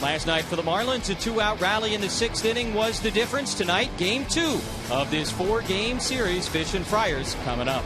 Last night for the Marlins, a 2-out rally in the 6th inning was the difference. Tonight, Game 2 of this 4-game series. Fish and Friars coming up.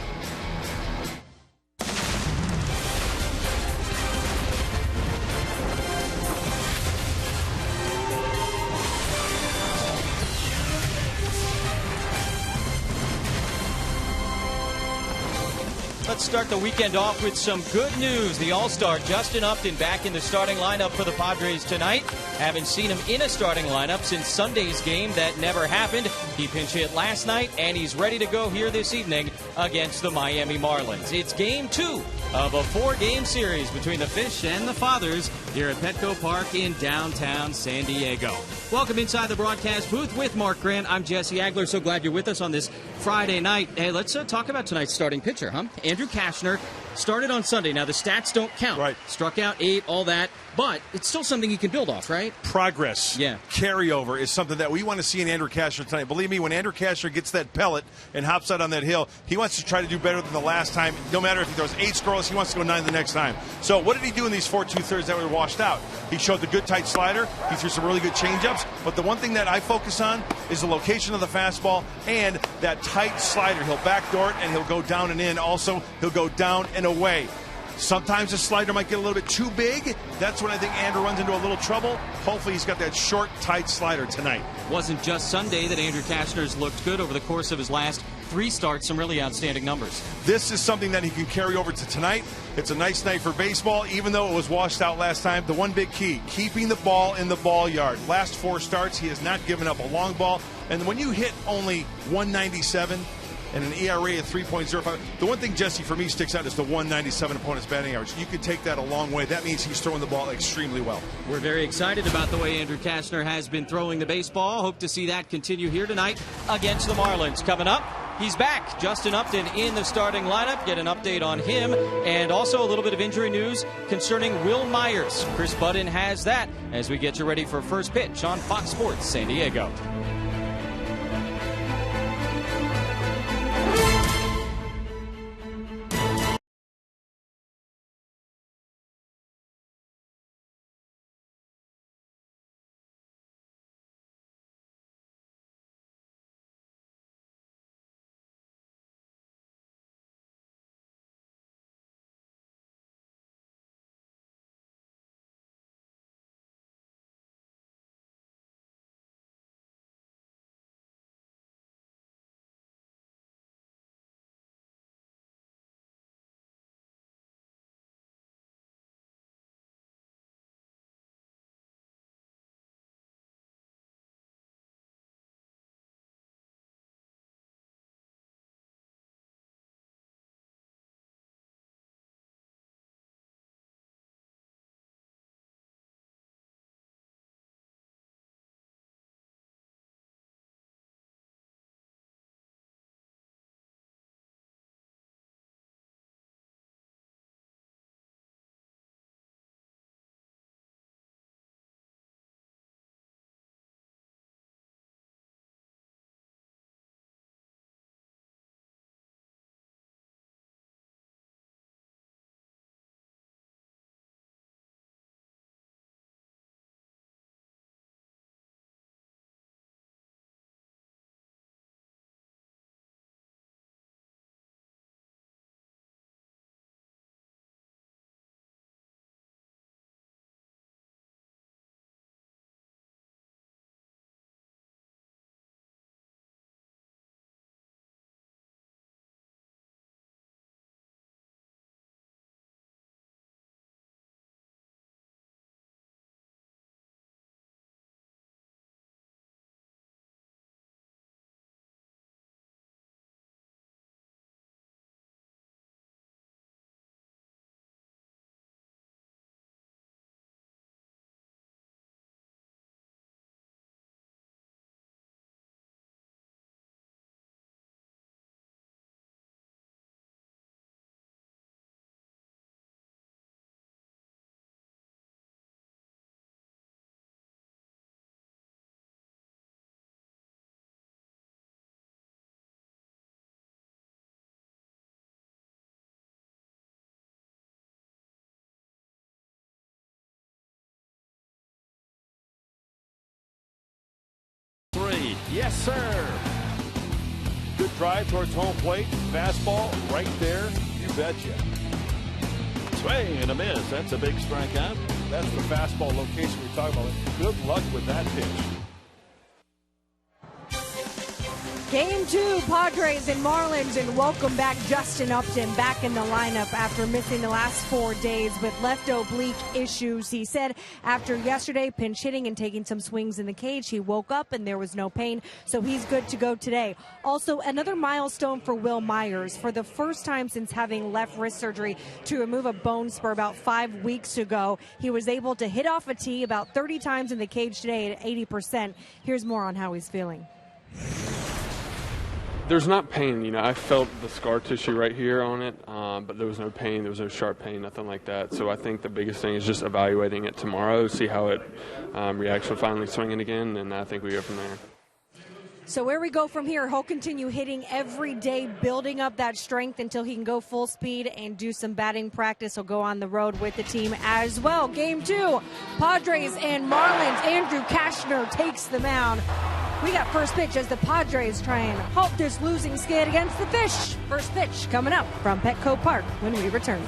Let's start the weekend off with some good news. The All-Star Justin Upton back in the starting lineup for the Padres tonight. Haven't seen him in a starting lineup since Sunday's game. That never happened. He pinch hit last night, and he's ready to go here this evening against the Miami Marlins. It's Game 2 of a 4-game series between the Fish and the Fathers here at Petco Park in downtown San Diego. Welcome inside the broadcast booth with Mark Grant. I'm Jesse Agler. So glad you're with us on this Friday night. Hey, let's talk about tonight's starting pitcher, huh? Andrew Cashner started on Sunday. Now, the stats don't count. Right. Struck out 8, all that. But it's still something you can build off, right? Progress. Yeah. Carryover is something that we want to see in Andrew Cashner tonight. Believe me, when Andrew Cashner gets that pellet and hops out on that hill, he wants to try to do better than the last time. No matter if he throws 8 scoreless, he wants to go 9 the next time. So what did he do in these 4 2/3 that were washed out? He showed the good tight slider. He threw some really good changeups. But the one thing that I focus on is the location of the fastball and that tight slider. He'll backdoor it and he'll go down and in. Also, he'll go down and away. Sometimes the slider might get a little bit too big. That's when I think Andrew runs into a little trouble. Hopefully he's got that short, tight slider tonight. Wasn't just Sunday that Andrew Cashner's looked good. Over the course of his last 3 starts, some really outstanding numbers. This is something that he can carry over to tonight. It's a nice night for baseball, even though it was washed out last time. The one big key, keeping the ball in the ball yard. Last 4 starts, he has not given up a long ball. And when you hit only 197 and an ERA of 3.05. The one thing, Jesse, for me sticks out is the 197 opponent's batting average. You could take that a long way. That means he's throwing the ball extremely well. We're very excited about the way Andrew Cashner has been throwing the baseball. Hope to see that continue here tonight against the Marlins. Coming up, he's back. Justin Upton in the starting lineup. Get an update on him. And also a little bit of injury news concerning Will Myers. Chris Budden has that as we get you ready for First Pitch on Fox Sports San Diego. serve. Good drive towards home plate. Fastball right there. You betcha. Swing and a miss. That's a big strikeout. That's the fastball location we're talking about. Good luck with that pitch. Game 2, Padres and Marlins, and welcome back Justin Upton back in the lineup after missing the last 4 days with left oblique issues. He said after yesterday pinch hitting and taking some swings in the cage, he woke up and there was no pain, so he's good to go today. Also, another milestone for Will Myers. For the first time since having left wrist surgery to remove a bone spur about 5 weeks ago, he was able to hit off a tee about 30 times in the cage today at 80%. Here's more on how he's feeling. There's not pain, you know. I felt the scar tissue right here on it, but there was no pain. There was no sharp pain, nothing like that. So I think the biggest thing is just evaluating it tomorrow, see how it reacts with finally swinging again, and I think we go from there. So where we go from here, he'll continue hitting every day, building up that strength until he can go full speed and do some batting practice. He'll go on the road with the team as well. Game 2, Padres and Marlins. Andrew Cashner takes the mound. We got first pitch as the Padres try and halt this losing skid against the Fish. First pitch coming up from Petco Park when we return.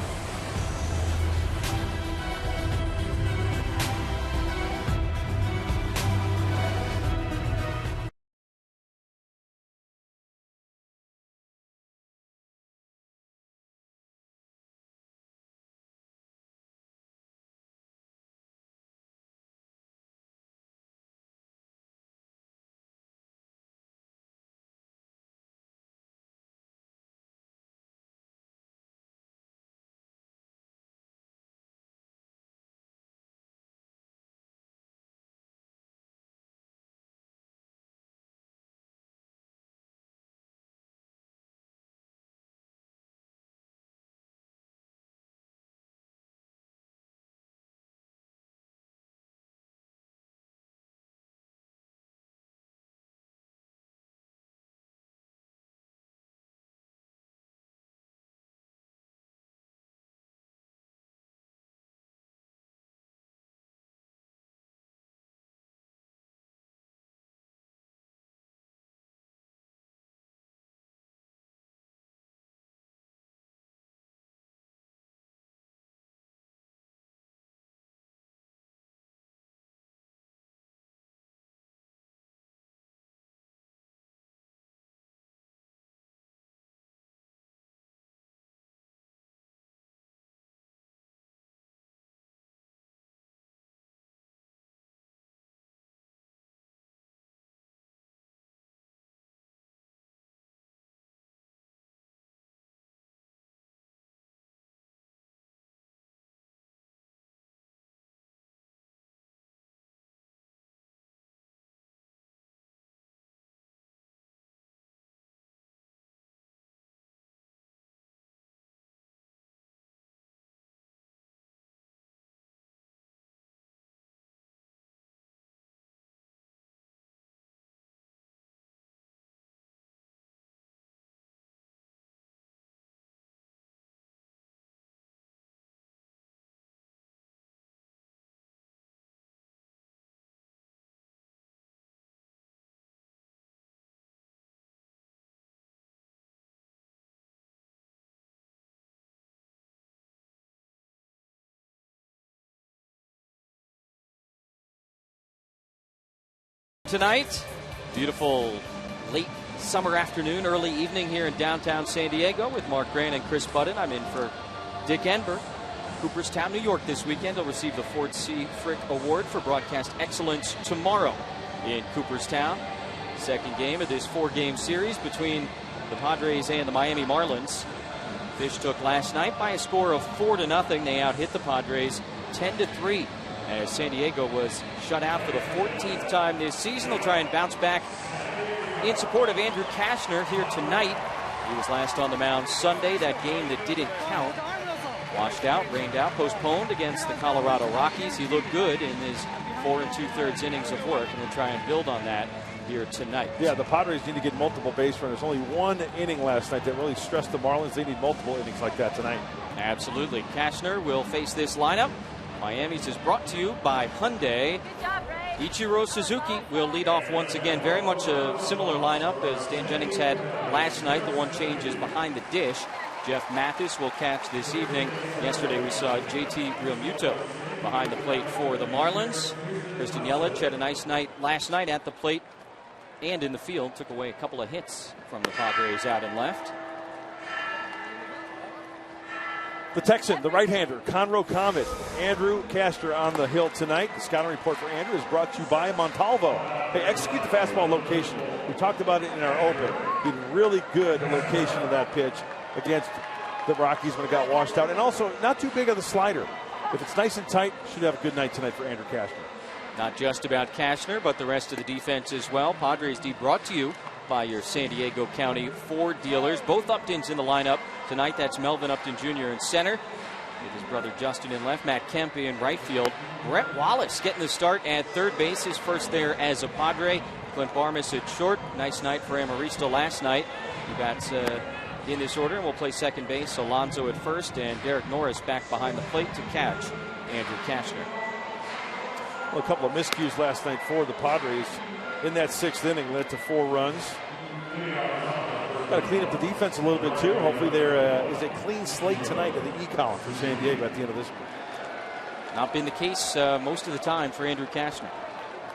Tonight, beautiful late summer afternoon, early evening here in downtown San Diego with Mark Grant and Chris Budden. I'm in for Dick Enberg. Cooperstown, New York this weekend. He'll receive the Ford C. Frick Award for broadcast excellence tomorrow in Cooperstown. Second game of this 4-game series between the Padres and the Miami Marlins. Fish took last night by a score of 4-0. They out-hit the Padres 10-3. As San Diego was shut out for the 14th time this season. They'll try and bounce back in support of Andrew Cashner here tonight. He was last on the mound Sunday, that game that didn't count. Washed out, rained out, postponed against the Colorado Rockies. He looked good in his 4 2/3 innings of work, and we'll try and build on that here tonight. Yeah, the Padres need to get multiple base runners. Only one inning last night that really stressed the Marlins. They need multiple innings like that tonight. Absolutely. Cashner will face this lineup. Miami's is brought to you by Hyundai. Good job, Ray. Ichiro Suzuki will lead off once again. Very much a similar lineup as Dan Jennings had last night. The one change is behind the dish. Jeff Mathis will catch this evening. Yesterday we saw JT Realmuto behind the plate for the Marlins. Christian Yelich had a nice night last night at the plate and in the field. Took away a couple of hits from the Padres out and left. The Texan, the right-hander, Conroe Comet, Andrew Cashner on the hill tonight. The scouting report for Andrew is brought to you by Montalvo. Hey, execute the fastball location. We talked about it in our open. He did really good location of that pitch against the Rockies when it got washed out. And also, not too big of the slider. If it's nice and tight, should have a good night tonight for Andrew Cashner. Not just about Cashner, but the rest of the defense as well. Padres D brought to you by your San Diego County Ford dealers. Both Uptons in the lineup tonight. That's Melvin Upton Jr. in center, with his brother Justin in left, Matt Kempe in right field. Brett Wallace getting the start at third base, his first there as a Padre. Clint Barmas at short. Nice night for Amarista last night. He bats in this order, and we'll play second base. Alonso at first, and Derek Norris back behind the plate to catch Andrew Cashner. Well, a couple of miscues last night for the Padres in that sixth inning led to 4 runs. Got to clean up the defense a little bit too. Hopefully there is a clean slate tonight in the E-column for San Diego at the end of this one. Not been the case most of the time for Andrew Cashner.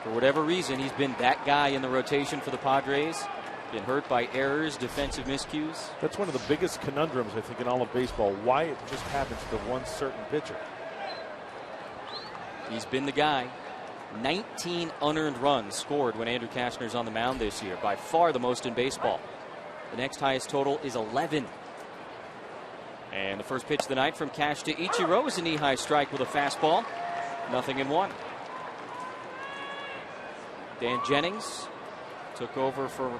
For whatever reason, he's been that guy in the rotation for the Padres. Been hurt by errors, defensive miscues. That's one of the biggest conundrums, I think, in all of baseball. Why it just happens to one certain pitcher. He's been the guy. 19 unearned runs scored when Andrew Cashner's on the mound this year. By far the most in baseball. The next highest total is 11. And the first pitch of the night from Cash to Ichiro is a knee-high strike with a fastball. 0-1. Dan Jennings took over for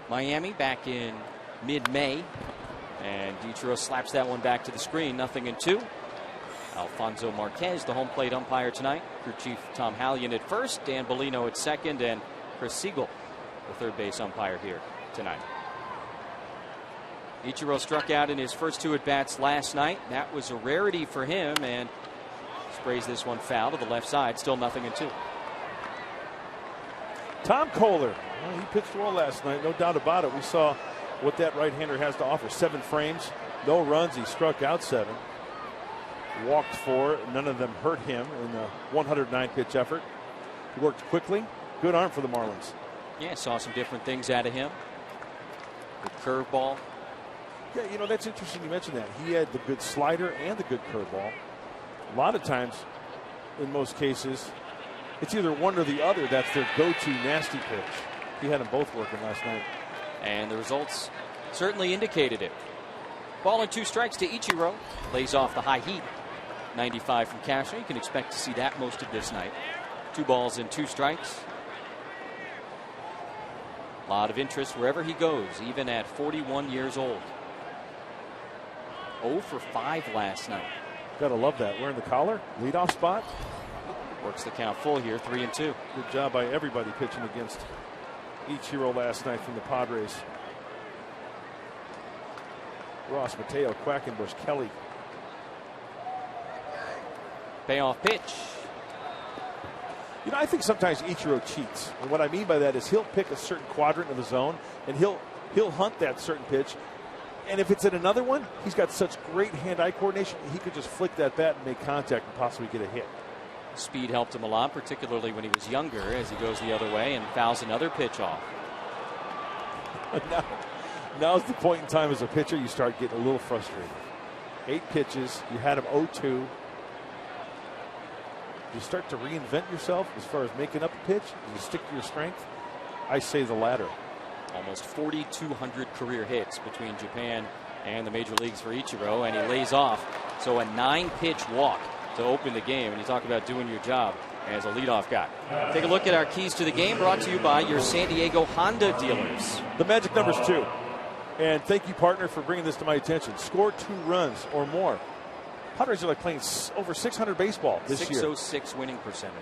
Miami back in mid-May. And Ichiro slaps that one back to the screen. 0-2. Alfonso Marquez, the home plate umpire tonight. Crew chief Tom Hallion at first, Dan Bellino at second, and Chris Siegel, the third base umpire here tonight. Ichiro struck out in his first 2 at-bats last night. That was a rarity for him, and sprays this one foul to the left side. Still 0-2. Tom Kohler, well, he pitched well last night, no doubt about it. We saw what that right-hander has to offer. 7 frames, no runs. He struck out 7. Walked 4. None of them hurt him in the 109-pitch effort. He worked quickly. Good arm for the Marlins. Yeah, saw some different things out of him. The curveball. Yeah, you know, that's interesting you mentioned that. He had the good slider and the good curveball. A lot of times, in most cases, it's either one or the other that's their go-to nasty pitch. He had them both working last night. And the results certainly indicated it. Ball and 2 strikes to Ichiro. Lays off the high heat. 95 from Cashner. You can expect to see that most of this night. 2 balls and 2 strikes. A lot of interest wherever he goes, even at 41 years old. 0 for 5 last night. Gotta love that. Wearing the collar, leadoff spot. Works the count full here, 3-2. Good job by everybody pitching against Ichiro last night from the Padres. Ross, Mateo, Quackenbush, Kelly. Payoff pitch. You know, I think sometimes Ichiro cheats. And what I mean by that is he'll pick a certain quadrant of the zone and he'll hunt that certain pitch. And if it's in another one, he's got such great hand-eye coordination, he could just flick that bat and make contact and possibly get a hit. Speed helped him a lot, particularly when he was younger, as he goes the other way and fouls another pitch off. Now's the point in time as a pitcher you start getting a little frustrated. 8 pitches, you had him 0-2. You start to reinvent yourself as far as making up a pitch. You stick to your strength. I say the latter. Almost 4,200 career hits between Japan and the major leagues for Ichiro, and he lays off. So a 9-pitch walk to open the game, and you talk about doing your job as a leadoff guy. Take a look at our keys to the game, brought to you by your San Diego Honda dealers. The magic number's 2. And thank you, partner, for bringing this to my attention. Score 2 runs or more. Padres are like playing over 600 baseball this year. 606 winning percentage.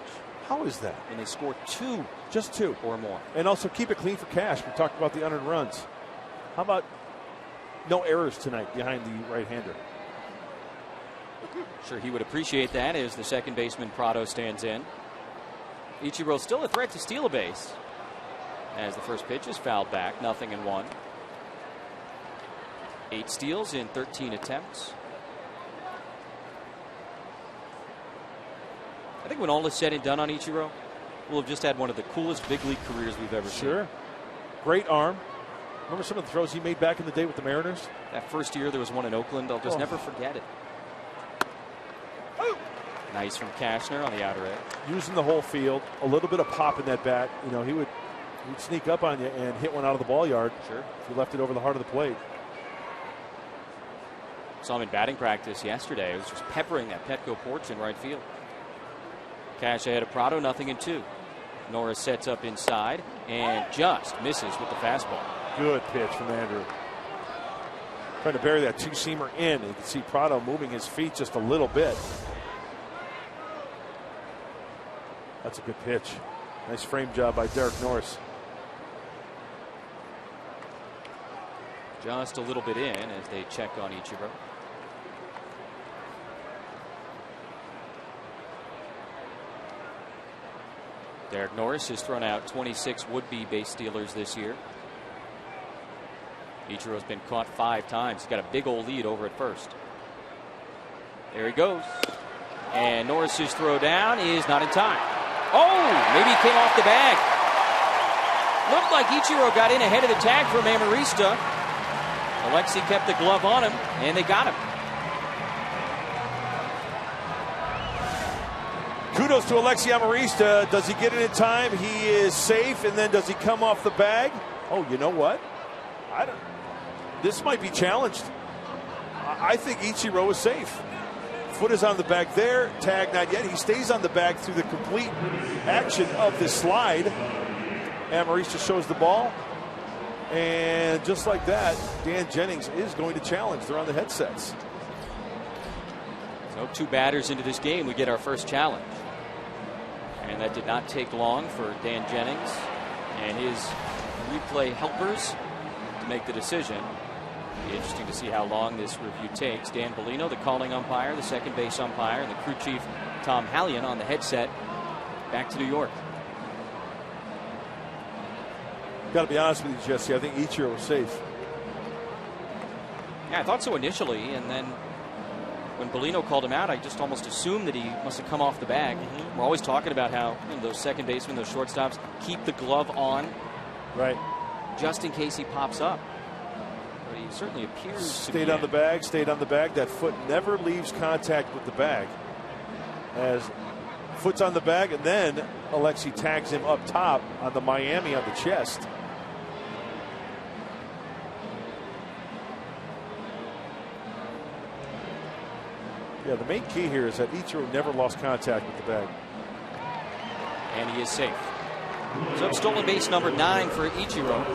How is that? And they score 2. Just 2. Or more. And also keep it clean for Cash. We talked about the unearned runs. How about no errors tonight behind the right-hander? Sure, he would appreciate that as the second baseman Prado stands in. Ichiro still a threat to steal a base as the first pitch is fouled back. 0-1. 8 steals in 13 attempts. I think when all is said and done on Ichiro, we'll have just had one of the coolest big league careers we've ever seen. Sure. Great arm. Remember some of the throws he made back in the day with the Mariners? That first year there was one in Oakland. I'll just never forget it. Nice from Cashner on the outer edge. Using the whole field, a little bit of pop in that bat. You know, he'd sneak up on you and hit one out of the ball yard. Sure. If you left it over the heart of the plate. Saw him in batting practice yesterday. It was just peppering that Petco porch in right field. Cash ahead of Prado, 0-2. Norris sets up inside and just misses with the fastball. Good pitch from Andrew. Trying to bury that two-seamer in. You can see Prado moving his feet just a little bit. That's a good pitch. Nice frame job by Derek Norris. Just a little bit in as they check on Ichiro. Derek Norris has thrown out 26 would-be base stealers this year. Ichiro's been caught 5 times. He's got a big old lead over at first. There he goes. And Norris's throw down is not in time. Oh, maybe he came off the bag. Looked like Ichiro got in ahead of the tag from Amarista. Alexi kept the glove on him, and they got him. Kudos to Alexi Amarista. Does he get it in time? He is safe, and then does he come off the bag? Oh, you know what? This might be challenged. I think Ichiro is safe. Foot is on the bag there. Tag not yet. He stays on the bag through the complete action of this slide. Amarista shows the ball. And just like that, Dan Jennings is going to challenge. They're on the headsets. So 2 batters into this game, we get our first challenge. And that did not take long for Dan Jennings and his replay helpers to make the decision. Be interesting to see how long this review takes. Dan Bellino, the calling umpire, the second base umpire, and the crew chief Tom Hallion on the headset. Back to New York. Got to be honest with you, Jesse. I think Ichiro was safe. Yeah, I thought so initially, and then when Bellino called him out, I just almost assumed that he must have come off the bag. We're always talking about how those second basemen, those shortstops, keep the glove on, right, just in case he pops up. But he certainly appears stayed on the bag, stayed on the bag. That foot never leaves contact with the bag. As foot's on the bag, and then Alexi tags him up top on the Miami on the chest. Yeah, the main key here is that Ichiro never lost contact with the bag. And he is safe. So stolen base number 9 for Ichiro.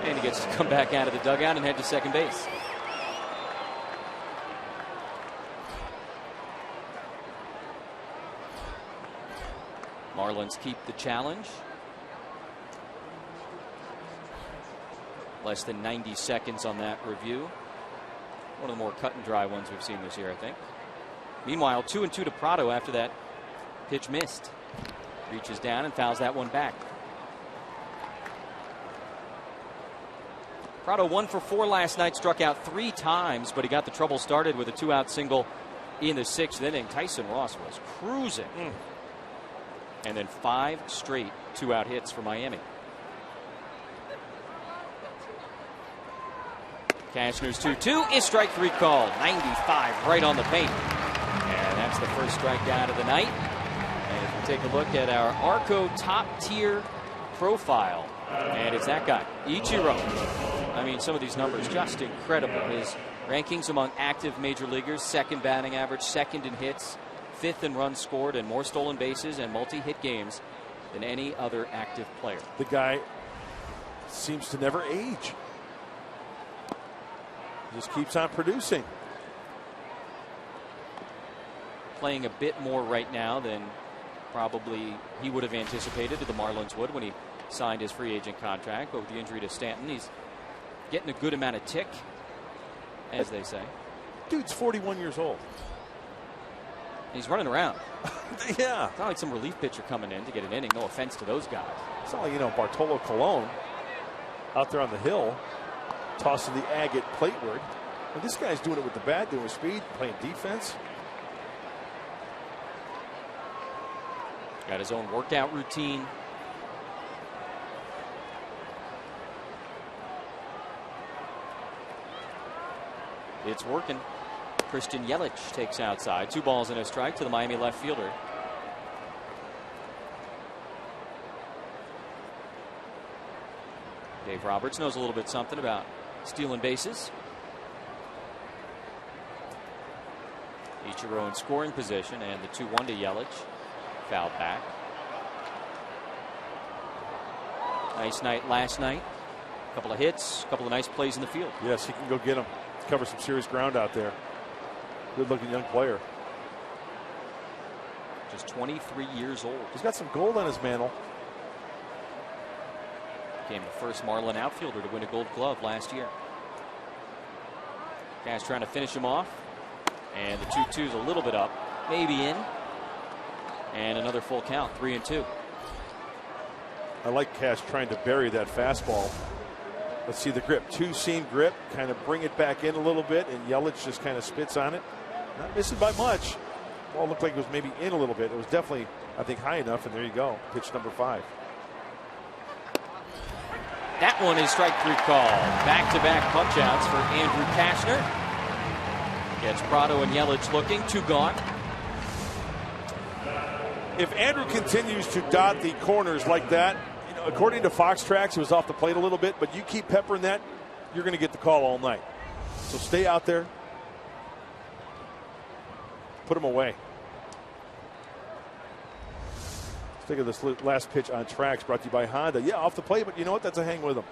And he gets to come back out of the dugout and head to second base. Marlins keep the challenge. Less than 90 seconds on that review. One of the more cut and dry ones we've seen this year, I think. Meanwhile, 2-2 to Prado after that pitch missed. Reaches down and fouls that one back. Prado 1 for 4 last night, struck out 3 times, but he got the trouble started with a 2-out single in the 6th inning. Tyson Ross was cruising. And then 5 straight 2-out hits for Miami. Cashner's 2-2 is strike 3 called. 95 right on the paint. And that's the first strikeout of the night. And if we take a look at our Arco top tier profile, and it's that guy, Ichiro. I mean, some of these numbers just incredible. His rankings among active major leaguers: 2nd batting average, 2nd in hits, 5th in runs scored, and more stolen bases and multi-hit games than any other active player. The guy seems to never age. Just keeps on producing. Playing a bit more right now than probably he would have anticipated that the Marlins would when he signed his free agent contract. But with the injury to Stanton, he's getting a good amount of tick, as they say. Dude's 41 years old. He's running around. Yeah. It's not like some relief pitcher coming in to get an inning. No offense to those guys. It's not like, Bartolo Colon out there on the hill, tossing the agate plateward. And this guy's doing it with the bat, doing it with speed, playing defense. Got his own workout routine. It's working. Christian Yelich takes outside. 2 balls and a strike to the Miami left fielder. Dave Roberts knows a little bit something about stealing bases. Ichiro in scoring position, and the 2-1 to Yelich. Fouled back. Nice night last night. A couple of hits, a couple of nice plays in the field. Yes, he can go get them. Cover some serious ground out there. Good looking young player. Just 23 years old. He's got some gold on his mantle. Became the first Marlin outfielder to win a Gold Glove last year. Guys trying to finish him off. And the 2-2's a little bit up. Maybe in. And another full count, 3-2. I like Cash trying to bury that fastball. Let's see the grip. 2-seam grip. Kind of bring it back in a little bit, and Yelich just kind of spits on it. Not missing by much. Ball looked like it was maybe in a little bit. It was definitely, I think, high enough, and there you go. Pitch number 5. That one is strike 3 call. Back-to-back punch-outs for Andrew Cashner. Gets Prado and Yelich looking. 2 gone. If Andrew continues to dot the corners like that, according to Fox Tracks, he was off the plate a little bit, but you keep peppering that, you're going to get the call all night. So stay out there. Put him away. Let's think of this last pitch on Tracks, brought to you by Honda. Yeah, off the plate, but you know what? That's a hang with him.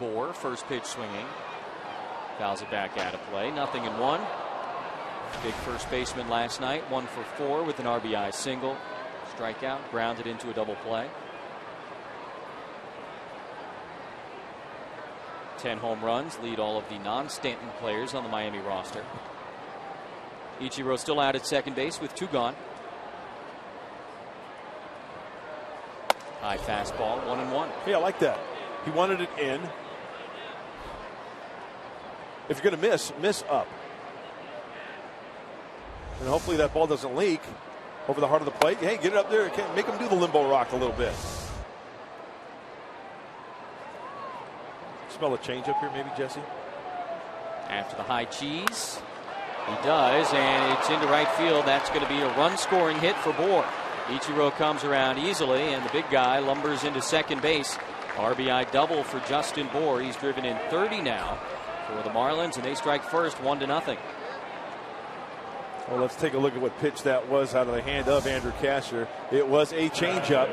Bohr, first pitch swinging. Fouls it back out of play. 0-1. Big first baseman last night. 1 for 4 with an RBI single. Strikeout, grounded into a double play. 10 home runs, lead all of the non-Stanton players on the Miami roster. Ichiro still out at second base with 2 gone. High fastball, 1-1. Yeah, I like that. He wanted it in. If you're going to miss up. And hopefully that ball doesn't leak over the heart of the plate. Hey, get it up there. Make him do the limbo rock a little bit. Smell a change up here, maybe, Jesse? After the high cheese, he does, and it's into right field. That's going to be a run-scoring hit for Bohr. Ichiro comes around easily, and the big guy lumbers into second base. RBI double for Justin Bohr. He's driven in 30 now for the Marlins, and they strike first, 1-0. Well, let's take a look at what pitch that was out of the hand of Andrew Cashner. It was a changeup.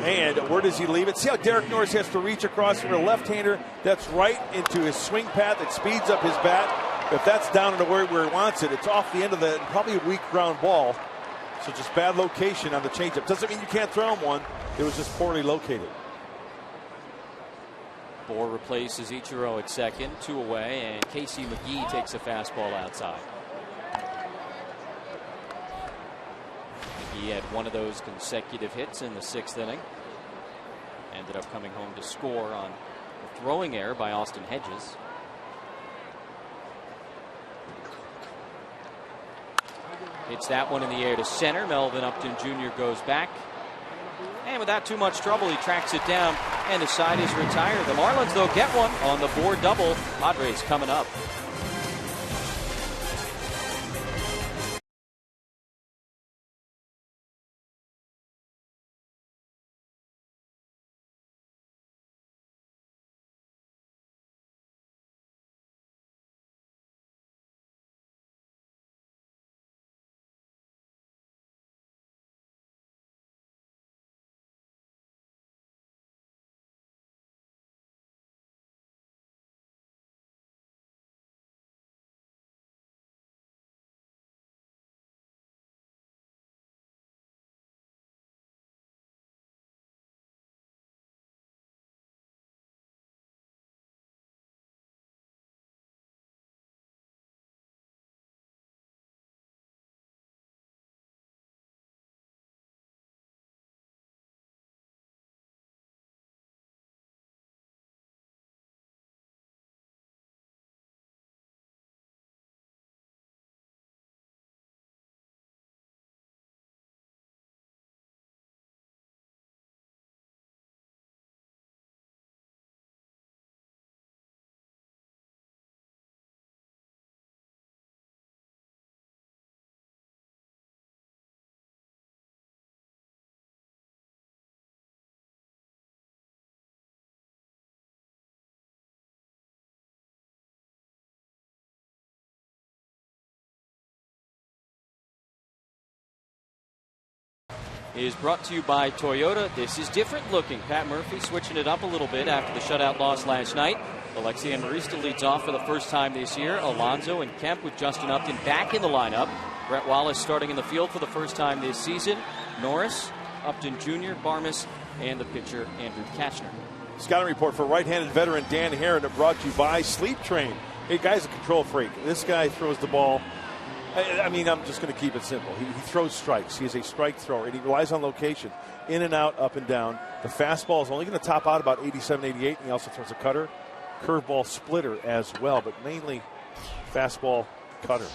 And where does he leave it? See how Derek Norris has to reach across for a left-hander. That's right into his swing path. It speeds up his bat. If that's down into where he wants it, it's off the end of the probably a weak ground ball. So just bad location on the changeup. Doesn't mean you can't throw him one. It was just poorly located. Bohr replaces Ichiro at second, 2 away, and Casey McGee takes a fastball outside. He had one of those consecutive hits in the 6th inning. Ended up coming home to score on a throwing error by Austin Hedges. Hits that one in the air to center. Melvin Upton Jr. goes back. And without too much trouble, he tracks it down, and the side is retired. The Marlins, though, get one on the Bohr double. Padres coming up. is brought to you by Toyota. This is different looking. Pat Murphy switching it up a little bit after the shutout loss last night. Alexi Amarista leads off for the first time this year. Alonso and Kemp with Justin Upton back in the lineup. Brett Wallace starting in the field for the first time this season. Norris, Upton Jr., Barmas, and the pitcher Andrew Kachner. Scouting report for right-handed veteran Dan Herron, brought to you by Sleep Train. Hey, guy's a control freak. This guy throws the ball. I mean, I'm just going to keep it simple. He throws strikes. He is a strike thrower, and he relies on location. In and out, up and down. The fastball is only going to top out about 87, 88, and he also throws a cutter, curveball, splitter as well, but mainly fastball, cutter.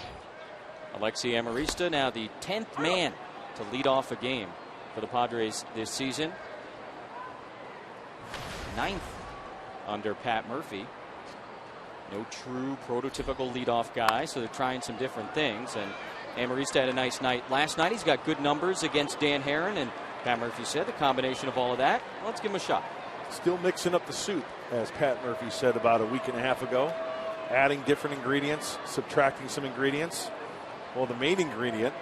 Alexi Amarista now the 10th man to lead off a game for the Padres this season. 9th under Pat Murphy. No true prototypical leadoff guy, so they're trying some different things. And Amarista had a nice night last night. He's got good numbers against Dan Herron, and Pat Murphy said the combination of all of that, let's give him a shot. Still mixing up the soup, as Pat Murphy said about a week and a half ago. Adding different ingredients, subtracting some ingredients. Well, the main ingredient,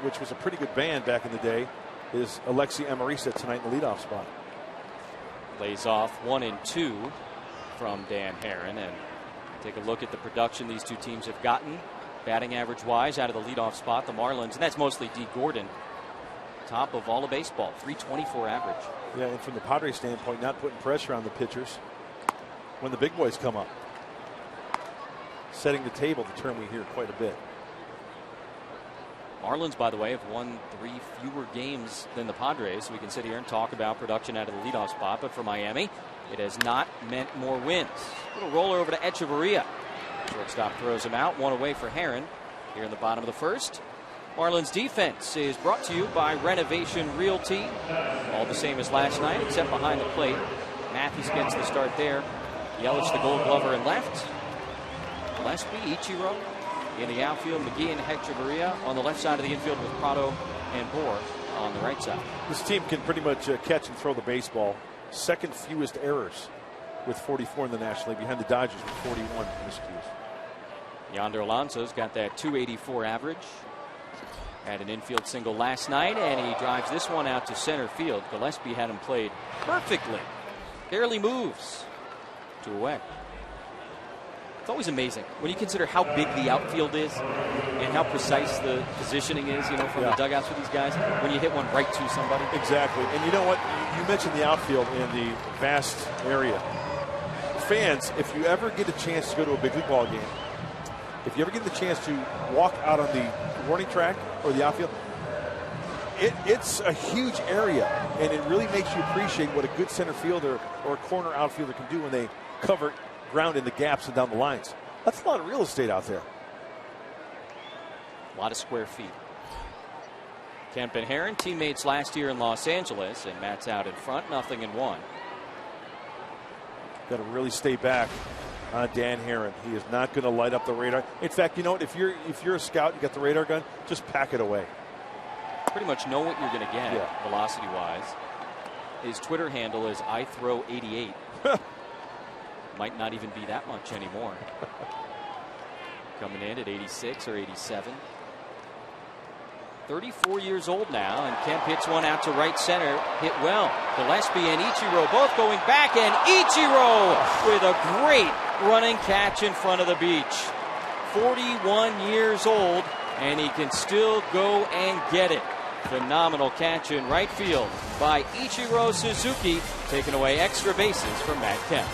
which was a pretty good band back in the day, is Alexi Amarista tonight in the leadoff spot. Lays off 1 and 2 from Dan Herron, and take a look at the production these two teams have gotten. Batting average wise out of the leadoff spot, the Marlins, and that's mostly D. Gordon, top of all of baseball, 324 average. Yeah, and from the Padres standpoint, not putting pressure on the pitchers when the big boys come up. Setting the table, the term we hear quite a bit. Marlins, by the way, have won 3 fewer games than the Padres. We can sit here and talk about production out of the leadoff spot, but for Miami, it has not meant more wins. Little roller over to Echeverria. Shortstop throws him out. 1 away for Herron here in the bottom of the first. Marlins defense is brought to you by Renovation Realty. All the same as last night, except behind the plate. Matthews gets the start there. Yelich, the Gold Glover, in left. Gillespie, Ichiro in the outfield. McGee and Echeverria on the left side of the infield with Prado and Bohr on the right side. This team can pretty much catch and throw the baseball. Second fewest errors with 44 in the National League, behind the Dodgers with 41 miscues. Yonder Alonso's got that 284 average. Had an infield single last night, and he drives this one out to center field. Gillespie had him played perfectly. Barely moves. 2 away. It's always amazing when you consider how big the outfield is and how precise the positioning is, you know, from the dugouts with these guys, when you hit one right to somebody. Exactly. And you know what? You mentioned the outfield in the vast area. Fans, if you ever get a chance to go to a big league ball game, if you ever get the chance to walk out on the warning track or the outfield, it's a huge area, and it really makes you appreciate what a good center fielder or a corner outfielder can do when they cover ground in the gaps and down the lines. That's a lot of real estate out there. A lot of square feet. Kemp and Herron, teammates last year in Los Angeles, and Matt's out in front, 0-1. Got to really stay back on Dan Herron. He is not going to light up the radar. In fact, you know what? If you're a scout, you got the radar gun, just pack it away. Pretty much know what you're going to get, velocity-wise. His Twitter handle is iThrow88. Might not even be that much anymore. Coming in at 86 or 87. 34 years old now, and Kemp hits one out to right center. Hit well. Gillespie and Ichiro both going back, and Ichiro with a great running catch in front of the beach. 41 years old, and he can still go and get it. Phenomenal catch in right field by Ichiro Suzuki, taking away extra bases from Matt Kemp.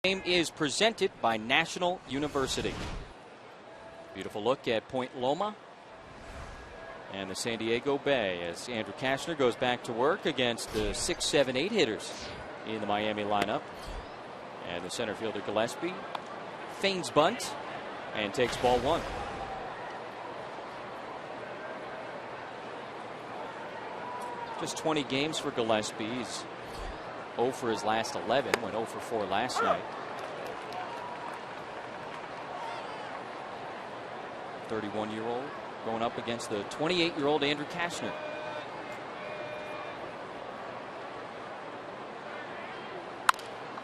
Game is presented by National University. Beautiful look at Point Loma and the San Diego Bay as Andrew Kashner goes back to work against the 6, 7, 8 hitters in the Miami lineup. And the center fielder Gillespie feigns bunt and takes ball 1. Just 20 games for Gillespie. He's 0 for his last 11, went 0 for 4 last night. 31-year-old going up against the 28-year-old Andrew Kashner.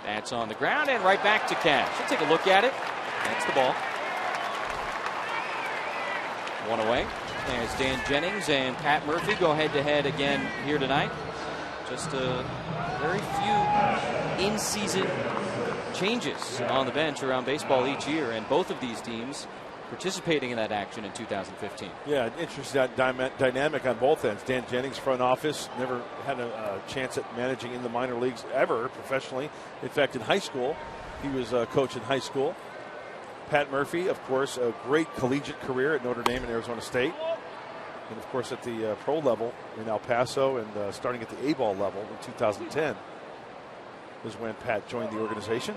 That's on the ground and right back to Cash. We'll take a look at it. That's the ball. 1 away. As Dan Jennings and Pat Murphy go head-to-head again here tonight. Just very few in-season changes on the bench around baseball each year, and both of these teams participating in that action in 2015. Yeah, interesting dynamic on both ends. Dan Jennings, front office, never had a chance at managing in the minor leagues ever professionally. In fact, in high school, he was a coach in high school. Pat Murphy, of course, a great collegiate career at Notre Dame and Arizona State. And, of course, at the pro level in El Paso and starting at the A-ball level in 2010 was when Pat joined the organization.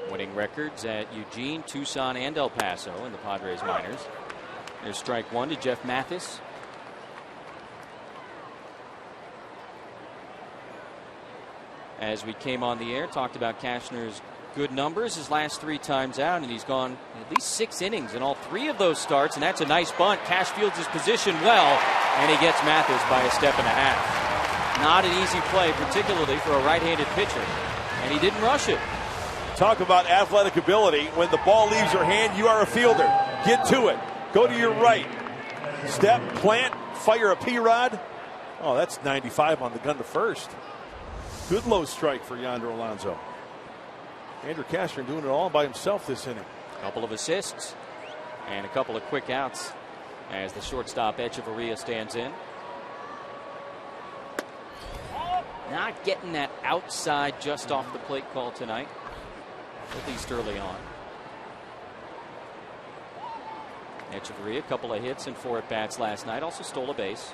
Winning records at Eugene, Tucson, and El Paso in the Padres minors. There's strike 1 to Jeff Mathis. As we came on the air, talked about Kashner's good numbers his last 3 times out, and he's gone at least 6 innings in all 3 of those starts, and that's a nice bunt. Cash fields his position well, and he gets Mathis by a step and a half. Not an easy play, particularly for a right-handed pitcher, and he didn't rush it. Talk about athletic ability. When the ball leaves your hand, you are a fielder. Get to it. Go to your right. Step, plant, fire a P-rod. Oh, that's 95 on the gun to first. Good low strike for Yonder Alonso. Andrew Kashner doing it all by himself this inning. A couple of assists and a couple of quick outs as the shortstop Echeverria stands in. Not getting that outside just off the plate call tonight, at least early on. Echeverria, a couple of hits and 4 at-bats last night, also stole a base.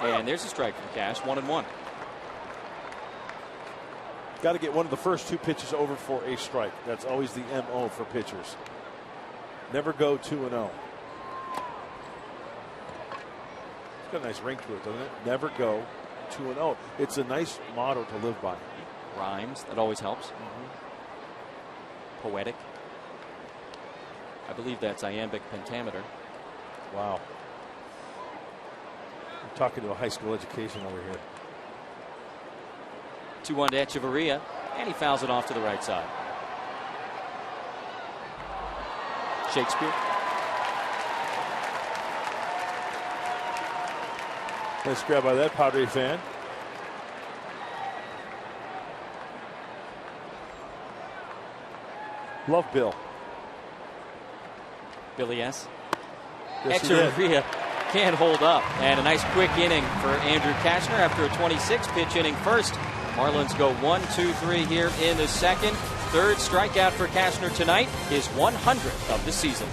And there's a strike from Cash, 1-1. Got to get one of the first 2 pitches over for a strike. That's always the MO for pitchers. Never go 2-0. It's got a nice ring to it, doesn't it? Never go 2-0. It's a nice motto to live by. Rhymes, that always helps. Poetic. I believe that's iambic pentameter. Wow. I'm talking to a high school education over here. 2-1 to Echeverria, and he fouls it off to the right side. Shakespeare. Nice grab by that Padre fan. Love Bill. Billy S. Yes, Echeverria can't hold up. And a nice quick inning for Andrew Kashner after a 26-pitch inning first. Marlins go 1-2-3 here in the second. 3rd strikeout for Kashner tonight, his 100th of the season.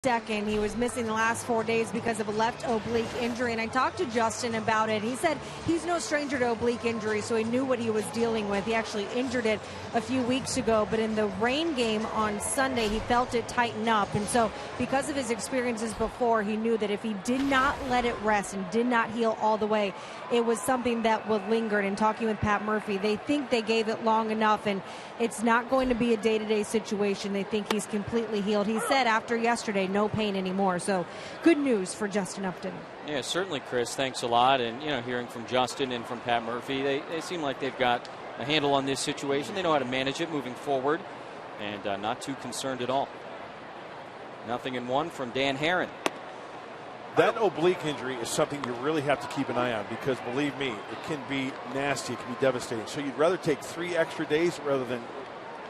Second, he was missing the last 4 days because of a left oblique injury, and I talked to Justin about it. He said he's no stranger to oblique injury, so he knew what he was dealing with. He actually injured it a few weeks ago, but in the rain game on Sunday, he felt it tighten up, and so because of his experiences before, he knew that if he did not let it rest and did not heal all the way, it was something that would linger. And talking with Pat Murphy, they think they gave it long enough, and it's not going to be a day-to-day situation. They think he's completely healed. He said after yesterday, no pain anymore. So good news for Justin Upton. Yeah, certainly, Chris. Thanks a lot. And, hearing from Justin and from Pat Murphy, they seem like they've got a handle on this situation. They know how to manage it moving forward, and not too concerned at all. 0-1 from Dan Herron. That oblique injury is something you really have to keep an eye on, because believe me, it can be nasty. It can be devastating. So you'd rather take 3 extra days rather than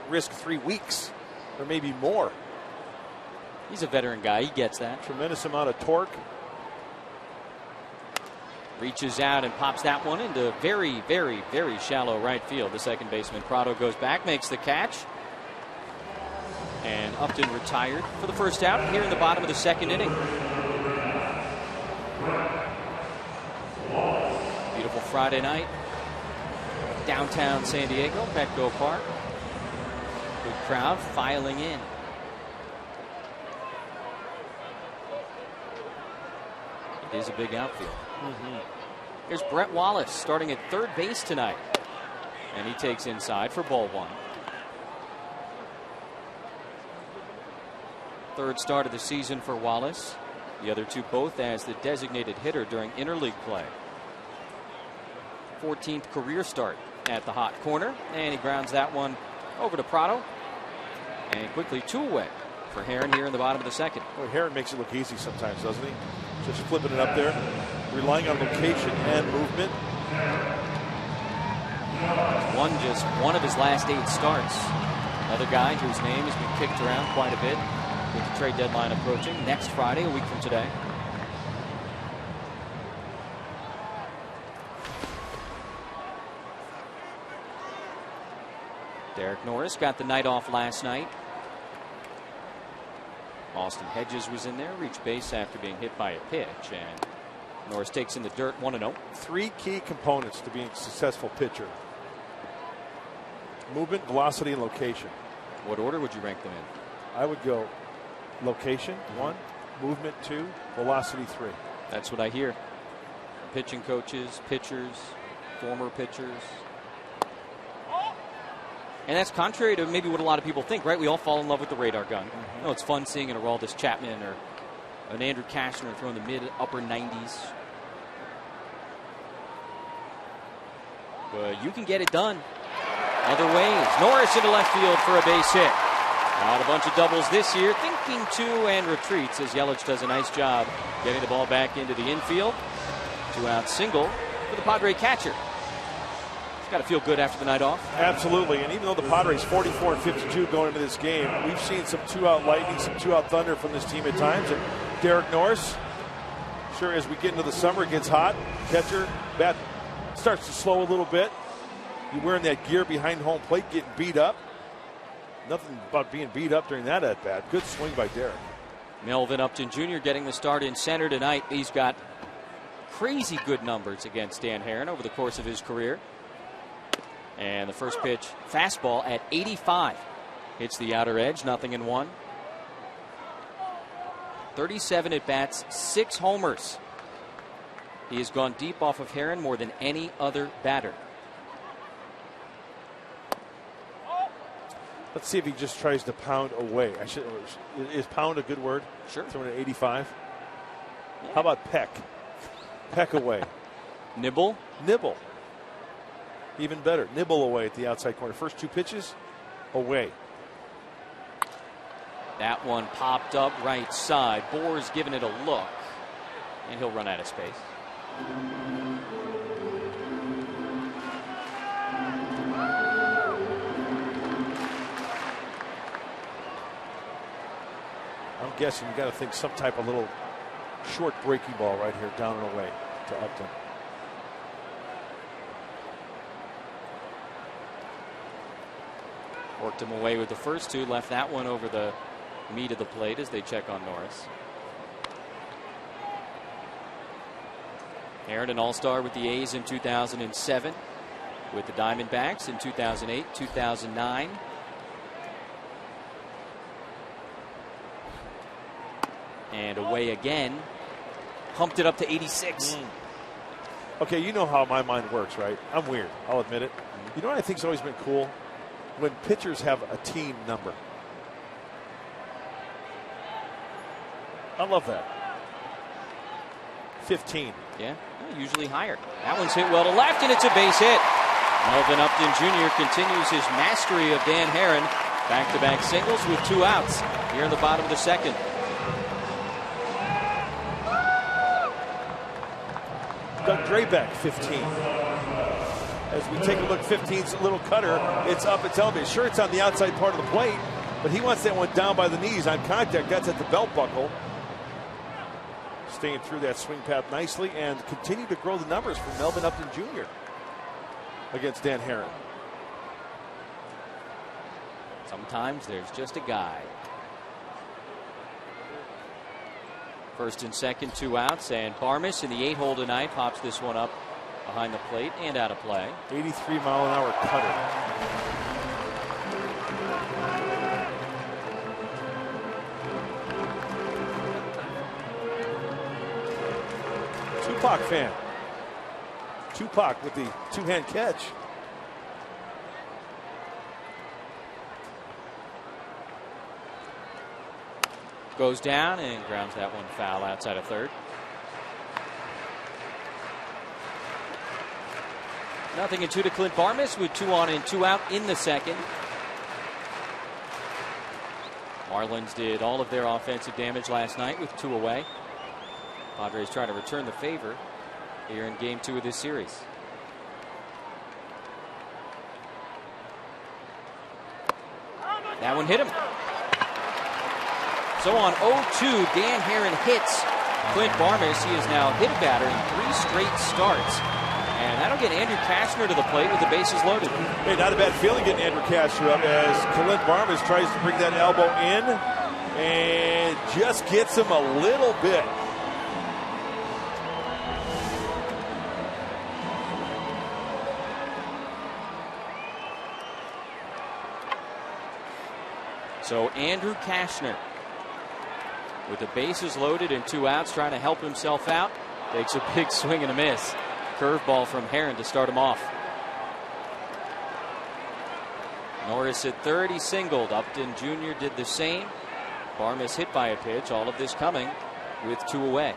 risk 3 weeks or maybe more. He's a veteran guy. He gets that. Tremendous amount of torque. Reaches out and pops that one into very, very, very shallow right field. The second baseman, Prado, goes back, makes the catch. And Upton retired for the first out here in the bottom of the second inning. Beautiful Friday night. Downtown San Diego, Petco Park. Good crowd filing in. It is a big outfield. Here's Brett Wallace starting at third base tonight. And he takes inside for ball 1. Third start of the season for Wallace. The other two both as the designated hitter during interleague play. 14th career start at the hot corner. And he grounds that one over to Prado. And quickly 2 away for Herron here in the bottom of the second. Well, Herron makes it look easy sometimes, doesn't he? Just flipping it up there, relying on location and movement. Just one of his last 8 starts. Another guy whose name has been kicked around quite a bit with the trade deadline approaching next Friday, a week from today. Derek Norris got the night off last night. Austin Hedges was in there, reached base after being hit by a pitch, and Norris takes in the dirt. 1-0. 3 key components to being a successful pitcher: movement, velocity, and location. What order would you rank them in? I would go location 1, movement 2, velocity 3. That's what I hear. Pitching coaches, pitchers, former pitchers. And that's contrary to maybe what a lot of people think, right? We all fall in love with the radar gun. You know, it's fun seeing an Aroldis Chapman or an Andrew Cashner throwing the mid-upper 90s. But you can get it done other ways. Norris into left field for a base hit. Not a bunch of doubles this year. Thinking 2 and retreats as Yelich does a nice job getting the ball back into the infield. 2-out single for the Padre catcher. Got to feel good after the night off. Absolutely. And even though the Padres 44-52 going into this game, we've seen some 2-out lightning, some 2-out thunder from this team at times. And Derek Norris, sure, as we get into the summer, it gets hot. Catcher, bat starts to slow a little bit. You're wearing that gear behind home plate, getting beat up. Nothing about being beat up during that at bat. Good swing by Derek. Melvin Upton Jr. getting the start in center tonight. He's got crazy good numbers against Dan Herron over the course of his career. And the first pitch, fastball at 85. Hits the outer edge, 0-1. 37 at bats, 6 homers. He has gone deep off of Herron more than any other batter. Let's see if he just tries to pound away. Is pound a good word? Sure. Throwing at 85. Yeah. How about peck? Peck away. Nibble? Nibble. Even better. Nibble away at the outside corner. First 2 pitches, away. That one popped up right side. Boer's giving it a look, and he'll run out of space. I'm guessing you got to think some type of little short breaking ball right here, down and away to Upton. Worked him away with the first 2, left that one over the me to the plate as they check on Norris. Aaron, an all-star with the A's in 2007, with the Diamondbacks in 2008, 2009. And away again. Pumped it up to 86. Okay, you know how my mind works, right? I'm weird. I'll admit it. You know what I think's always been cool? When pitchers have a team number. I love that. 15. Yeah, usually higher. That one's hit well to left, and it's a base hit. Melvin Upton Jr. continues his mastery of Dan Herron. Back-to-back singles with 2 outs here in the bottom of the second. Doug Drabek, 15. As we take a look, 15's little cutter. It's up, it's elevated. Sure, it's on the outside part of the plate, but he wants that one down by the knees on contact. That's at the belt buckle. Staying through that swing path nicely and continue to grow the numbers for Melvin Upton Jr. against Dan Herron. Sometimes there's just a guy. First and second, 2 outs, and Barmes in the 8-hole tonight pops this one up behind the plate and out of play. 83-mile-an-hour cutter. Tupac fan. Tupac with the 2-hand catch. Goes down and grounds that one foul outside of third. Nothing in 2 to Clint Barmes with 2 on and 2 out in the second. Marlins did all of their offensive damage last night with 2 away. Padres try to return the favor here in game 2 of this series. That one hit him. So on 0-2, Dan Herron hits Clint Barmes. He has now hit a batter in 3 straight starts. And that'll get Andrew Kashner to the plate with the bases loaded. Hey, not a bad feeling getting Andrew Kashner up as Clint Barmes tries to bring that elbow in and just gets him a little bit. So Andrew Kashner, with the bases loaded and 2 outs, trying to help himself out, takes a big swing and a miss. Curveball from Herron to start him off. Norris at third, he singled. Upton Jr. did the same. Barmes hit by a pitch. All of this coming with 2 away.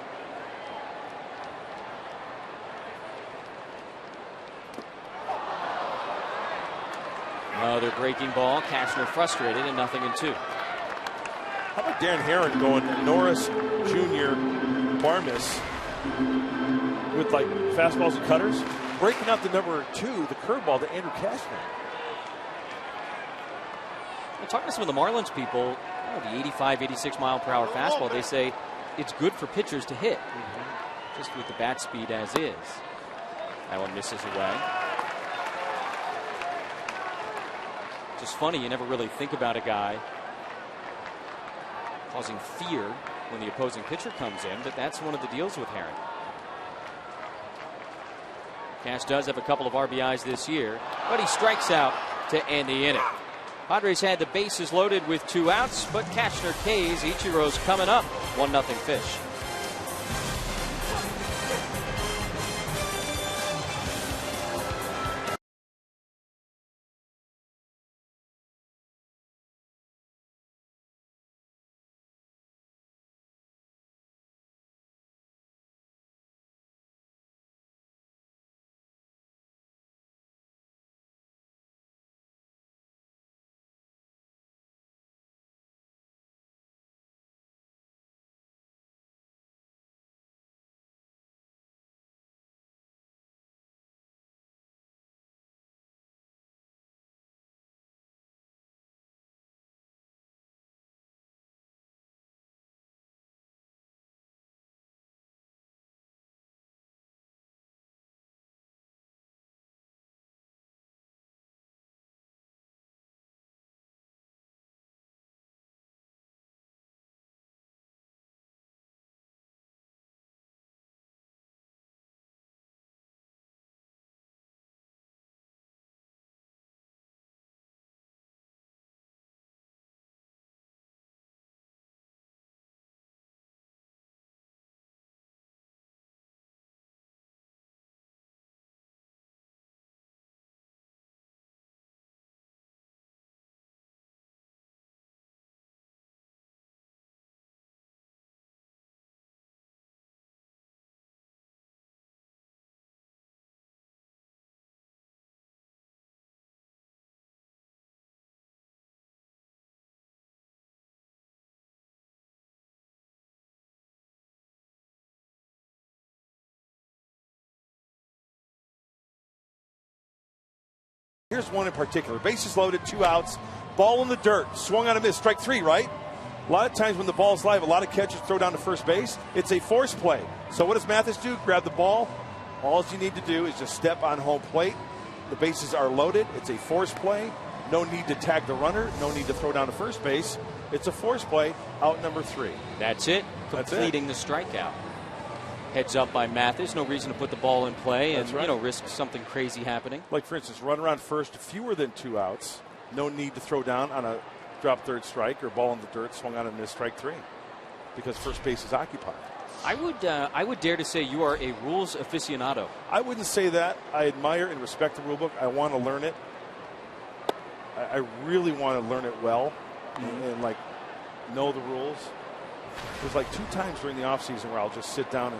Another breaking ball. Kashner frustrated, and nothing in 2. How about Dan Herron going Norris, Jr., Barmes with like fastballs and cutters, breaking out the number 2, the curveball to Andrew Kashner. Well, talking to some of the Marlins people, the 85, 86 mile per hour fastball, they say it's good for pitchers to hit, just with the bat speed as is. That one misses away. Just funny, you never really think about a guy causing fear when the opposing pitcher comes in, but that's one of the deals with Herron. Cash does have a couple of RBIs this year, but he strikes out to end the inning. Padres had the bases loaded with 2 outs, but Kashner K's. Ichiro's coming up. 1-0 Fish. Here's one in particular. Bases loaded, 2 outs, ball in the dirt, swung on a miss, strike 3, right? A lot of times when the ball's live, a lot of catchers throw down to first base. It's a force play. So what does Mathis do? Grab the ball. All you need to do is just step on home plate. The bases are loaded. It's a force play. No need to tag the runner. No need to throw down to first base. It's a force play. Out number 3. That's it. Completing the strikeout. Heads up by Mathis. No reason to put the ball in play and risk something crazy happening. Like, for instance, runner on first, fewer than 2 outs. No need to throw down on a drop third strike or ball in the dirt, swung on and missed, strike 3, because first base is occupied. I would dare to say you are a rules aficionado. I wouldn't say that. I admire and respect the rule book. I want to learn it. I really want to learn it well and like know the rules. There's like 2 times during the offseason where I'll just sit down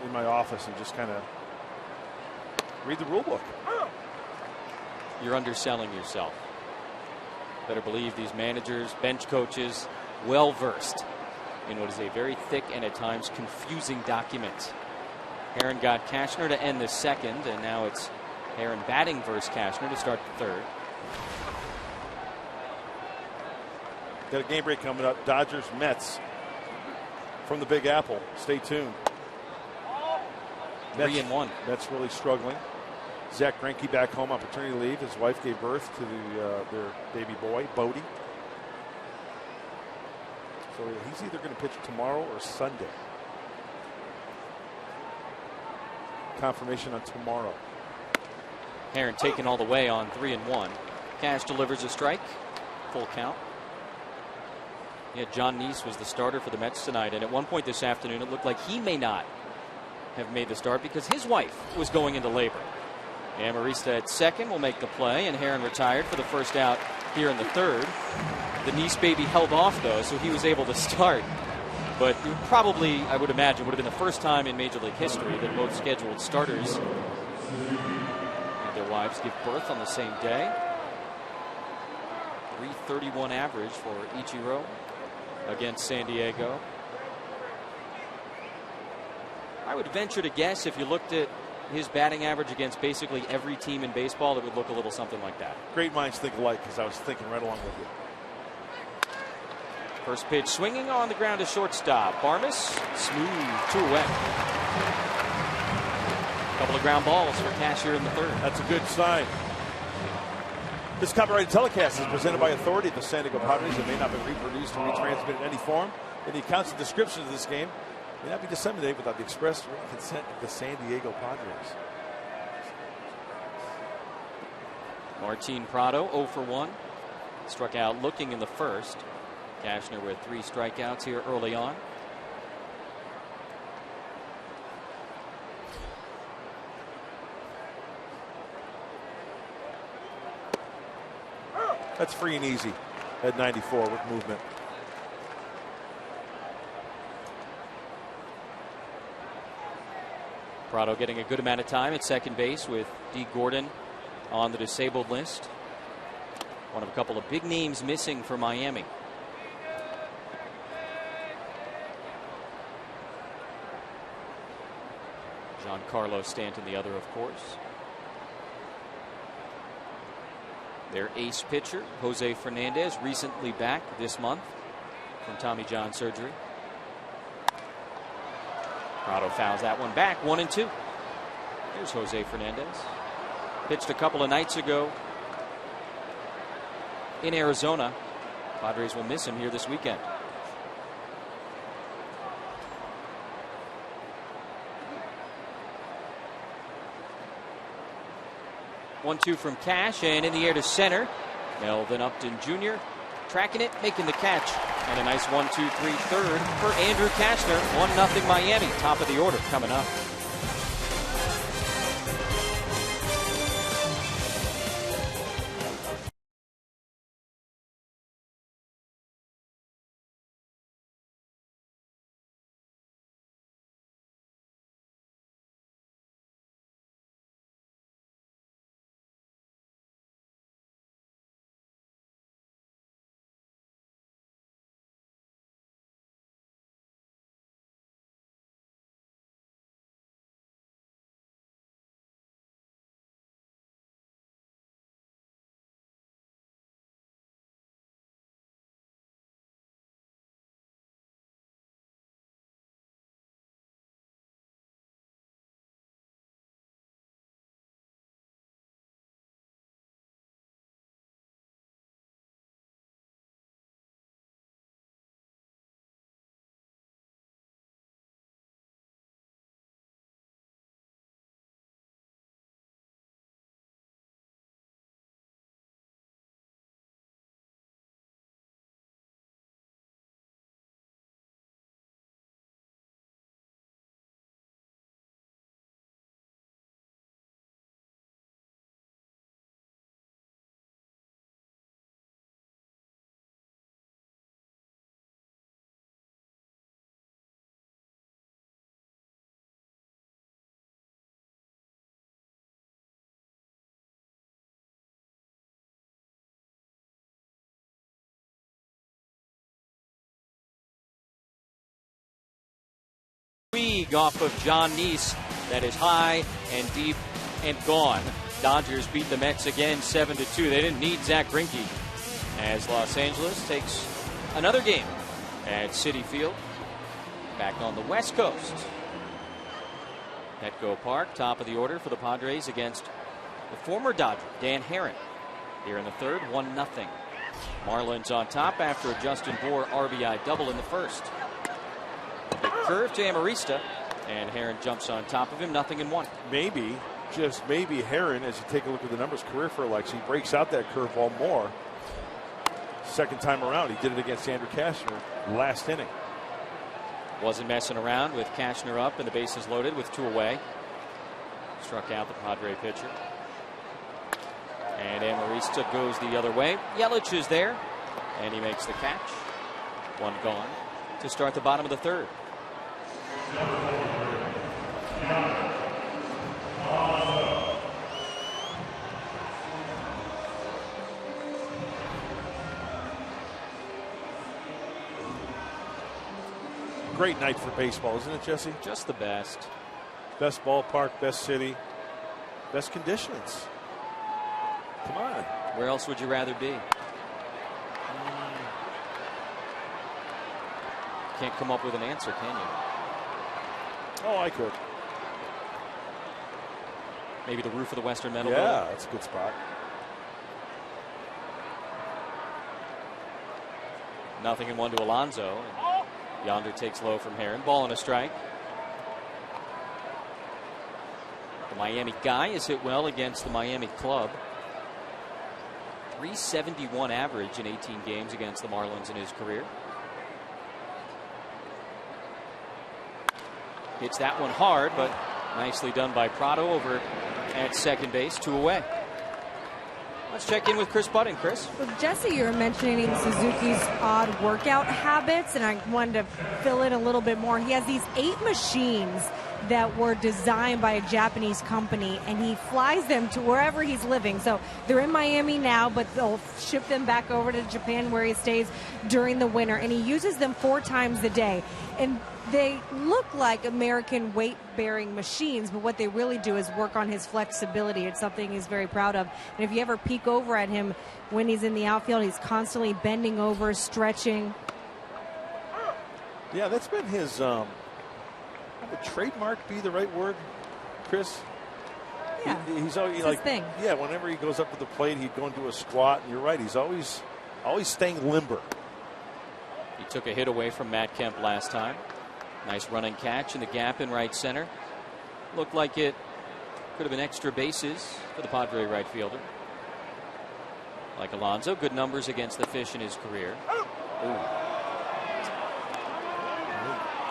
in my office and just kind of read the rule book. You're underselling yourself. Better believe these managers, bench coaches, well versed in what is a very thick and at times confusing document. Herron got Cashner to end the second, and now it's Herron batting versus Cashner to start the third. Got a game break coming up. Dodgers, Mets from the Big Apple. Stay tuned. 3-1. Mets really struggling. Zach Greinke back home on paternity leave. His wife gave birth to their baby boy, Bodie. So he's either going to pitch tomorrow or Sunday. Confirmation on tomorrow. Herron taken all the way on 3-1. Cash delivers a strike. Full count. Yeah, John Neese was the starter for the Mets tonight, and at one point this afternoon it looked like he may not have made the start because his wife was going into labor. Amarista at second will make the play, and Herron retired for the first out here in the third. The Neese baby held off, though, so he was able to start. But it probably, I would imagine, would have been the first time in Major League history that both scheduled starters and their wives give birth on the same day. 331 average for Ichiro against San Diego. I would venture to guess if you looked at his batting average against basically every team in baseball, it would look a little something like that. Great minds think alike, because I was thinking right along with you. First pitch swinging on the ground to shortstop. Barmes, smooth, 2 away. Couple of ground balls for Cash here in the third. That's a good sign. This copyrighted telecast is presented by authority of the San Diego Padres. It may not be reproduced or retransmitted in any form. Any accounts and descriptions of this game may not be disseminated without the express written consent of the San Diego Padres. Martin Prado 0 for 1. Struck out looking in the first. Cashner with 3 strikeouts here early on. That's free and easy at 94 with movement. Prado getting a good amount of time at second base with D. Gordon on the disabled list. One of a couple of big names missing for Miami. Giancarlo Stanton, the other, of course. Their ace pitcher, Jose Fernandez, recently back this month from Tommy John surgery. Prado fouls that one back, 1-2. Here's Jose Fernandez. Pitched a couple of nights ago in Arizona. Padres will miss him here this weekend. 1-2 from Cash, and in the air to center. Melvin Upton Jr. tracking it, making the catch. And a nice 1-2-3 third for Andrew Cashner. 1-0 Miami. Top of the order coming up. league off of John Neese that is high and deep and gone. Dodgers beat the Mets again 7-2. They didn't need Zach Greinke as Los Angeles takes another game at Citi Field back on the West Coast. Petco Park, top of the order for the Padres against the former Dodger, Dan Herron. Here in the third, 1-0. Marlins on top after a Justin Bour RBI double in the first. Curve to Amarista, and Herron jumps on top of him, 0-1. Maybe, just maybe, Herron, as you take a look at the numbers, career for Alexi, breaks out that curveball more. Second time around, he did it against Andrew Cashner last inning. Wasn't messing around with Cashner up and the bases loaded with 2 away. Struck out the Padre pitcher. And Amarista goes the other way. Yelich is there, and he makes the catch. 1 gone to start the bottom of the third. Great night for baseball, isn't it, Jesse? Just the best. Best ballpark, best city, best conditions. Come on. Where else would you rather be? Can't come up with an answer, can you? Oh, I could. Maybe the roof of the Western Metal Yeah, Building? that's a good spot. 0-1 to Alonso. And yonder takes low from Herron. Ball and a strike. The Miami guy has hit well against the Miami club. .371 average in 18 games against the Marlins in his career. Hits that one hard, but nicely done by Prado over at second base, 2 away. Let's check in with Chris Budding. Chris? Well, Jesse, you were mentioning Suzuki's odd workout habits, and I wanted to fill in a little bit more. He has these 8 machines that were designed by a Japanese company, and he flies them to wherever he's living. So they're in Miami now, but they'll ship them back over to Japan where he stays during the winter, and he uses them 4 times a day. And they look like American weight-bearing machines, but what they really do is work on his flexibility. It's something he's very proud of. And if you ever peek over at him when he's in the outfield, he's constantly bending over, stretching. Yeah, that's been his, would trademark be the right word, Chris? Yeah, he's always it's like, his thing. Yeah, whenever he goes up to the plate, he'd go into a squat, and you're right, he's always staying limber. He took a hit away from Matt Kemp last time. Nice running catch in the gap in right center. Looked like it could have been extra bases for the Padre right fielder. Like Alonso, good numbers against the Fish in his career. Ooh.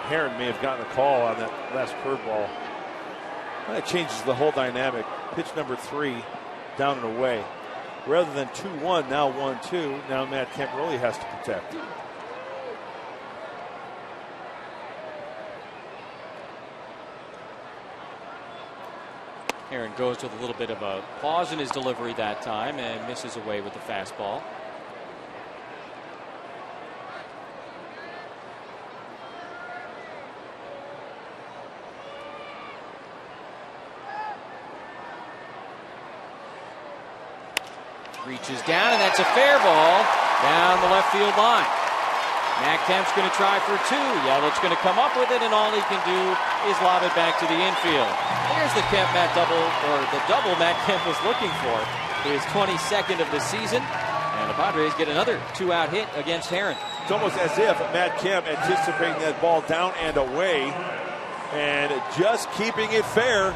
Herron may have gotten a call on that last curveball. That changes the whole dynamic. Pitch number 3, down and away. Rather than 2-1, now 1-2. Now Matt Kemp really has to protect. Herron goes with a little bit of a pause in his delivery that time and misses away with the fastball. Reaches down, and that's a fair ball down the left field line. Matt Kemp's going to try for 2. Yelich going to come up with it, and all he can do is lob it back to the infield. There's the Kemp the double Matt Kemp was looking for. His 22nd of the season, and the Padres get another 2-out hit against Herron. It's almost as if Matt Kemp anticipating that ball down and away, and just keeping it fair.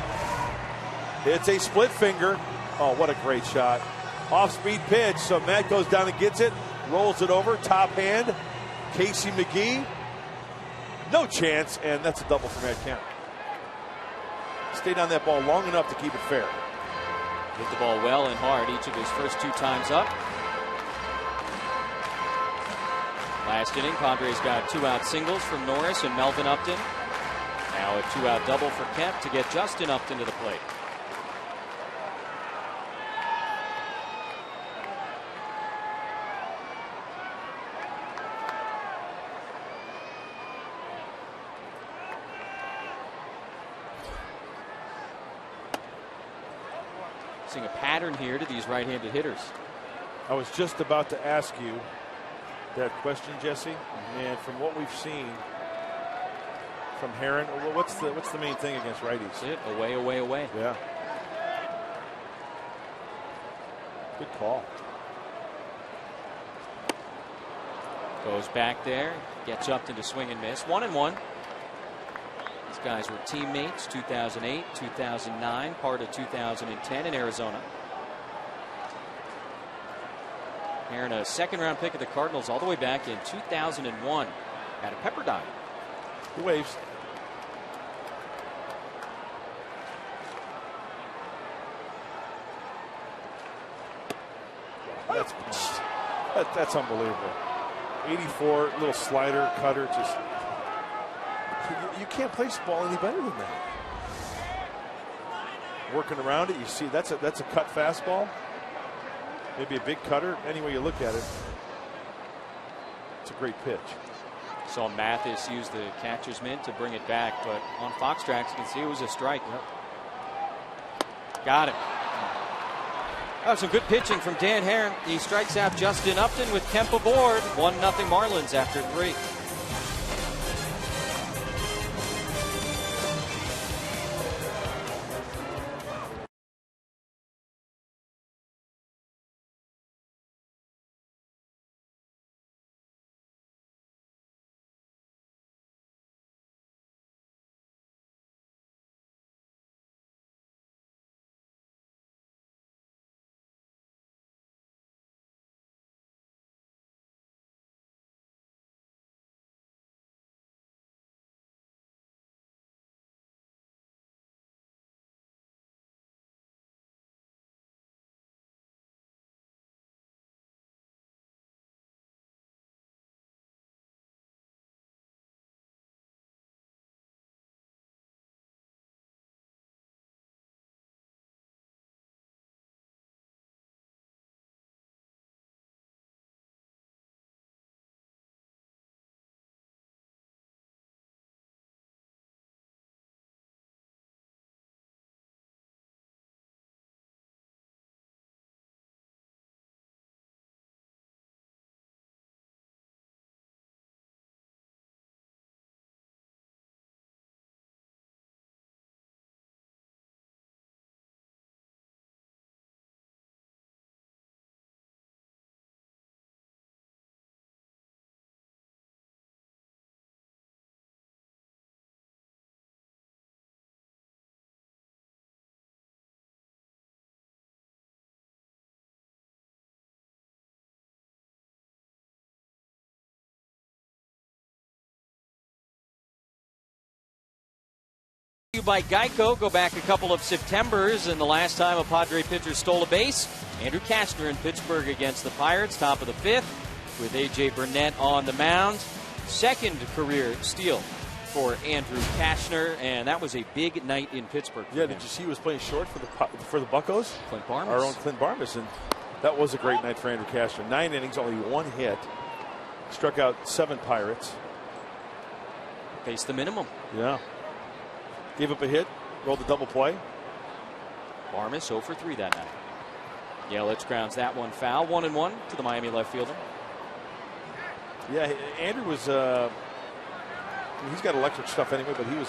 It's a split finger. Oh, what a great shot. Off-speed pitch, so Matt goes down and gets it, rolls it over, top hand. Casey McGee, no chance, and that's a double for Matt Kemp. Stayed on that ball long enough to keep it fair. Hit the ball well and hard each of his first 2 times up. Last inning, Padres got 2-out singles from Norris and Melvin Upton. Now a 2-out double for Kemp to get Justin Upton to the plate. Seeing a pattern here to these right-handed hitters. I was just about to ask you that question, Jesse, and from what we've seen from Herron, what's the main thing against righties? That's it. Away, away, away. Yeah. Good call. Goes back there, gets Upton to swing and miss. 1-1. These guys were teammates 2008, 2009, part of 2010 in Arizona. Herron, a second-round pick of the Cardinals all the way back in 2001 at a Pepperdine. He waves. That's unbelievable. 84, little slider, cutter, just you can't place the ball any better than that. Working around it, you see that's a cut fastball. Maybe a big cutter. Any way you look at it, it's a great pitch. Saw Mathis use the catcher's mitt to bring it back, but on Fox Tracks you can see it was a strike. Yep. Got it. Oh, some good pitching from Dan Herron. He strikes out Justin Upton with Kemp aboard. 1-0 Marlins after 3. By Geico, go back a couple of Septembers, and the last time a Padre pitcher stole a base, Andrew Kastner in Pittsburgh against the Pirates, top of the 5th, with A.J. Burnett on the mound. Second career steal for Andrew Kastner, and that was a big night in Pittsburgh. Yeah, did you see he was playing short for the Buccos? Clint Barmas. Our own Clint Barmas, and that was a great night for Andrew Kastner. 9 innings, only 1 hit, struck out 7 Pirates. Faced the minimum. Yeah. Gave up a hit, rolled the double play. Barmas 0 for 3 that night. Yelich grounds that one foul. 1-1 to the Miami left fielder. Yeah, Andrew was, he's got electric stuff anyway, but he was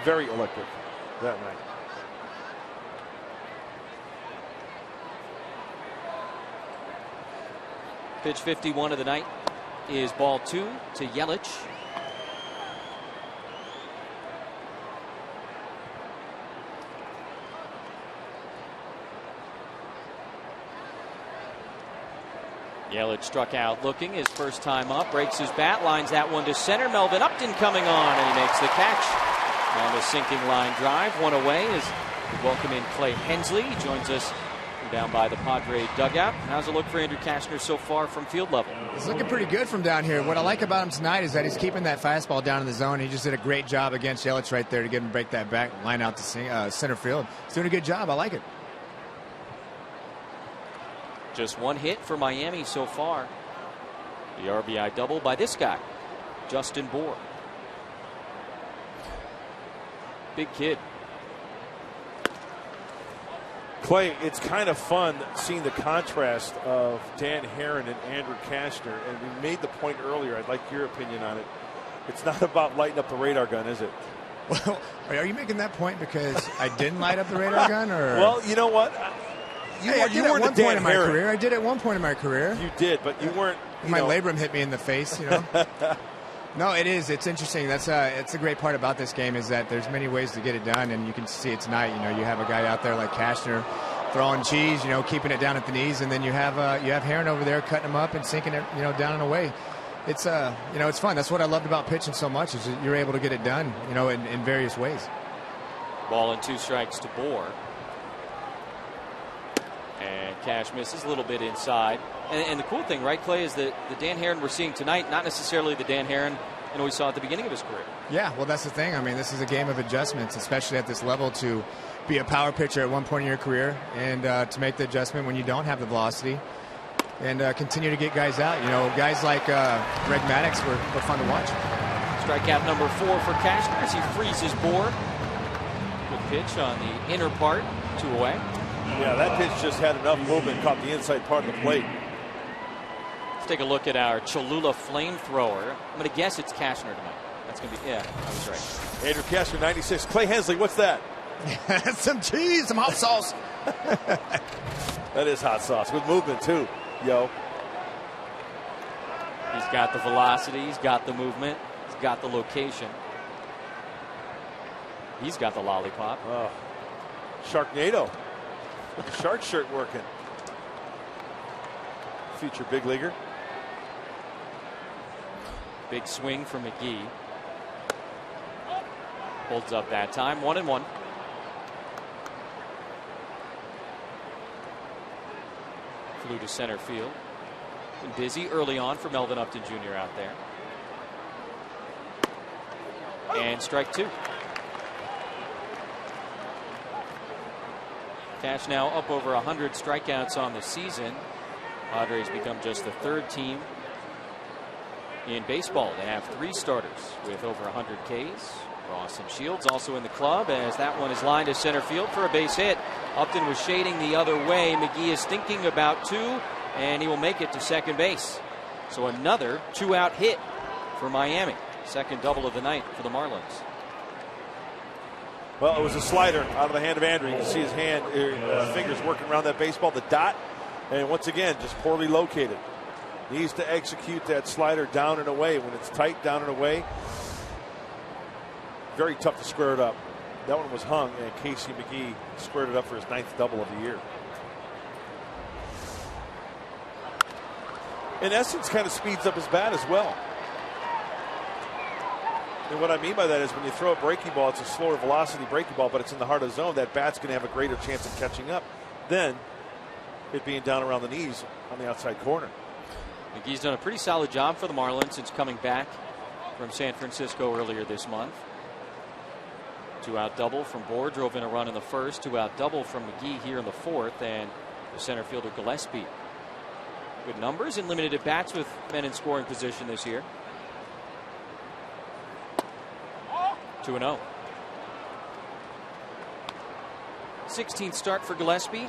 very electric that night. Pitch 51 of the night is ball 2 to Yelich. Yelich struck out looking his first time up, breaks his bat, lines that one to center. Melvin Upton coming on, and he makes the catch on the sinking line drive. One away as we welcome in Clay Hensley. He joins us from down by the Padre dugout. How's it look for Andrew Kastner so far from field level? He's looking pretty good from down here. What I like about him tonight is that he's keeping that fastball down in the zone. He just did a great job against Yelich right there to get him break that back line out to center field. He's doing a good job. I like it. Just 1 hit for Miami so far. The RBI double by this guy, Justin Bour. Big kid. Clay, it's kind of fun seeing the contrast of Dan Herron and Andrew Kashner, and we made the point earlier. I'd like your opinion on it. It's not about lighting up the radar gun, is it? Well, are you making that point because I didn't light up the radar gun, or? Well, you know what? You weren't at one point in my career. I did at one point in my career. You did, but you weren't. My labrum hit me in the face. You know. No, it is. It's interesting. It's a great part about this game is that there's many ways to get it done, and you can see it tonight. You know, you have a guy out there like Kashner throwing cheese, you know, keeping it down at the knees, and then you have Herron over there cutting them up and sinking it, you know, down and away. It's you know, it's fun. That's what I loved about pitching so much is that you're able to get it done, you know, in various ways. Ball and 2 strikes to Bohr. And Cash misses a little bit inside. And the cool thing, right, Clay, is that the Dan Herron we're seeing tonight, not necessarily the Dan Herron we saw at the beginning of his career. Yeah, well, that's the thing. I mean, this is a game of adjustments, especially at this level, to be a power pitcher at one point in your career and to make the adjustment when you don't have the velocity and continue to get guys out. You know, guys like Greg Maddux were fun to watch. Strikeout number 4 for Kashner as he freezes Bohr. Good pitch on the inner part, 2 away. Yeah, that pitch just had enough movement, caught the inside part of the plate. Let's take a look at our Cholula flamethrower. I'm going to guess it's Kashner tonight. That's going to be, yeah, I was right. Andrew Kashner, 96. Clay Hensley, what's that? Some cheese, some hot sauce. That is hot sauce with movement too, yo. He's got the velocity, he's got the movement, he's got the location. He's got the lollipop. Oh. Sharknado. With the shark shirt working. Future big leaguer. Big swing from McGee. Holds up that time. 1-1. Flew to center field. Been busy early on for Melvin Upton Jr. out there. And strike 2. Cash now up over 100 strikeouts on the season. Padres become just the 3rd team in baseball to have 3 starters with over 100 Ks. Ross and Shields also in the club as that one is lined to center field for a base hit. Upton was shading the other way. McGee is thinking about 2, and he will make it to second base. So another 2-out hit for Miami. Second double of the night for the Marlins. Well, it was a slider out of the hand of Andrew. You can see his fingers working around that baseball, the dot, and once again, just poorly located. Needs to execute that slider down and away. When it's tight, down and away, very tough to square it up. That one was hung, and Casey McGee squared it up for his 9th double of the year. In essence, kind of speeds up his bat as well. And what I mean by that is when you throw a breaking ball, it's a slower velocity breaking ball, but it's in the heart of the zone. That bat's going to have a greater chance of catching up than it being down around the knees on the outside corner. McGee's done a pretty solid job for the Marlins since coming back from San Francisco earlier this month. 2-out double from Bohr, drove in a run in the first. 2-out double from McGee here in the 4th, and the center fielder Gillespie. Good numbers and limited at bats with men in scoring position this year. 2-0. 16th start for Gillespie.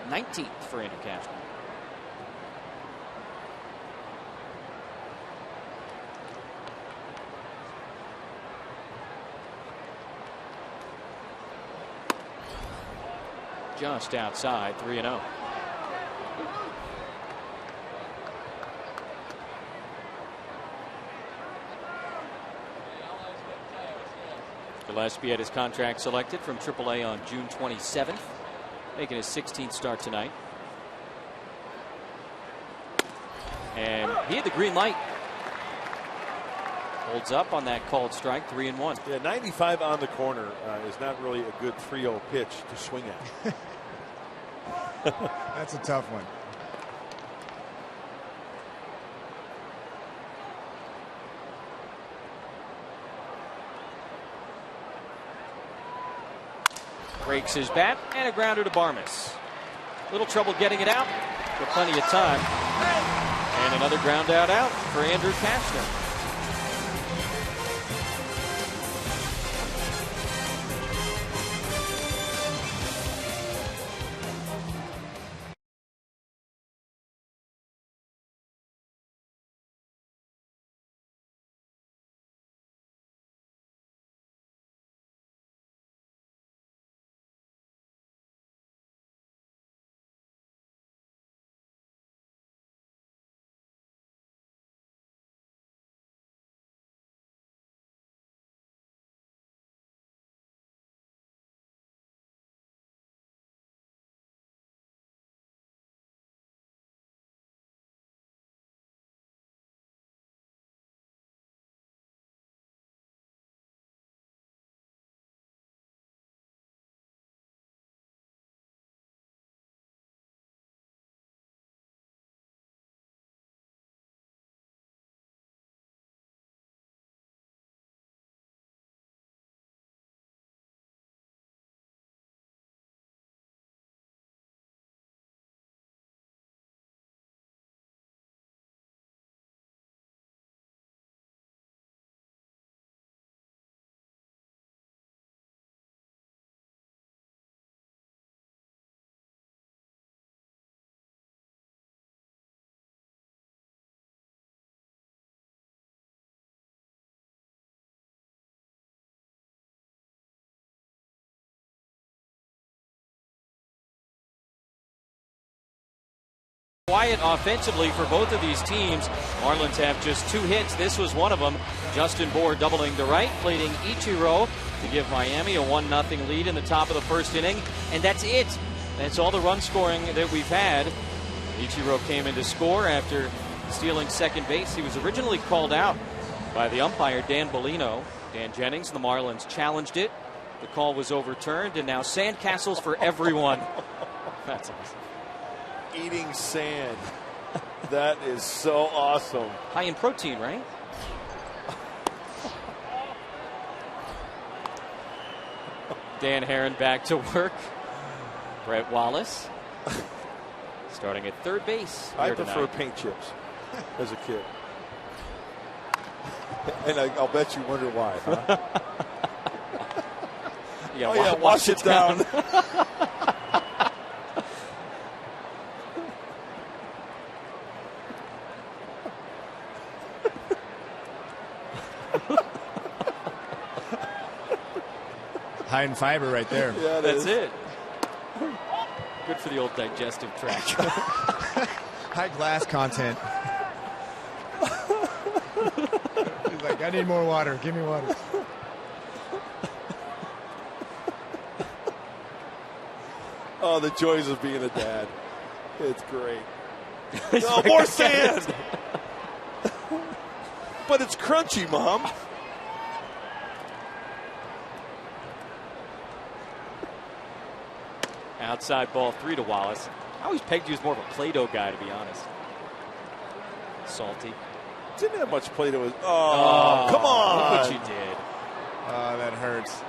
19th for Andrew Kashner. Just outside, 3-0. Gillespie had his contract selected from AAA on June 27th, making his 16th start tonight. And he had the green light. Holds up on that called strike, 3-1. Yeah, 95 on the corner is not really a good 3-0 pitch to swing at. That's a tough one. Breaks his bat and a grounder to Barmes. Little trouble getting it out, but plenty of time. And another ground out for Andrew Kashner. quiet offensively for both of these teams. Marlins have just 2 hits. This was one of them. Justin Bour doubling to right, plating Ichiro to give Miami a 1-0 lead in the top of the first inning. And that's it. That's all the run scoring that we've had. Ichiro came in to score after stealing second base. He was originally called out by the umpire, Dan Bellino. Dan Jennings, the Marlins challenged it. The call was overturned, and now sandcastles for everyone. That's awesome. Eating sand. That is so awesome. High in protein, right? Dan Herron back to work. Brett Wallace starting at third base. I prefer paint chips as a kid. And I'll bet you wonder why, huh? Wash it down. High in fiber right there. Yeah, that's it. Good for the old digestive tract. High glass content. He's like, I need more water. Give me water. Oh, the joys of being a dad. It's great. Oh, more sand. But it's crunchy, Mom. Outside ball 3 to Wallace. I always pegged you as more of a Play-Doh guy, to be honest. Salty. Didn't have much Play-Doh. Oh, come on. Look what you did. Oh, that hurts.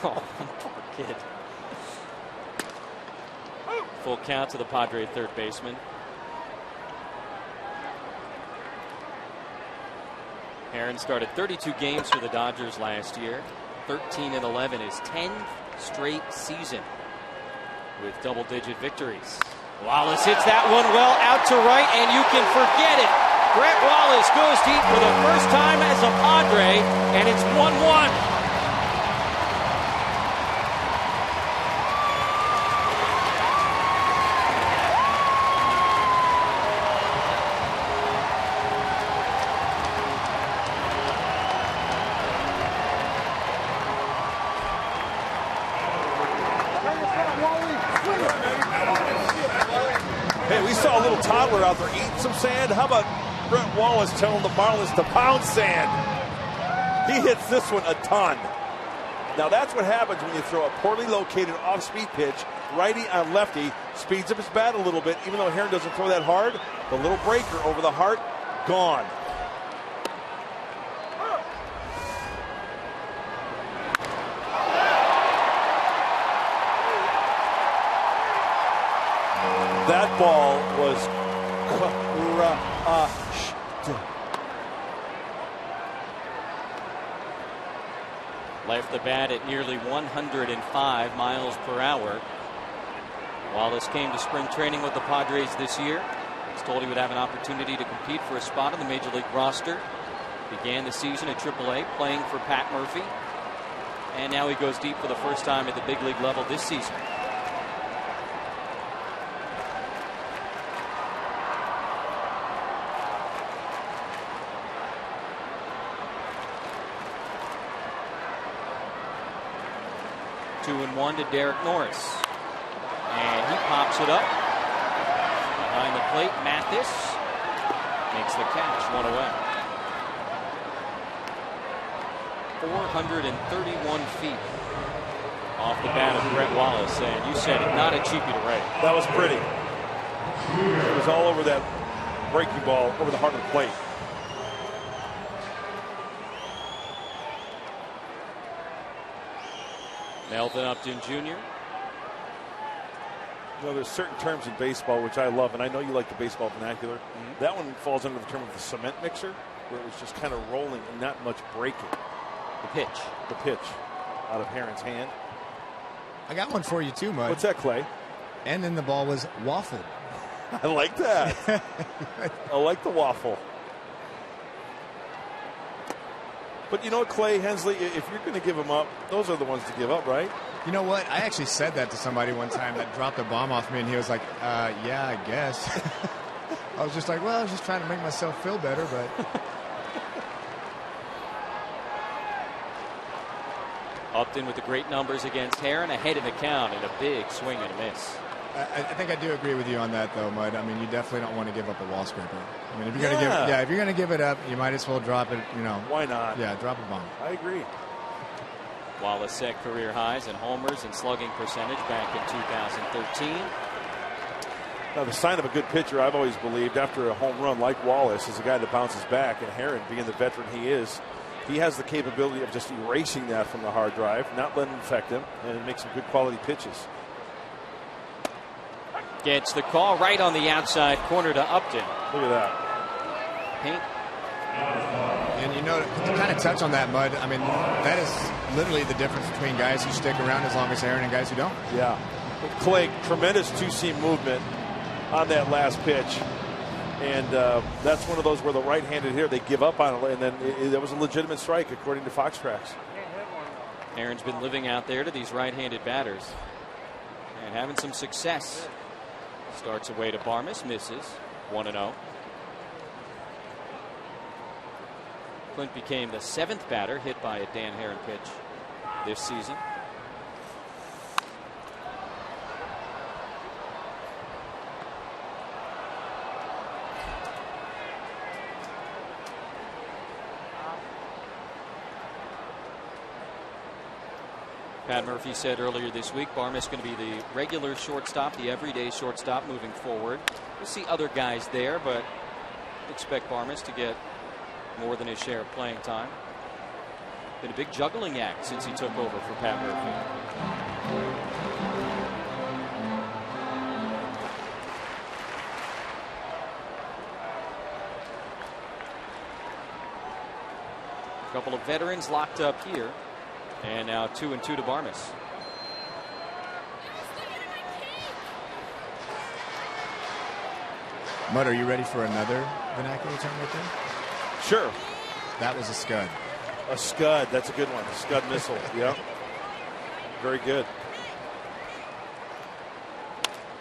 Oh, poor kid. Full count to the Padre third baseman. Herron started 32 games for the Dodgers last year. 13-11, his 10th straight season with double-digit victories. Wallace hits that one well out to right, and you can forget it. Brett Wallace goes deep for the first time as a Padre, and it's 1-1. Toddler out there eating some sand. How about Brett Wallace telling the Marlins to pound sand? He hits this one a ton. Now that's what happens when you throw a poorly located off-speed pitch, righty on lefty, speeds up his bat a little bit. Even though Herron doesn't throw that hard, the little breaker over the heart, gone. That ball was crushed. Left the bat at nearly 105 miles per hour. Wallace came to spring training with the Padres this year. He was told he would have an opportunity to compete for a spot on the Major League roster. Began the season at AAA playing for Pat Murphy. And now he goes deep for the first time at the big league level this season. Two and one to Derek Norris. And he pops it up. Behind the plate, Mathis makes the catch, one away. 431 feet off the bat of Brett Wallace. And you said it, not a cheapie to right. That was pretty. It was all over that breaking ball, over the heart of the plate. Melvin Upton Jr. You know, there's certain terms in baseball which I love, and I know you like the baseball vernacular. Mm-hmm. That one falls under the term of the cement mixer, where it was just kind of rolling and not much breaking. The pitch out of Herron's hand. I got one for you too, Mud. What's that, Clay? And then the ball was waffled. I like that. I like the waffle. But you know what, Clay, Hensley, if you're going to give them up, those are the ones to give up, right? You know what? I actually said that to somebody one time that dropped a bomb off me, and he was like, yeah, I guess. I was just like, well, I was just trying to make myself feel better, but... Upton with the great numbers against Herron, ahead in the count, and a big swing and a miss. I think I do agree with you on that, though, Mud. I mean, you definitely don't want to give up a wall scraper. I mean, if you're going to give it up, you might as well drop it. You know, why not? Yeah, drop a bomb. I agree. Wallace set career highs in homers and slugging percentage back in 2013. Now, the sign of a good pitcher, I've always believed, after a home run like Wallace, is a guy that bounces back. And Herron, being the veteran he is, he has the capability of just erasing that from the hard drive, not letting it affect him, and make some good quality pitches. Gets the call right on the outside corner to Upton. Look at that. Paint. And you know, to kind of touch on that, Mud, I mean, that is literally the difference between guys who stick around as long as Herron and guys who don't. Yeah. Clay, tremendous two-seam movement on that last pitch. And that's one of those where the right-handed here, they give up on it, and then that was a legitimate strike according to Fox Tracks. Aaron's been living out there to these right-handed batters and having some success. Starts away to Barmes, misses, 1-0. Clint became the 7th batter hit by a Dan Herron pitch this season. Pat Murphy said earlier this week Barmes is going to be the regular shortstop, the everyday shortstop moving forward. We'll see other guys there, but expect Barmes to get more than his share of playing time. Been a big juggling act since he took over for Pat Murphy. A couple of veterans locked up here. And now 2-2 to Barmes. Mud, are you ready for another vernacular term right there? Sure. That was a scud. A scud. That's a good one. A scud missile. Yeah. Very good.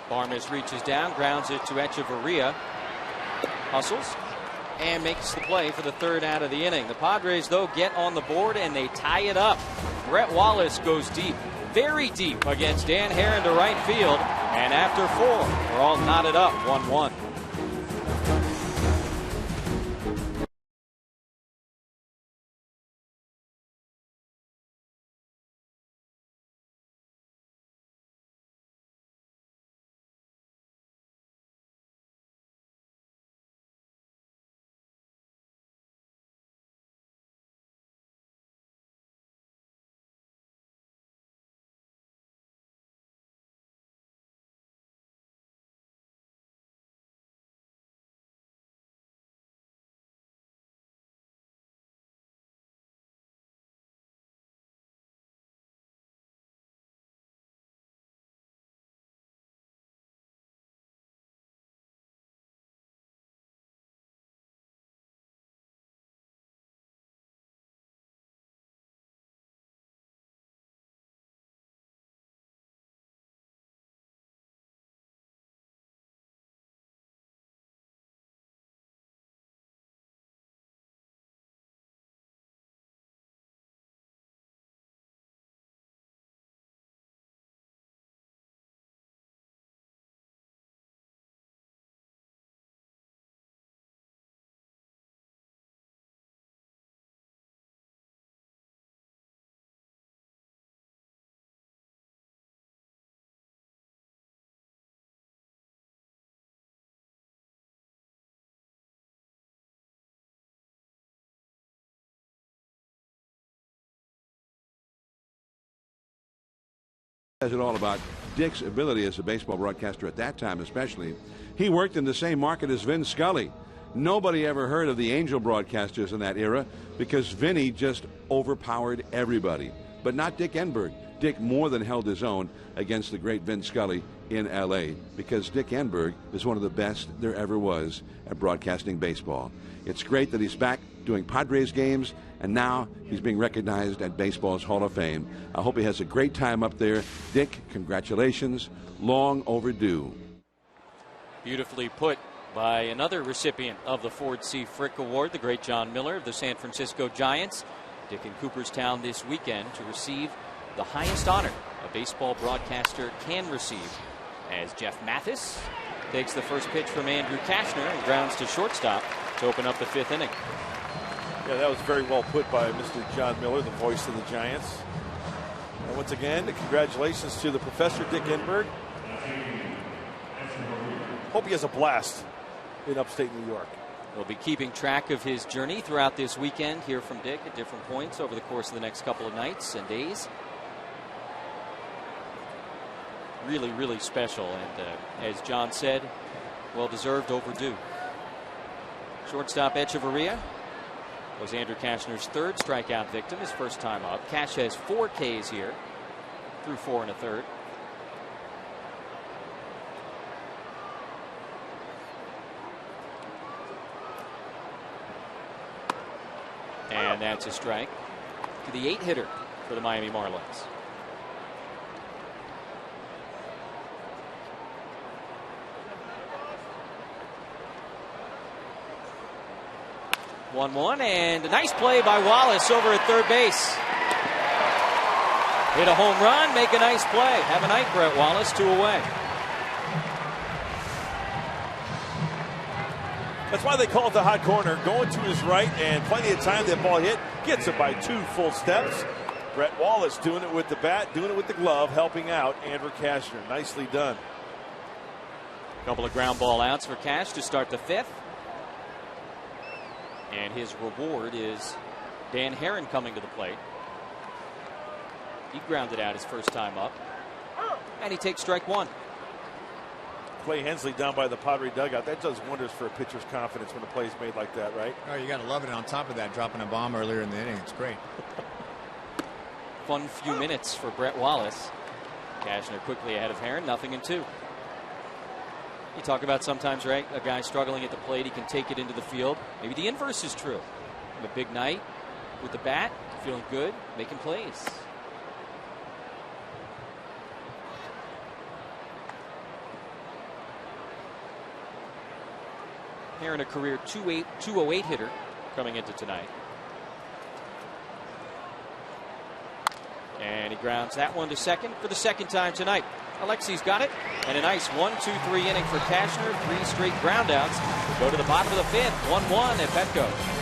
Barmes reaches down, grounds it to Echeverria. Hustles and makes the play for the 3rd out of the inning. The Padres, though, get on the board and they tie it up. Brett Wallace goes deep, very deep, against Dan Herron to right field. And after 4, we're all knotted up 1-1. Says it all about Dick's ability as a baseball broadcaster at that time, especially. He worked in the same market as Vin Scully. Nobody ever heard of the Angel broadcasters in that era because Vinny just overpowered everybody. But not Dick Enberg. Dick more than held his own against the great Vin Scully in L.A. because Dick Enberg is one of the best there ever was at broadcasting baseball. It's great that he's back doing Padres games, and now he's being recognized at Baseball's Hall of Fame. I hope he has a great time up there. Dick, congratulations. Long overdue. Beautifully put by another recipient of the Ford C. Frick Award, the great John Miller of the San Francisco Giants. Dick in Cooperstown this weekend to receive the highest honor a baseball broadcaster can receive, as Jeff Mathis takes the first pitch from Andrew Kashner and grounds to shortstop to open up the 5th inning. Yeah, that was very well put by Mr. John Miller, the voice of the Giants. And once again, congratulations to the Professor Dick Enberg. Hope he has a blast in upstate New York. We'll be keeping track of his journey throughout this weekend. Hear from Dick at different points over the course of the next couple of nights and days. Really, really special. And as John said, well-deserved, overdue. Shortstop Echeverria was Andrew Kashner's 3rd strikeout victim, his first time up. Cash has 4 Ks here through 4 1/3. And that's a strike to the 8-hitter for the Miami Marlins. One, and a nice play by Wallace over at third base. Hit a home run, make a nice play. Have a night, Brett Wallace, 2 away. That's why they call it the hot corner. Going to his right, and plenty of time that ball hit. Gets it by 2 full steps. Brett Wallace doing it with the bat, doing it with the glove, helping out Andrew Kashner. Nicely done. A couple of ground ball outs for Cash to start the 5th. And his reward is Dan Herron coming to the plate. He grounded out his first time up. And he takes strike 1. Clay Hensley down by the Padre dugout. That does wonders for a pitcher's confidence when a play is made like that, right? Oh, you got to love it. On top of that, dropping a bomb earlier in the inning. It's great. Fun few minutes for Brett Wallace. Kashner quickly ahead of Herron, 0-2. You talk about sometimes, right, a guy struggling at the plate, he can take it into the field. Maybe the inverse is true. On a big night with the bat, feeling good, making plays. Herron, a career 208 hitter coming into tonight. And he grounds that one to second for the 2nd time tonight. Alexi's got it, and a nice 1-2-3 inning for Kashner. 3 straight groundouts. We'll go to the bottom of the 5th, 1-1 at Petco.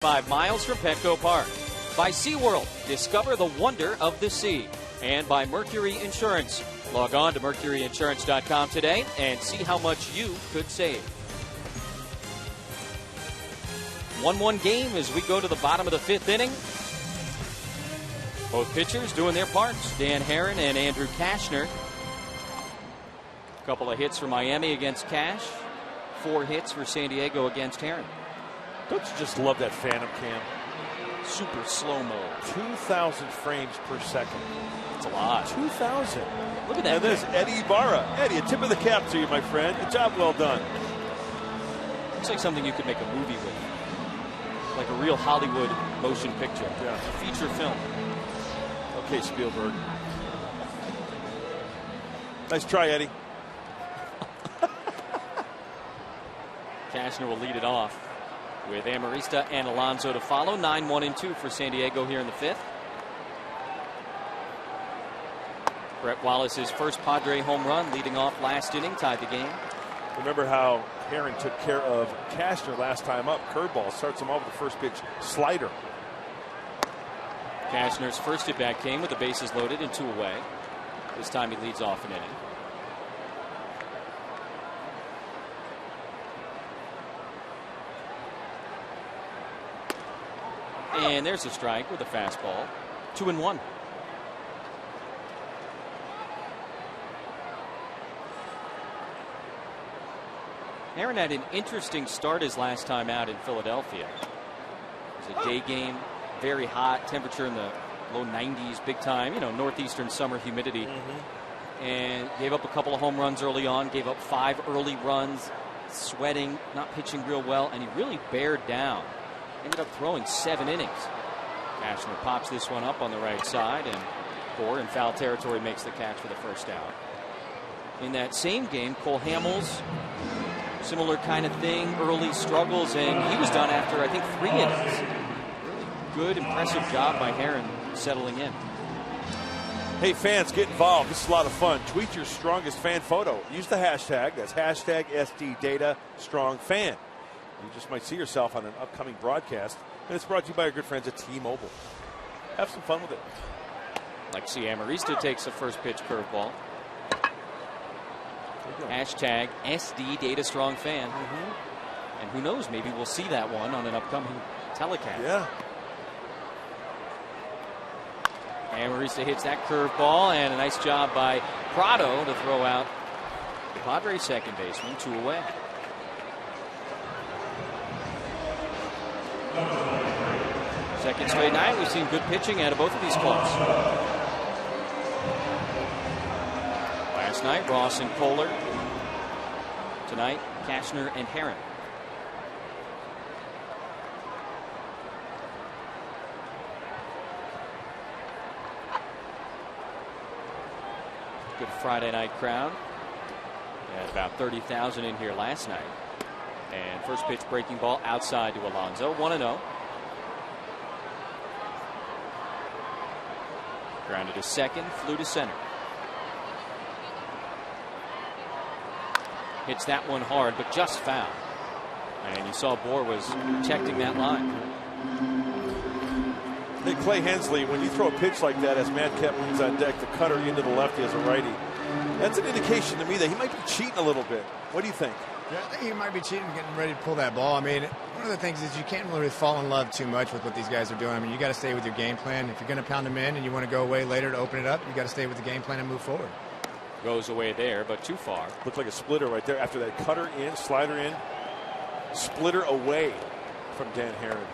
Five miles from Petco Park. By SeaWorld, discover the wonder of the sea. And by Mercury Insurance. Log on to mercuryinsurance.com today and see how much you could save. 1-1 game as we go to the bottom of the 5th inning. Both pitchers doing their parts. Dan Herron and Andrew Cashner. A couple of hits for Miami against Cash. 4 hits for San Diego against Herron. Don't you just love that Phantom cam? Super slow-mo. 2,000 frames per second. That's a lot. 2,000. Look at that. And there's Eddie Ibarra. Eddie, a tip of the cap to you, my friend. A job well done. Looks like something you could make a movie with. Like a real Hollywood motion picture. Yeah. A feature film. Okay, Spielberg. Nice try, Eddie. Cashner will lead it off with Amarista and Alonso to follow. 9-1-2 for San Diego here in the 5th. Brett Wallace's first Padre home run leading off last inning, tied the game. Remember how Herron took care of Cashner last time up. Curveball starts him off with the first pitch slider. Cashner's first at bat came with the bases loaded and 2 away. This time he leads off an inning. And there's a strike with a fastball. 2-1. Herron had an interesting start his last time out in Philadelphia. It was a day game, very hot, temperature in the low 90s, big time, northeastern summer humidity. And gave up a couple of home runs early on, gave up 5 early runs, sweating, not pitching real well, and he really bared down. Ended up throwing 7 innings. Cashner pops this one up on the right side, and Gore in foul territory makes the catch for the first out. In that same game, Cole Hamels, similar kind of thing, early struggles, and he was done after, I think, 3 innings. Really good, impressive job by Herron settling in. Hey, fans, get involved. This is a lot of fun. Tweet your strongest fan photo. Use the hashtag. That's hashtag SDDataStrongFan. You just might see yourself on an upcoming broadcast. And it's brought to you by our good friends at T-Mobile. Have some fun with it. Like see Amarista takes the first pitch curveball. Hashtag SDDataStrongFan. And who knows, maybe we'll see that one on an upcoming telecast. Yeah. Amarista hits that curveball, and a nice job by Prado to throw out the Padres second baseman, 2 away. Second straight night, we've seen good pitching out of both of these clubs. Last night, Ross and Kohler. Tonight, Cashner and Herron. Good Friday night crowd. They had about 30,000 in here last night. And first pitch breaking ball outside to Alonso. 1-0. Grounded to second, flew to center. Hits that one hard, but just foul. And you saw Bohr was protecting that line. Hey, Clay Hensley, when you throw a pitch like that as Matt Keplin's on deck, the cutter into the lefty as a righty, that's an indication to me that he might be cheating a little bit. What do you think? Yeah, I think he might be cheating, getting ready to pull that ball. I mean, one of the things is you can't really fall in love too much with what these guys are doing. I mean, you got to stay with your game plan. If you're going to pound them in and you want to go away later to open it up, you got to stay with the game plan and move forward. Goes away there, but too far. Looked like a splitter right there after that cutter in, slider in, splitter away from Dan Herron.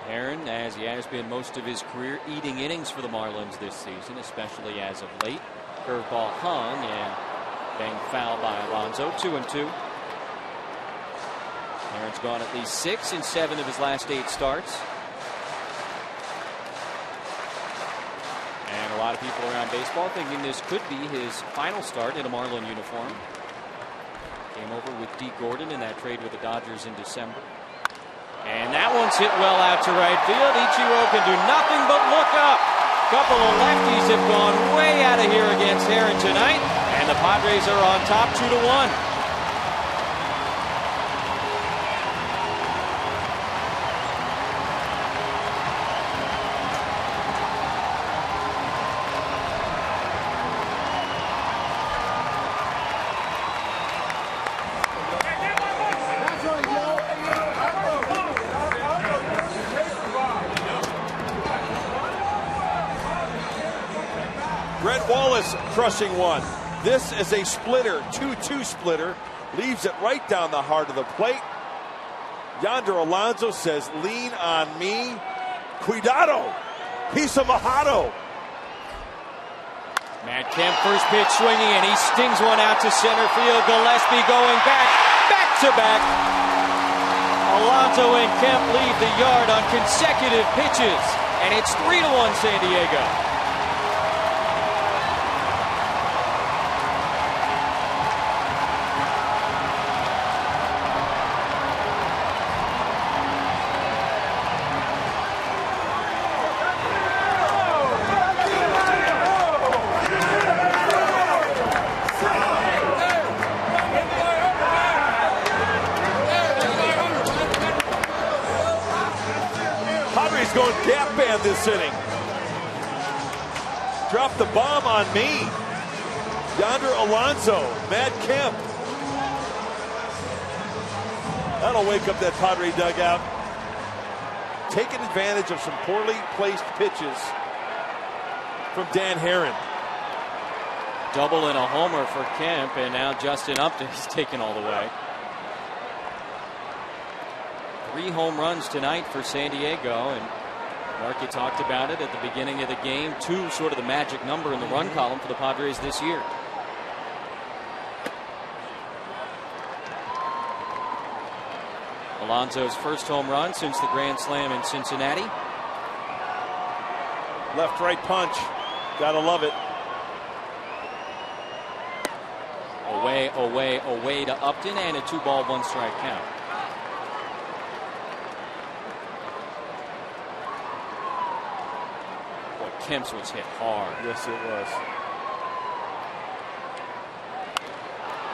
Herron, as he has been most of his career, eating innings for the Marlins this season, especially as of late. Curveball hung and banged foul by Alonso. 2-2. Herron's gone at least 6 in 7 of his last 8 starts. And a lot of people around baseball thinking this could be his final start in a Marlin uniform. Came over with D. Gordon in that trade with the Dodgers in December. And that one's hit well out to right field. Ichiro can do nothing but look up. Couple of lefties have gone way out of here against Herron tonight. And the Padres are on top 2-1. Brett Wallace crushing one. This is a splitter, 2-2 splitter. Leaves it right down the heart of the plate. Yonder Alonso says, lean on me. Cuidado. Piece of majado. Matt Kemp, first pitch swinging, and he stings one out to center field. Gillespie going back to back. Alonso and Kemp leave the yard on consecutive pitches, and it's 3-1 San Diego. Going gap band this inning. Drop the bomb on me. Yonder Alonso, Matt Kemp. That'll wake up that Padre dugout. Taking advantage of some poorly placed pitches from Dan Herron. Double and a homer for Kemp, and now Justin Upton's taken all the way. 3 home runs tonight for San Diego, and Mark, you talked about it at the beginning of the game. 2, sort of the magic number in the run column for the Padres this year. Alonso's first home run since the grand slam in Cincinnati. Left-right punch. Gotta love it. Away to Upton, and a 2-ball, 1-strike count. Kemp's was hit hard. Yes, it was.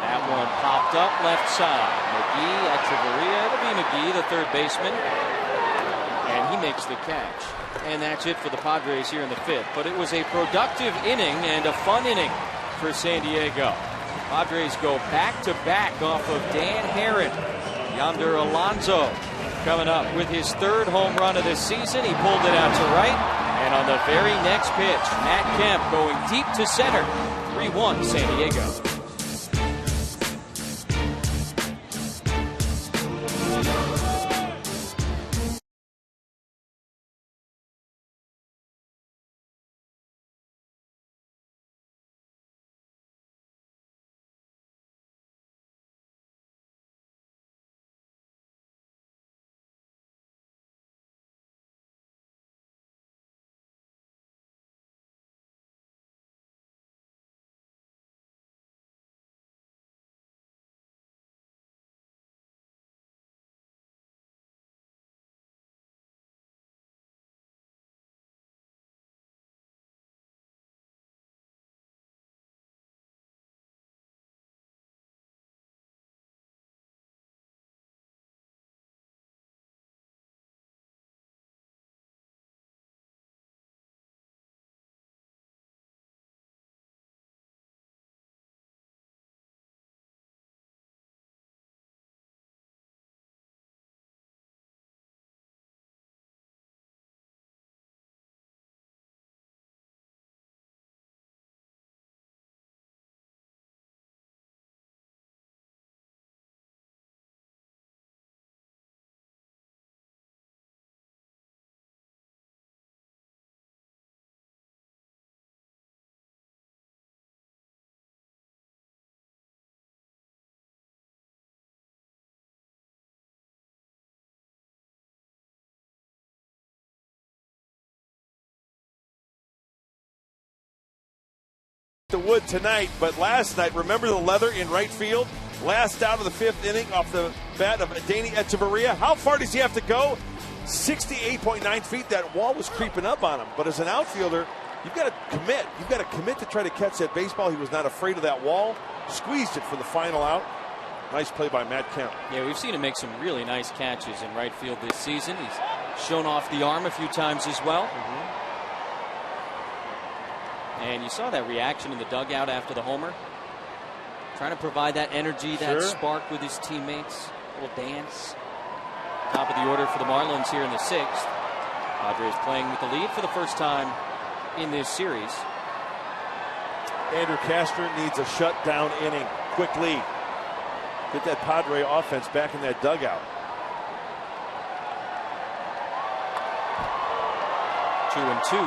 That one popped up left side. McGee, Echeverria. It'll be McGee, the third baseman. And he makes the catch. And that's it for the Padres here in the 5th. But it was a productive inning and a fun inning for San Diego. Padres go back-to-back off of Dan Herron. Yonder Alonso coming up with his 3rd home run of this season. He pulled it out to right. And on the very next pitch, Matt Kemp going deep to center. 3-1 San Diego. The wood tonight, but last night, remember the leather in right field? Last out of the 5th inning off the bat of Danny Echeverria. How far does he have to go? 68.9 feet. That wall was creeping up on him. But as an outfielder, you've got to commit. You've got to commit to try to catch that baseball. He was not afraid of that wall. Squeezed it for the final out. Nice play by Matt Kemp. Yeah, we've seen him make some really nice catches in right field this season. He's shown off the arm a few times as well. And you saw that reaction in the dugout after the homer. Trying to provide that energy, that spark with his teammates. A little dance. Top of the order for the Marlins here in the 6th. Padres playing with the lead for the first time in this series. Andrew Cashner needs a shutdown inning quickly. Get that Padre offense back in that dugout. 2-2.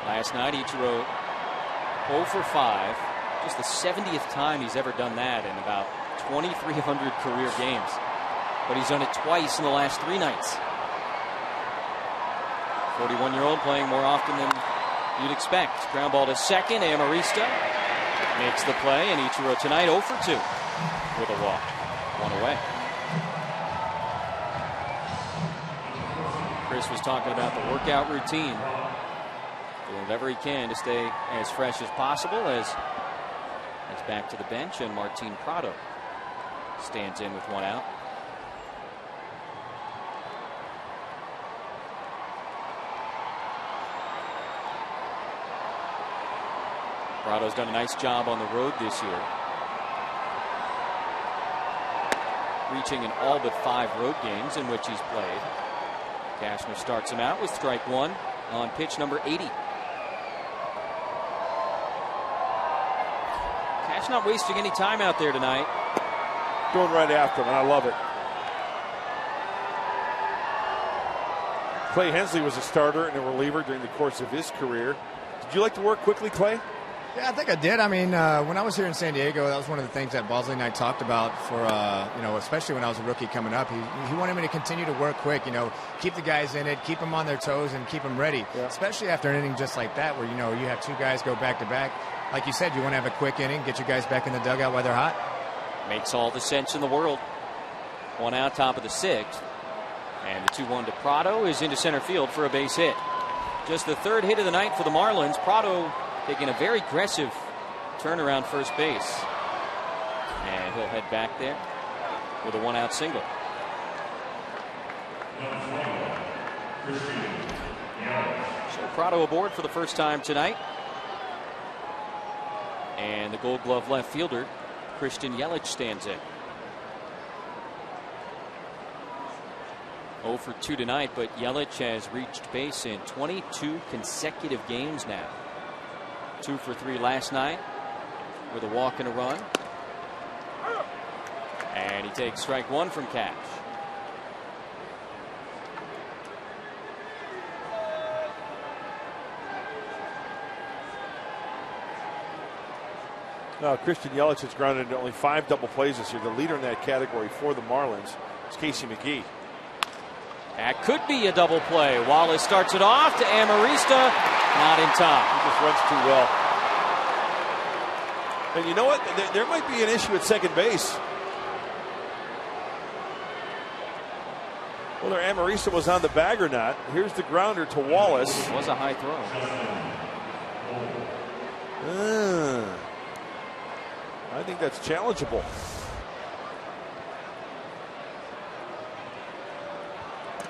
Last night, Ichiro 0 for 5. Just the 70th time he's ever done that in about 2,300 career games. But he's done it twice in the last 3 nights. 41-year-old playing more often than you'd expect. Ground ball to second. Amarista makes the play, and Ichiro tonight 0 for 2 with a walk. 1 away. Chris was talking about the workout routine. Doing whatever he can to stay as fresh as possible as back to the bench, and Martin Prado stands in with 1 out. Prado's done a nice job on the road this year, reaching in all but 5 road games in which he's played. Cashner starts him out with strike 1 on pitch number 80. Cash not wasting any time out there tonight. Going right after him, and I love it. Clay Hensley was a starter and a reliever during the course of his career. Did you like to work quickly, Clay? Yeah, I think I did. I mean, when I was here in San Diego, that was one of the things that Bosley and I talked about for, especially when I was a rookie coming up. He wanted me to continue to work quick, keep the guys in it, keep them on their toes, and keep them ready, especially after an inning just like that where, you have 2 guys go back-to-back. Like you said, you want to have a quick inning, get your guys back in the dugout while they're hot. Makes all the sense in the world. 1 out, top of the 6th. And the 2-1 to Prado is into center field for a base hit. Just the 3rd hit of the night for the Marlins. Prado taking a very aggressive turn around first base. And he'll head back there with a 1-out single. So Prado aboard for the first time tonight. And the Gold Glove left fielder, Christian Yelich, stands in. 0 for 2 tonight, but Yelich has reached base in 22 consecutive games now. 2 for 3 last night with a walk and a run. And he takes strike 1 from Cash. Now, Christian Yelich has grounded into only 5 double plays this year. The leader in that category for the Marlins is Casey McGee. That could be a double play. Wallace starts it off to Amarista. Not in time. He just runs too well. And you know what? There might be an issue at second base. Whether Amarista was on the bag or not. Here's the grounder to Wallace. It was a high throw. I think that's challengeable.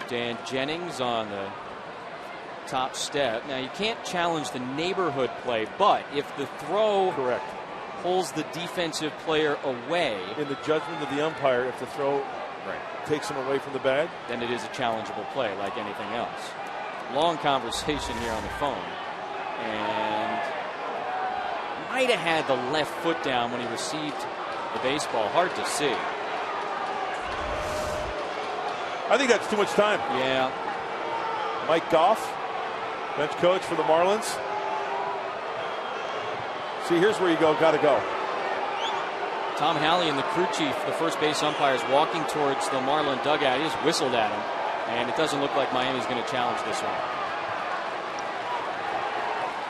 Dan Jennings on the top step. Now, you can't challenge the neighborhood play, but if the throw pulls the defensive player away, in the judgment of the umpire, if the throw takes him away from the bag, then it is a challengeable play like anything else. Long conversation here on the phone, and might have had the left foot down when he received the baseball. Hard to see. I think that's too much time. Yeah. Mike Goff, bench coach for the Marlins. See, here's where you go. Got to go. Tom Halley and the crew chief, the first base umpires, walking towards the Marlin dugout. He just whistled at him, and it doesn't look like Miami's going to challenge this one.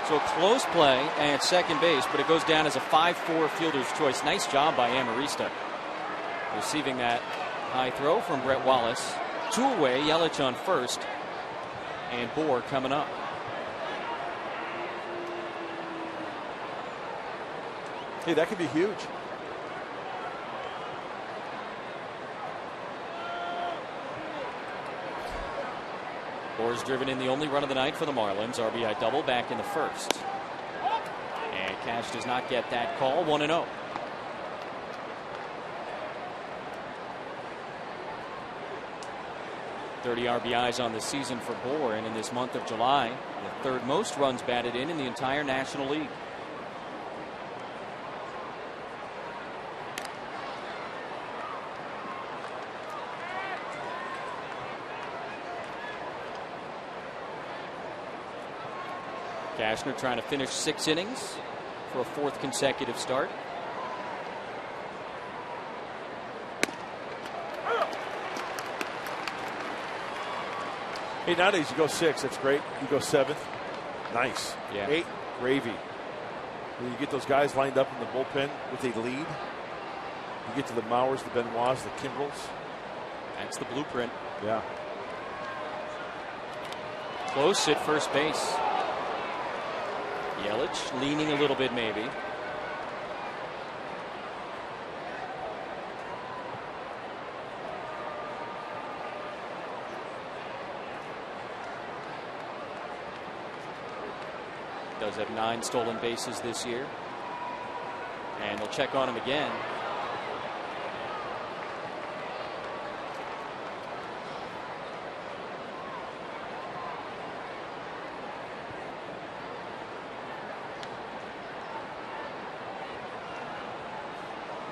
So close play at second base, but it goes down as a 5-4 fielder's choice. Nice job by Amarista receiving that high throw from Brett Wallace. 2 away, Yelich on first, and Bohr coming up. Hey, that could be huge. Bohr's driven in the only run of the night for the Marlins. RBI double back in the first. And Cash does not get that call. 1-0. 30 RBIs on the season for Bohr, and in this month of July, the third most runs batted in the entire National League. Cashner trying to finish 6 innings for a 4th consecutive start. Hey, nowadays you go 6, that's great. You go 7th, nice. Yeah. 8, gravy. When you get those guys lined up in the bullpen with a lead, you get to the Mauers, the Benoits, the Kimbrels. That's the blueprint. Yeah. Close at first base. Yelich leaning a little bit, maybe. Does have 9 stolen bases this year. And they'll check on him again.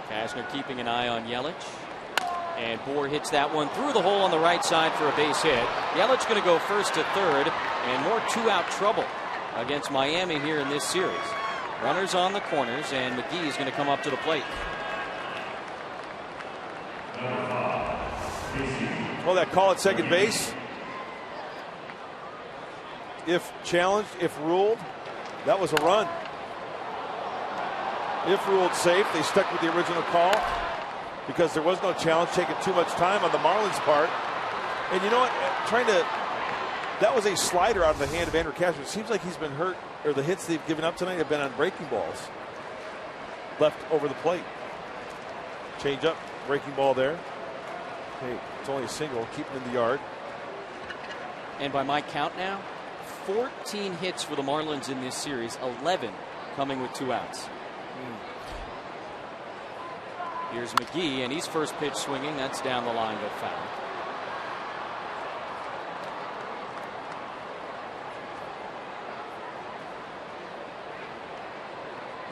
Cashner keeping an eye on Yelich. And Bohr hits that one through the hole on the right side for a base hit. Yelich going to go first to third, and more 2-out trouble against Miami here in this series. Runners on the corners, and McGee is going to come up to the plate. Well, that call at second base, if challenged, if ruled, that was a run. If ruled safe, they stuck with the original call because there was no challenge, taking too much time on the Marlins' part. And you know what? That was a slider out of the hand of Andrew Cashner. It seems like he's been hurt, or the hits they've given up tonight have been on breaking balls. Left over the plate. Change up, breaking ball there. Hey, it's only a single. Keep him in the yard. And by my count now, 14 hits for the Marlins in this series, 11 coming with 2 outs. Here's McGee, and he's first pitch swinging. That's down the line, but foul.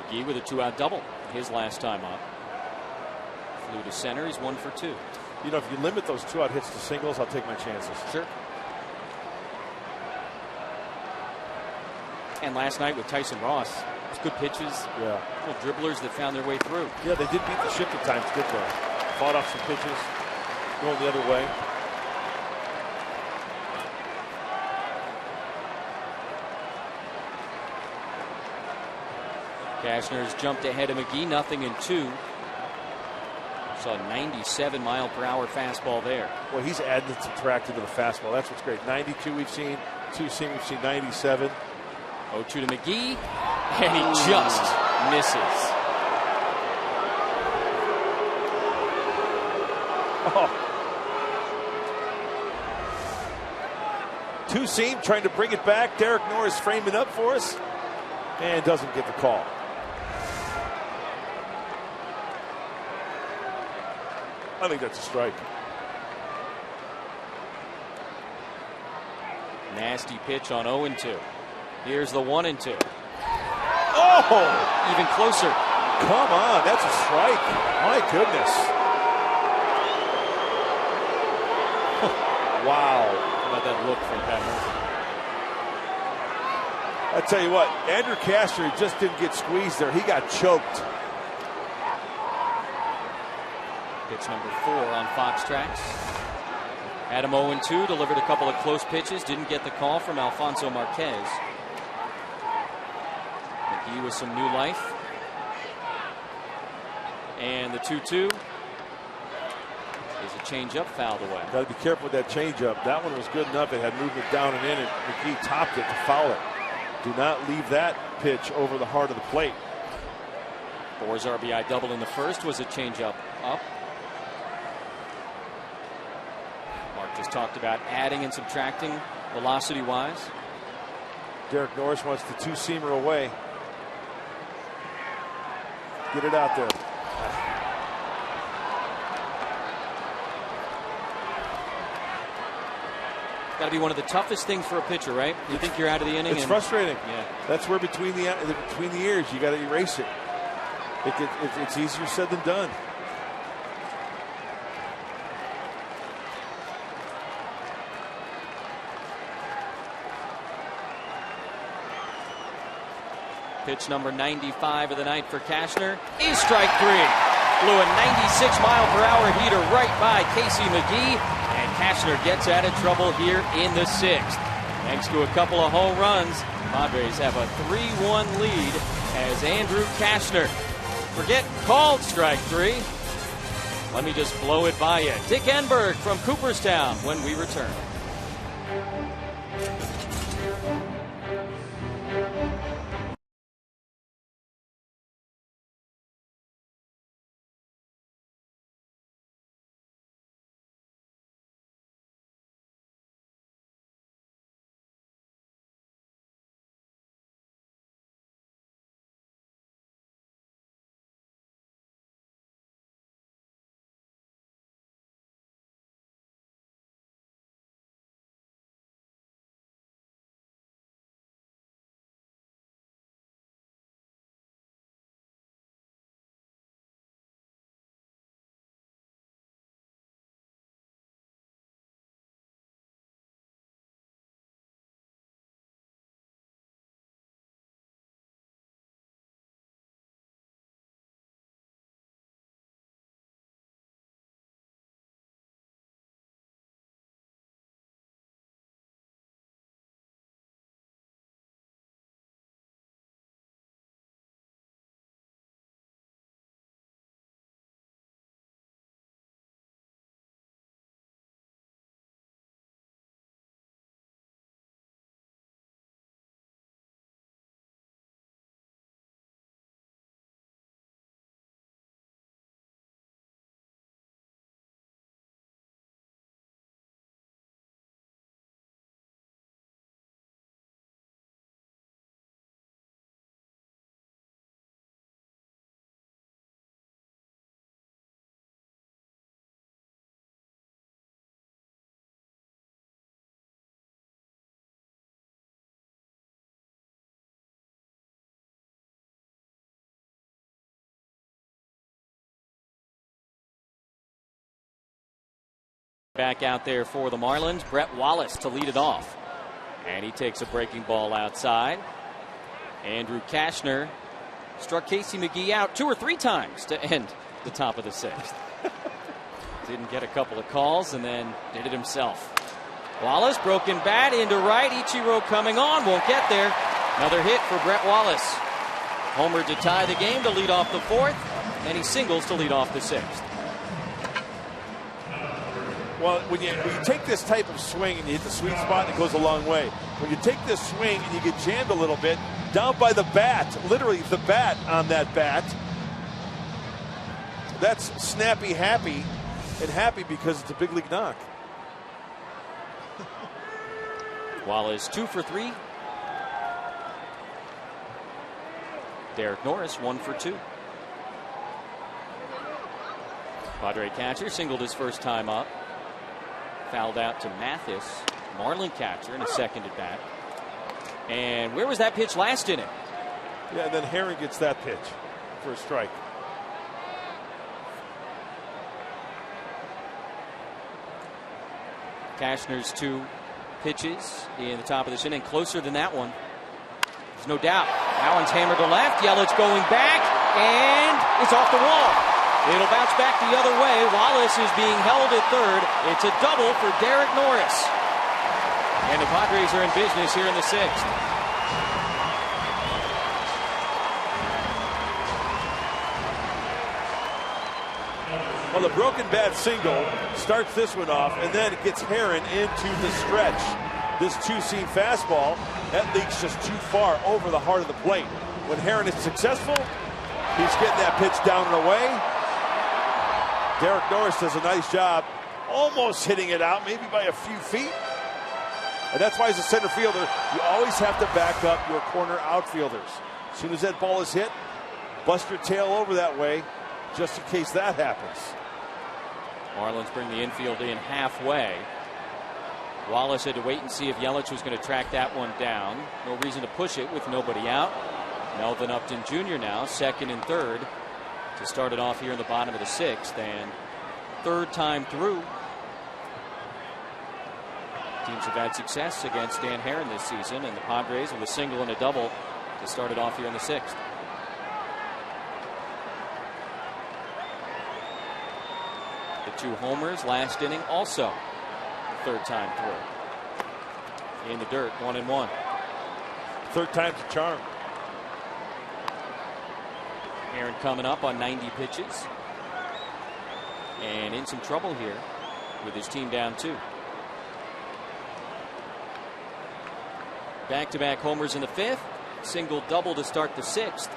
McGee with a 2-out double his last time up. Flew to center. He's 1 for 2. You know, if you limit those 2-out hits to singles, I'll take my chances. Sure. And last night with Tyson Ross, it was good pitches. Yeah. Little dribblers that found their way through. Yeah, they did beat the shift at times, didn't they? Fought off some pitches, going the other way. Cashner's jumped ahead of McGee, 0-2. Saw a 97-mile-per-hour fastball there. Well, he's added and subtracted to the fastball. That's what's great. 92 we've seen, 2-seam we've seen 97. 0-2 to McGee, and he just misses. Oh. 2-seam trying to bring it back. Derek Norris framing up for us and doesn't get the call. I think that's a strike. Nasty pitch on 0-2. Here's the 1-2. Oh! Even closer. Come on, that's a strike. My goodness. Wow. How about that look from Pat Murphy? I tell you what, Andrew Cashner just didn't get squeezed there. He got choked. Pitch number 4 on Fox Tracks. Adam 0-2, delivered a couple of close pitches, didn't get the call from Alfonso Marquez. McGee with some new life. And the 2-2 is a changeup fouled away. Got to be careful with that changeup. That one was good enough. It had movement down and in, and McGee topped it to foul it. Do not leave that pitch over the heart of the plate. Bohr's RBI double in the first was a changeup up. Mark just talked about adding and subtracting velocity-wise. Derek Norris wants the 2-seamer away. Get it out there. Got to be one of the toughest things for a pitcher, right? You think you're out of the inning. It's frustrating. Yeah. That's where between the ears you got to erase it. It's easier said than done. Pitch number 95 of the night for Cashner is strike 3. Blew a 96-mile-per-hour heater right by Casey McGee, and Cashner gets out of trouble here in the 6th. Thanks to a couple of home runs, Padres have a 3-1 lead as Andrew Cashner. Forget called strike 3. Let me just blow it by you. Dick Enberg from Cooperstown when we return. Back out there for the Marlins, Brett Wallace to lead it off. And he takes a breaking ball outside. Andrew Cashner struck Casey McGee out 2 or 3 times to end the top of the 6th. Didn't get a couple of calls and then did it himself. Wallace, broken bat into right. Ichiro coming on, won't get there. Another hit for Brett Wallace. Homer to tie the game to lead off the 4th. And he singles to lead off the 6th. Well, when you take this type of swing and you hit the sweet spot, it goes a long way. When you take this swing and you get jammed a little bit, down by the bat, literally the bat on that bat, that's snappy happy, and happy because it's a big league knock. Wallace 2 for 3. Derek Norris 1 for 2. Padre catcher singled his first time up. Fouled out to Mathis, Marlin catcher in a second at bat. And where was that pitch last inning? Yeah, and then Herring gets that pitch for a strike. Cashner's 2 pitches in the top of this inning, closer than that one. There's no doubt. That one's hammered to left. Yelich going back, and it's off the wall. It'll bounce back the other way. Wallace is being held at third. It's a double for Derek Norris. And the Padres are in business here in the 6th. Well, the broken bat single starts this one off, and then it gets Herring into the stretch. This 2-seam fastball, that leaks just too far over the heart of the plate. When Herring is successful, he's getting that pitch down and away. Derek Norris does a nice job almost hitting it out, maybe by a few feet. And that's why as a center fielder, you always have to back up your corner outfielders. As soon as that ball is hit, bust your tail over that way just in case that happens. Marlins bring the infield in halfway. Wallace had to wait and see if Yelich was going to track that one down. No reason to push it with nobody out. Melvin Upton Jr. now, second and third, to start it off here in the bottom of the sixth, and third time through. Teams have had success against Dan Herron this season, and the Padres with a single and a double to start it off here in the sixth. The 2 homers last inning, also third time through. In the dirt, 1-1. Third time's a charm. Aaron coming up on 90 pitches. And in some trouble here with his team down 2. Back-to-back homers in the 5th. Single double to start the 6th.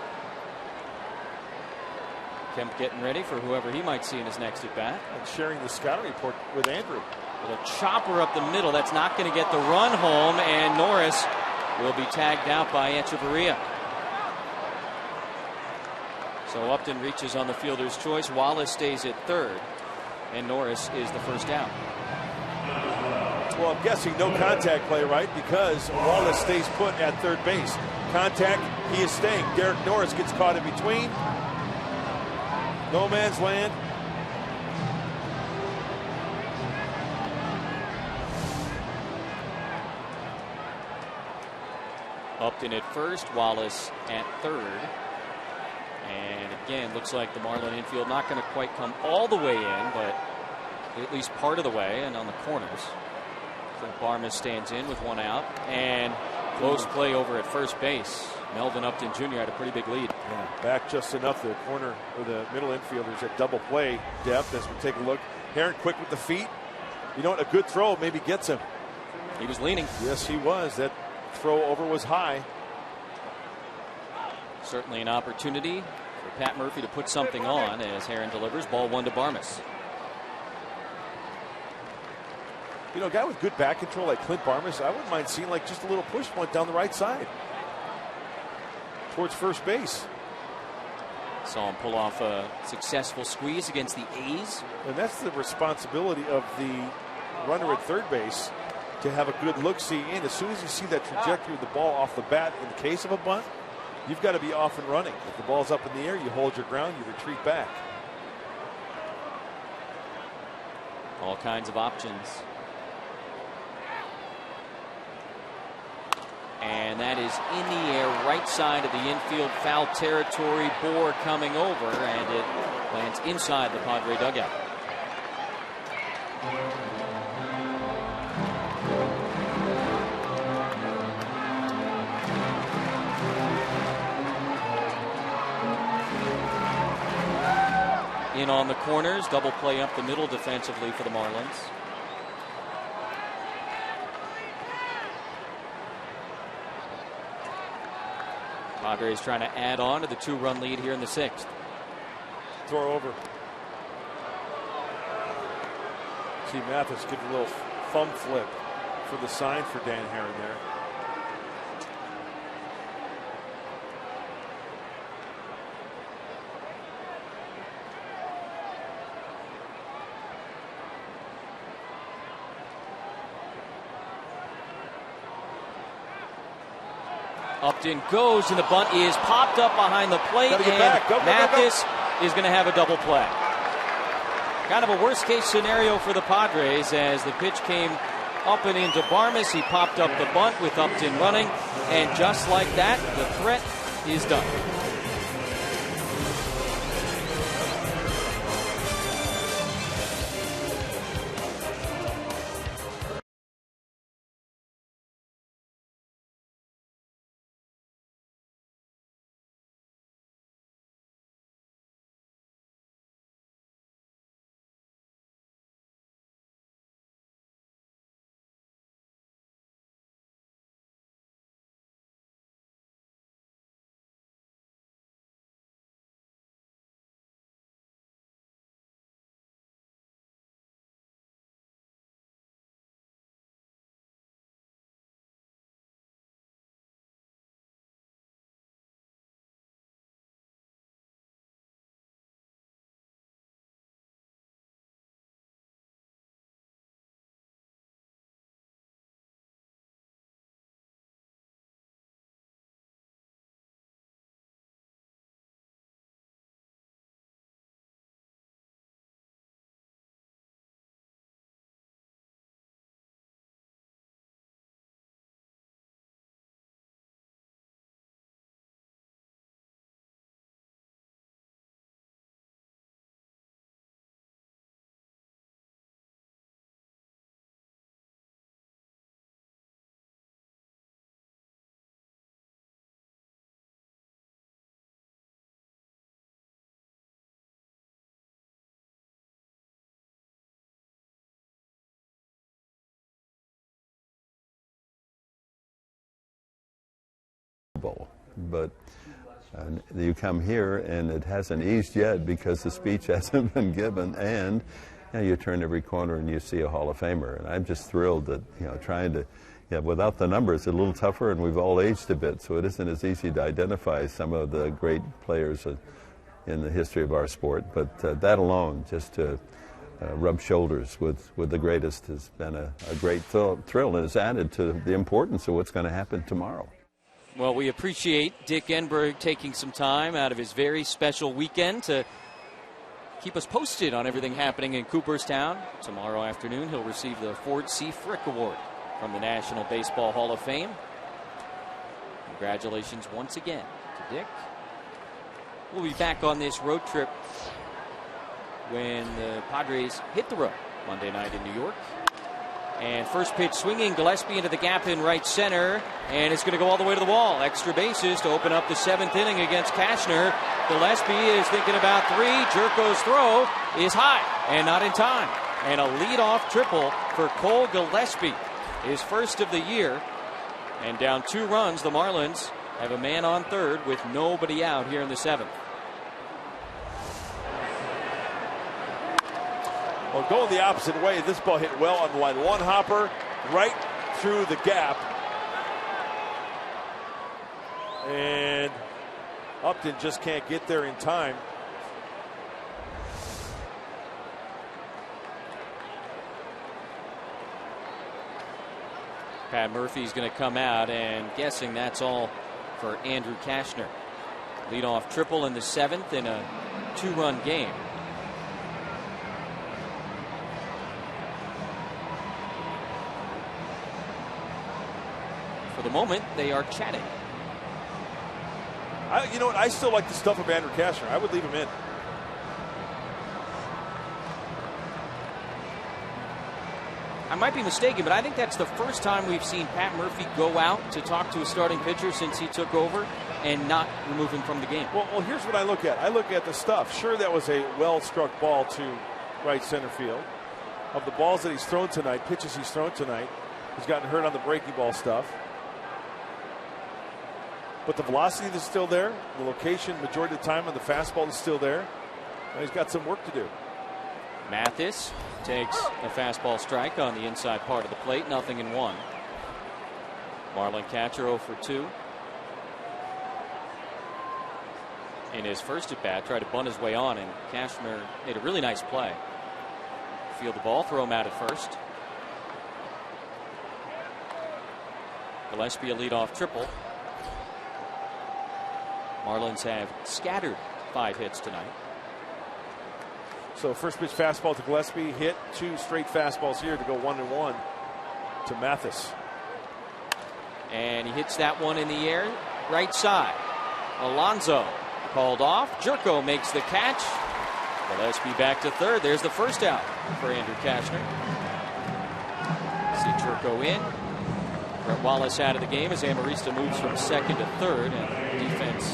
Kemp getting ready for whoever he might see in his next at bat. And sharing the scouting report with Andrew. With a chopper up the middle. That's not going to get the run home, and Norris will be tagged out by Echeverria. So Upton reaches on the fielder's choice. Wallace stays at third, and Norris is the first out. Well, I'm guessing no contact play, right? Because Wallace stays put at third base. Contact, he is staying. Derek Norris gets caught in between. No man's land. Upton at first, Wallace at third. And again, looks like the Marlin infield not going to quite come all the way in, but at least part of the way and on the corners. Clint Barmas stands in with 1 out, and close play over at first base. Melvin Upton Jr. had a pretty big lead. Yeah, back just enough. The corner or the middle infielders at double play depth as we take a look. Herron quick with the feet. You know what? A good throw maybe gets him. He was leaning. Yes, he was. That throw over was high. Certainly an opportunity for Pat Murphy to put something on as Herron delivers. Ball 1 to Barmas. You know, a guy with good back control like Clint Barmas, I wouldn't mind seeing like just a little push point down the right side towards first base. Saw him pull off a successful squeeze against the A's. And that's the responsibility of the runner at third base, to have a good look-see in. As soon as you see that trajectory of the ball off the bat, in the case of a bunt, you've got to be off and running. If the ball's up in the air, you hold your ground, you retreat back. All kinds of options. And that is in the air, right side of the infield, foul territory. Bohr coming over, and it lands inside the Padre dugout. In on the corners, double play up the middle defensively for the Marlins. Padres trying to add on to the 2-run lead here in the 6th. Throw over. See Mathis give a little thumb flip for the sign for Dan Herron there. Upton goes, and the bunt is popped up behind the plate, and Mathis is going to have a double play. Kind of a worst-case scenario for the Padres as the pitch came up and into Barmas. He popped up the bunt with Upton running, and just like that, the threat is done. But you come here and it hasn't eased yet because the speech hasn't been given, and you turn every corner and you see a Hall of Famer. And I'm just thrilled that, trying to, without the numbers, it's a little tougher, and we've all aged a bit, so it isn't as easy to identify some of the great players in the history of our sport. But that alone, just to rub shoulders with the greatest, has been a great thrill, and it's added to the importance of what's going to happen tomorrow. Well, we appreciate Dick Enberg taking some time out of his very special weekend to keep us posted on everything happening in Cooperstown. Tomorrow afternoon, he'll receive the Ford C. Frick Award from the National Baseball Hall of Fame. Congratulations once again to Dick. We'll be back on this road trip when the Padres hit the road Monday night in New York. And first pitch swinging, Gillespie into the gap in right center, and it's going to go all the way to the wall. Extra bases to open up the 7th inning against Cashner. Gillespie is thinking about 3. Jerko's throw is high and not in time. And a leadoff triple for Cole Gillespie, his first of the year. And down 2 runs, the Marlins have a man on third with nobody out here in the 7th. Well, going the opposite way, this ball hit well on the line. One hopper right through the gap. And Upton just can't get there in time. Pat Murphy's going to come out, and guessing that's all for Andrew Cashner. Leadoff triple in the 7th in a 2-run game. For the moment, they are chatting. You know what? I still like the stuff of Andrew Cashner. I would leave him in. I might be mistaken, but I think that's the first time we've seen Pat Murphy go out to talk to a starting pitcher since he took over and not remove him from the game. Well, here's what I look at. I look at the stuff. Sure, that was a well-struck ball to right center field. Of the balls that he's thrown tonight, pitches he's thrown tonight, he's gotten hurt on the breaking ball stuff. But the velocity is still there. The location, majority of the time on the fastball is still there. And he's got some work to do. Mathis takes a fastball strike on the inside part of the plate. 0-1. Marlin catcher 0 for 2. In his first at bat, tried to bunt his way on, and Cashner made a really nice play. Field the ball, throw him out at first. Gillespie a leadoff triple. Marlins have scattered 5 hits tonight. So first pitch fastball to Gillespie, hit 2 straight fastballs here to go 1-1 to Mathis. And he hits that one in the air, right side. Alonso called off. Jerko makes the catch. Gillespie back to third. There's the first out for Andrew Cashner. See Jerko in. Brett Wallace out of the game as Amarista moves from second to third, and defense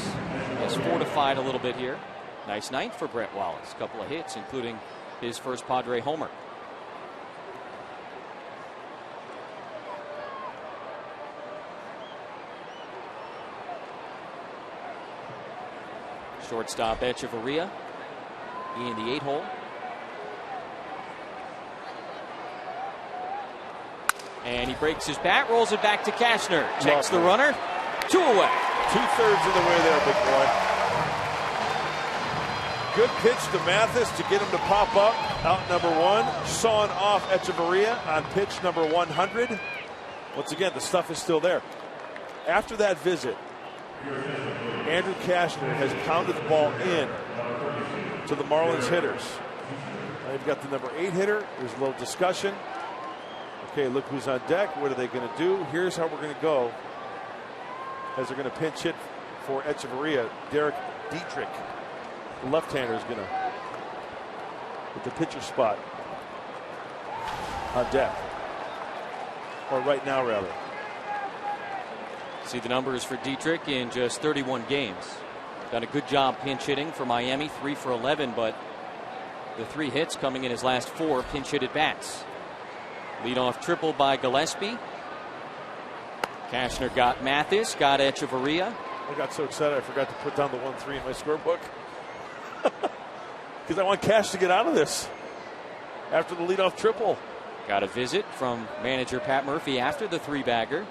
has fortified a little bit here. Nice night for Brett Wallace. A couple of hits, including his first Padre homer. Shortstop Echeverria in the 8-hole. And he breaks his bat, rolls it back to Cashner. Checks the runner. 2 away. 2/3 of the way there, big boy. Good pitch to Mathis to get him to pop up. Out number 1. Sawing off Echeverria on pitch number 100. Once again, the stuff is still there. After that visit, Andrew Cashner has pounded the ball in to the Marlins hitters. They've got the number 8 hitter. There's a little discussion. Okay, look who's on deck. What are they going to do? Here's how we're going to go. As they're going to pinch hit for Echeverria, Derek Dietrich, the left-hander, is going to hit the pitcher spot on deck. Or right now, rather. See the numbers for Dietrich in just 31 games. Done a good job pinch hitting for Miami, 3 for 11, but the 3 hits coming in his last 4 pinch hit at bats. Leadoff triple by Gillespie. Cashner got Mathis, got Echeverria. I got so excited I forgot to put down the 1-3 in my scorebook. Because I want Cash to get out of this after the leadoff triple. Got a visit from manager Pat Murphy after the 3-bagger.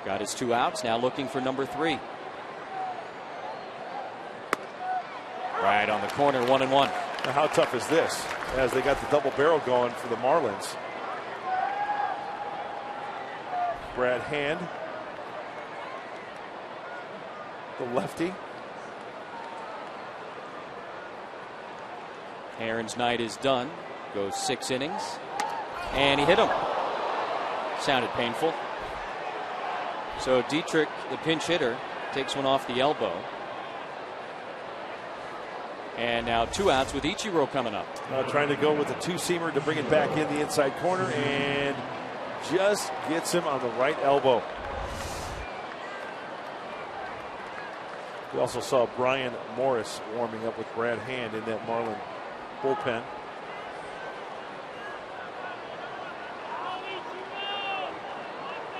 Got his 2 outs, now looking for number 3. Right on the corner, 1-1. Now how tough is this as they got the double barrel going for the Marlins? Brad Hand, the lefty. Aaron's night is done. Goes 6 innings. And he hit him. Sounded painful. So Dietrich, the pinch hitter, takes one off the elbow. And now 2 outs with Ichiro coming up. Trying to go with a 2-seamer to bring it back in the inside corner, and just gets him on the right elbow. We also saw Brian Morris warming up with Brad Hand in that Marlin bullpen.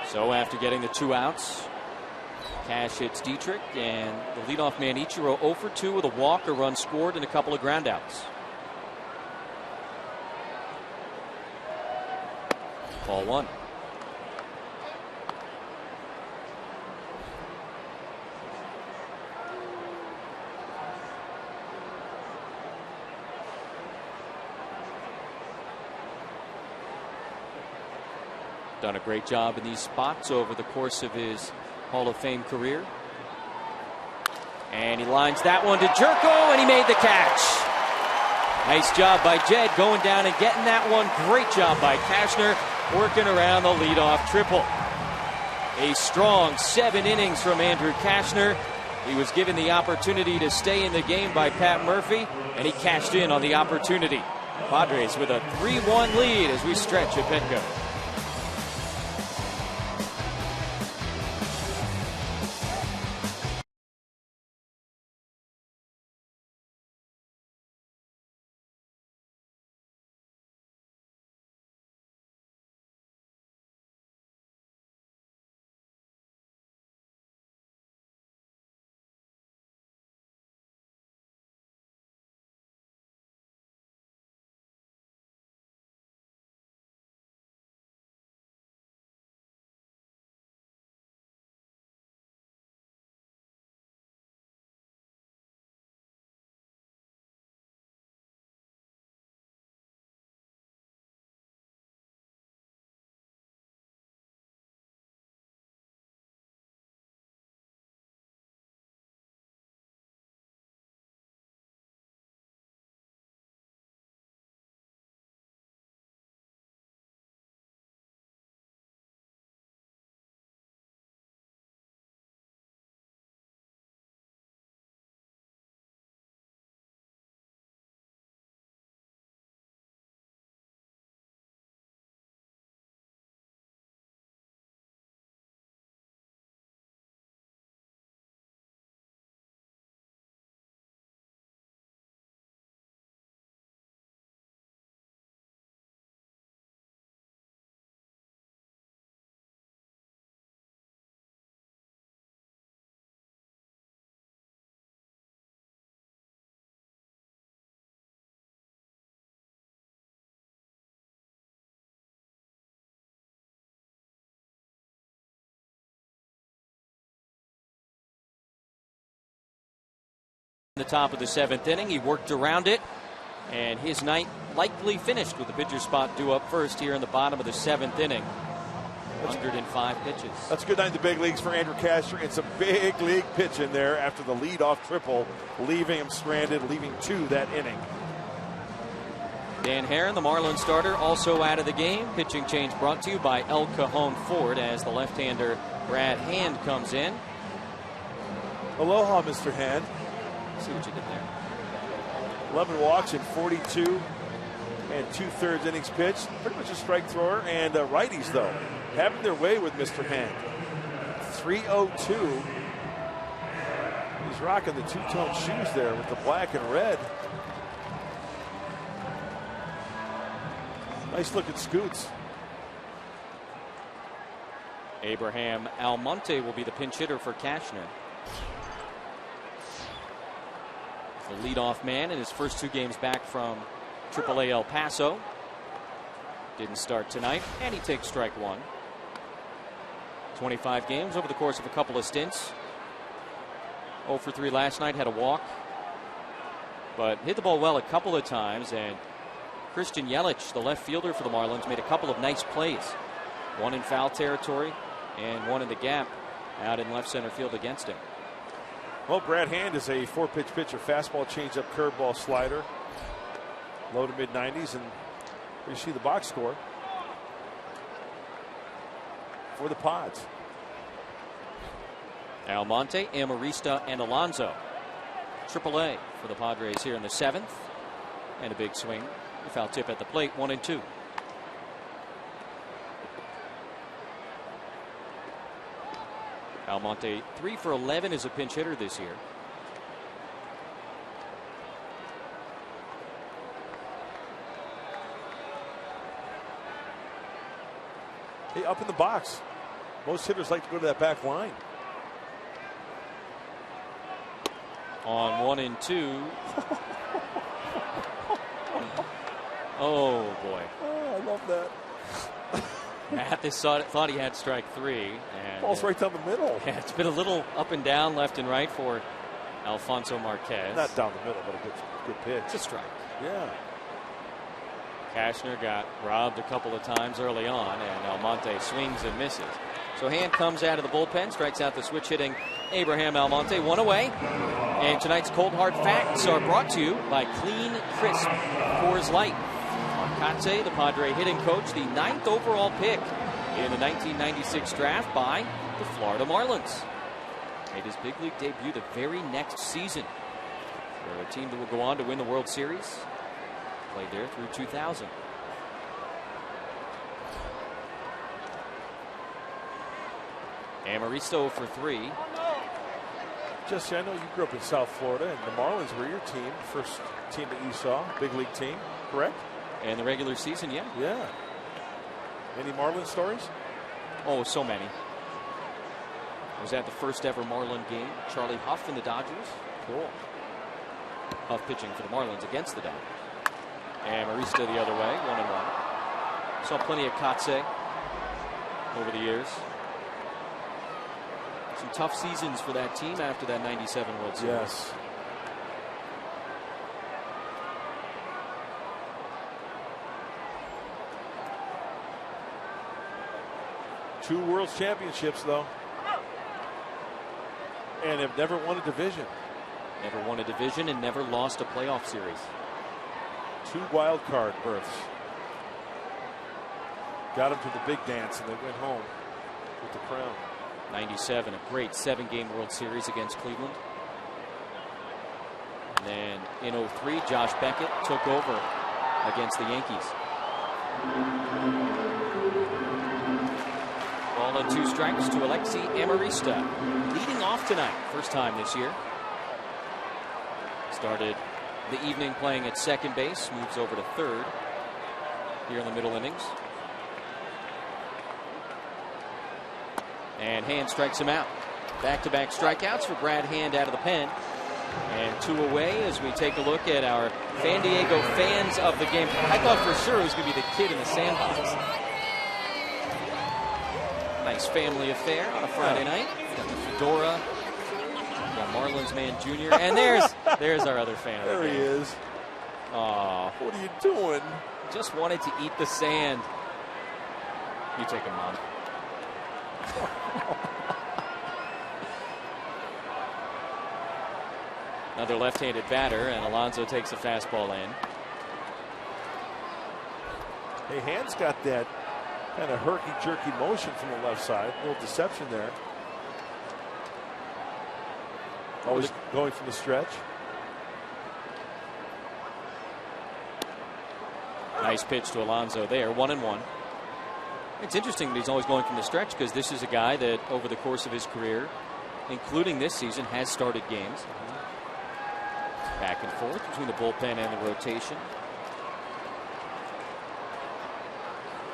So after getting the 2 outs, Cash hits Dietrich, and the leadoff man Ichiro 0 for 2 with a walk, a run scored, and a couple of groundouts. Ball 1. Done a great job in these spots over the course of his Hall of Fame career. And he lines that one to Jerko, and he made the catch. Nice job by Jed going down and getting that one. Great job by Cashner working around the leadoff triple. A strong 7 innings from Andrew Cashner. He was given the opportunity to stay in the game by Pat Murphy, and he cashed in on the opportunity. Padres with a 3-1 lead as we stretch at Petco. The top of the 7th inning, he worked around it, and his night likely finished with the pitcher spot due up first here in the bottom of the 7th inning. 105 pitches. That's a good night in the big leagues for Andrew Cashner. It's a big league pitch in there after the leadoff triple, leaving him stranded, leaving 2 that inning. Dan Herron, the Marlins starter, also out of the game. Pitching change brought to you by El Cajon Ford as the left-hander Brad Hand comes in. Aloha, Mr. Hand. See what you did there. 11 walks in 42 and 2/3 innings pitched. Pretty much a strike thrower, and righties, though, having their way with Mr. Hand. 302. He's rocking the 2-tone shoes there with the black and red. Nice looking scoots. Abraham Almonte will be the pinch hitter for Cashner. The leadoff man in his first 2 games back from AAA El Paso. Didn't start tonight, and he takes strike 1. 25 games over the course of a couple of stints. 0 for 3 last night, had a walk, but hit the ball well a couple of times. And Christian Yelich, the left fielder for the Marlins, made a couple of nice plays. One in foul territory and one in the gap out in left center field against him. Well, Brad Hand is a 4-pitch pitcher: fastball, changeup, curveball, slider, low to mid 90s, and you see the box score for the Pods. Almonte, Amarista, and Alonso. AAA for the Padres here in the 7th, and a big swing. A foul tip at the plate, 1-2. Almonte 3 for 11 as a pinch hitter this year. Hey, up in the box. Most hitters like to go to that back line. On 1-2. Oh boy. Oh, I love that. Mathis thought he had strike 3. And ball's right down the middle. Yeah, it's been a little up and down, left and right for Alfonso Marquez. Not down the middle, but a good pitch. It's a strike. Yeah. Cashner got robbed a couple of times early on, and Almonte swings and misses. So Hand comes out of the bullpen, strikes out the switch hitting Abraham Almonte. 1 away. And tonight's Cold Hard Facts are brought to you by Clean Crisp Coors Light. Arcate, the Padre hitting coach, the 9th overall pick in the 1996 draft by the Florida Marlins. Made his big league debut the very next season. They're a team that will go on to win the World Series. Played there through 2000. Amaristo for 3. Jesse, I know you grew up in South Florida, and the Marlins were your team, first team that you saw, big league team, correct? And the regular season, yeah. Yeah. Any Marlins stories? Oh, so many. I was at the first ever Marlin game. Charlie Huff and the Dodgers. Cool. Huff pitching for the Marlins against the Dodgers. And Marista the other way, 1-1. Saw plenty of Katse over the years. Some tough seasons for that team after that 97 World Series. Yes. Two World Championships, though. And have never won a division. Never won a division and never lost a playoff series. 2 wild card berths. Got them to the big dance, and they went home with the crown. 97, a great 7-game World Series against Cleveland. And then in 03, Josh Beckett took over against the Yankees. Ball and 2 strikes to Alexi Amarista, leading off tonight, first time this year. Started the evening playing at second base, moves over to third here in the middle innings. And Hand strikes him out. Back-to-back strikeouts for Brad Hand out of the pen. And 2 away as we take a look at our San Diego fans of the game. I thought for sure it was going to be the kid in the sandbox. Nice family affair on a Friday night. Got the fedora. Got Marlins man Jr. And there's our other fan. There he is. Aw. What are you doing? Just wanted to eat the sand. You take him, Mom. Another left-handed batter, and Alonso takes a fastball in. Hey, Hand's got that kind of herky-jerky motion from the left side. A little deception there. Always going from the stretch. Nice pitch to Alonso there, 1-1. It's interesting that he's always going from the stretch because this is a guy that over the course of his career, including this season, has started games. Back and forth between the bullpen and the rotation.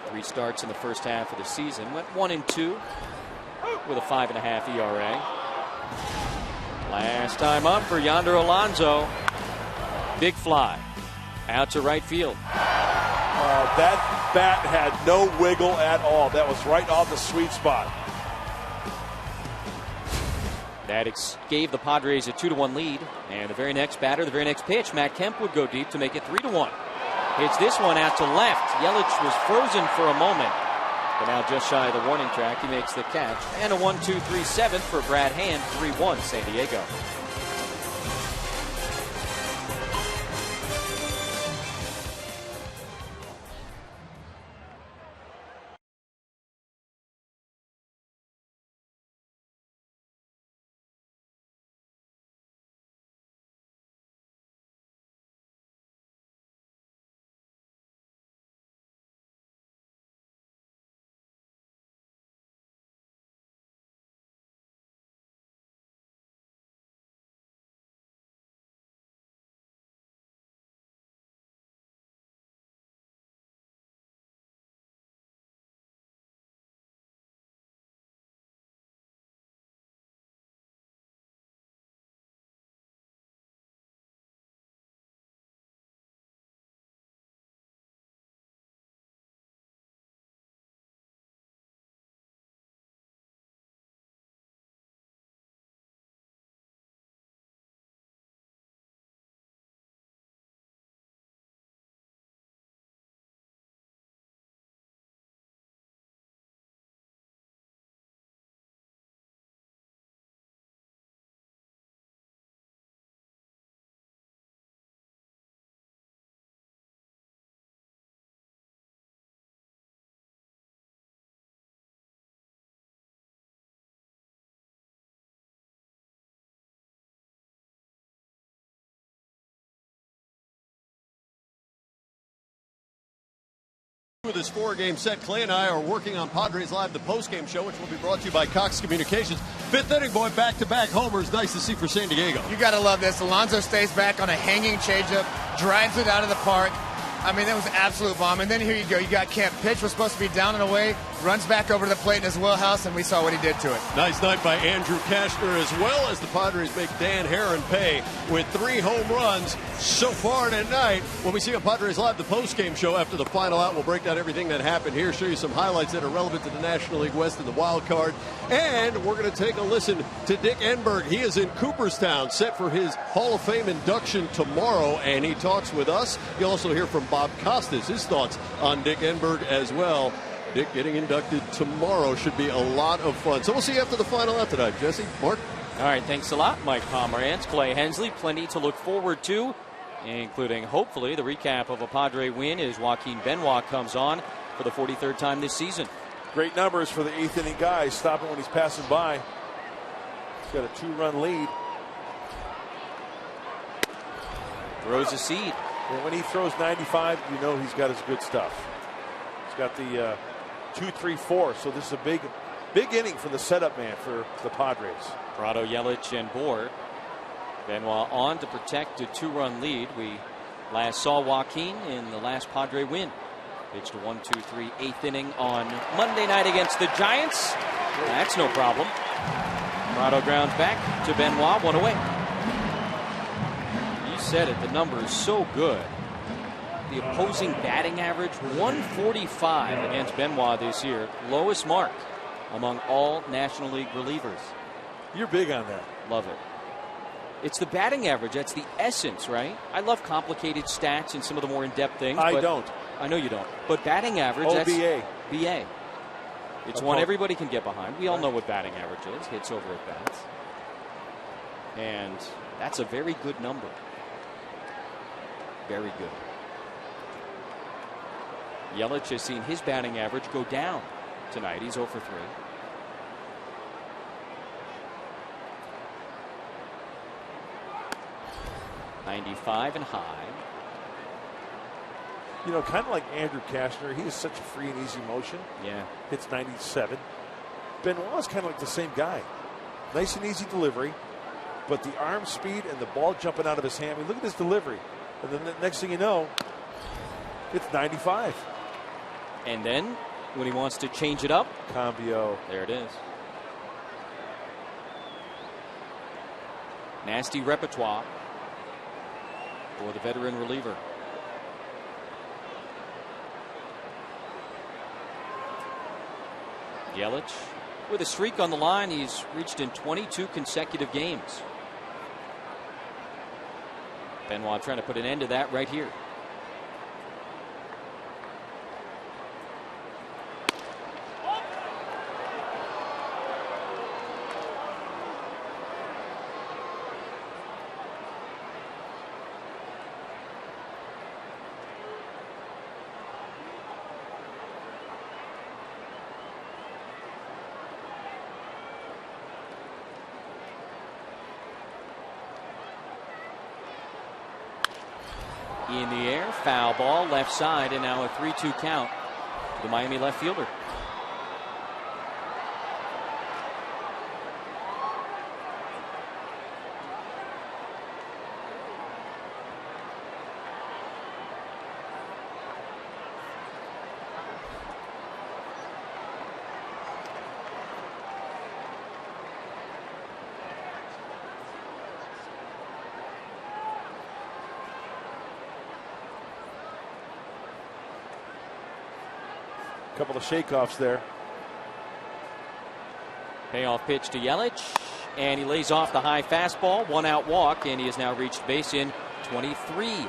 3 starts in the first half of the season. Went 1-2 with a 5.5 ERA. Last time up for Yonder Alonso. Big fly. Out to right field. That bat had no wiggle at all. That was right off the sweet spot. That gave the Padres a 2-1 lead. And the very next batter, the very next pitch, Matt Kemp would go deep to make it 3-1. Hits this one out to left. Yelich was frozen for a moment. But now just shy of the warning track, he makes the catch. And a 1-2-3 seventh for Brad Hand, 3-1 San Diego. With this 4-game set, Clay and I are working on Padres Live, the postgame show, which will be brought to you by Cox Communications. Fifth inning, boy, back-to-back homers. Nice to see for San Diego. You got to love this. Alonso stays back on a hanging changeup, drives it out of the park. I mean, that was an absolute bomb. And then here you go. You got Kemp. Pitch was supposed to be down and away. Runs back over to the plate in his wheelhouse, and we saw what he did to it. Nice night by Andrew Kastner, as well as the Padres make Dan Herron pay with 3 home runs so far tonight. When we see on Padres Live, the postgame show after the final out, we'll break down everything that happened here, show you some highlights that are relevant to the National League West and the wild card. And we're going to take a listen to Dick Enberg. He is in Cooperstown, set for his Hall of Fame induction tomorrow, and he talks with us. You'll also hear from Bob Costas, his thoughts on Dick Enberg as well. Dick getting inducted tomorrow should be a lot of fun. So we'll see you after the final out tonight. Jesse, Mark? All right, thanks a lot, Mike Pomerantz, Clay Hensley. Plenty to look forward to, including, hopefully, the recap of a Padre win as Joaquin Benoit comes on for the 43rd time this season. Great numbers for the 8th inning guy, stopping when he's passing by. He's got a 2-run lead. Throws a seed. And when he throws 95, you know he's got his good stuff. He's got the 2-3-4, so this is a big inning for the setup man for the Padres. Prado, Yelich, and Bohr. Benoit on to protect a 2-run lead. We last saw Joaquin in the last Padre win. Pitched a 1-2-3 8th inning on Monday night against the Giants. That's no problem. Prado grounds back to Benoit, 1 away. You said it, the number is so good. The opposing batting average, 145 against Benoit this year. Lowest mark among all National League relievers. You're big on that. Love it. It's the batting average. That's the essence, right? I love complicated stats and some of the more in-depth things. I don't. I know you don't. But batting average, that's BA. BA. It's one everybody can get behind. We all know what batting average is. Hits over at bats. And that's a very good number. Very good. Yelich has seen his batting average go down tonight. He's 0 for 3. .95 and high. You know, kind of like Andrew Kastner, he is such a free and easy motion. Yeah. Hits 97. Benoit's kind of like the same guy. Nice and easy delivery, but the arm speed and the ball jumping out of his hand. I mean, look at his delivery. And then the next thing you know, it's 95. And then when he wants to change it up, Cambio. There it is. Nasty repertoire for the veteran reliever. Yelich with a streak on the line he's reached in 22 consecutive games. Benoit trying to put an end to that right here. In the air, foul ball, left side, and now a 3-2 count to the Miami left fielder. Couple of shakeoffs there. Payoff pitch to Yelich, and he lays off the high fastball. 1-out walk, and he has now reached base in 23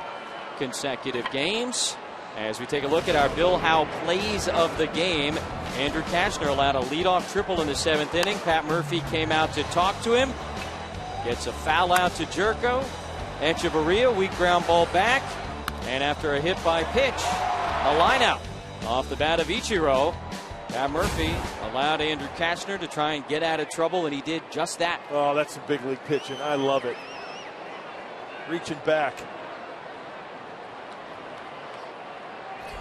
consecutive games. As we take a look at our Bill Howe plays of the game, Andrew Kashner allowed a leadoff triple in the 7th inning. Pat Murphy came out to talk to him. Gets a foul out to Jerko. Echeverria, weak ground ball back. And after a hit by pitch, a line out. Off the bat of Ichiro, Pat Murphy allowed Andrew Kashner to try and get out of trouble, and he did just that. Oh, that's some big league pitching. I love it. Reaching back.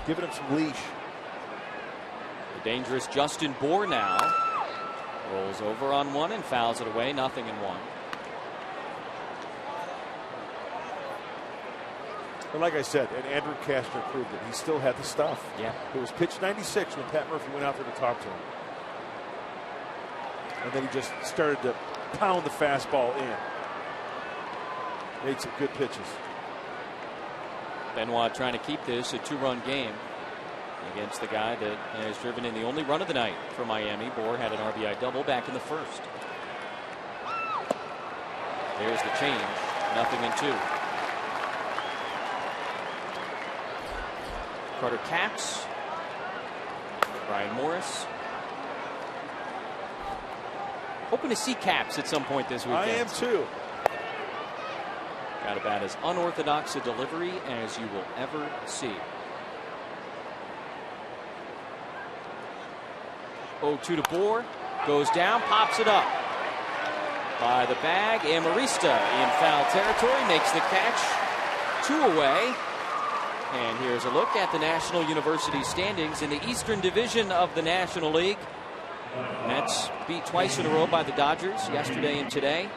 Giving him some leash. The dangerous Justin Bour now rolls over on one and fouls it away. 0-1. But like I said, and Andrew Kashner proved it. He still had the stuff. Yeah. It was pitch 96 when Pat Murphy went out there to talk to him. And then he just started to pound the fastball in. Made some good pitches. Benoit trying to keep this a 2-run game against the guy that has driven in the only run of the night for Miami. Bour had an RBI double back in the first. There's the change. 0-2. Carter Capps, Brian Morris. Hoping to see Capps at some point this weekend. I am too. Got about as unorthodox a delivery as you will ever see. 0-2 to Bour. Goes down, pops it up. By the bag, Amarista in foul territory, makes the catch. 2 away. And here's a look at the National University standings in the Eastern Division of the National League. Mets beat twice in a row by the Dodgers yesterday and today.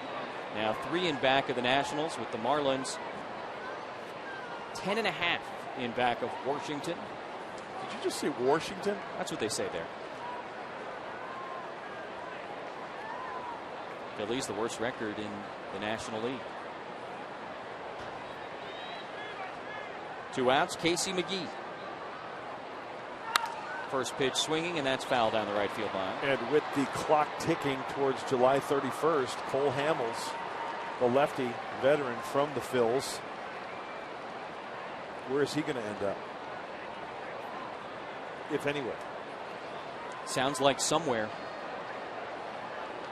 Now 3 in back of the Nationals, with the Marlins 10.5 in back of Washington. Did you just say Washington? That's what they say there. Phillies the worst record in the National League. 2 outs, Casey McGee. First pitch swinging, and that's foul down the right field line. And with the clock ticking towards July 31st, Cole Hamels, the lefty veteran from the Phils, where is he going to end up? If anywhere. Sounds like somewhere.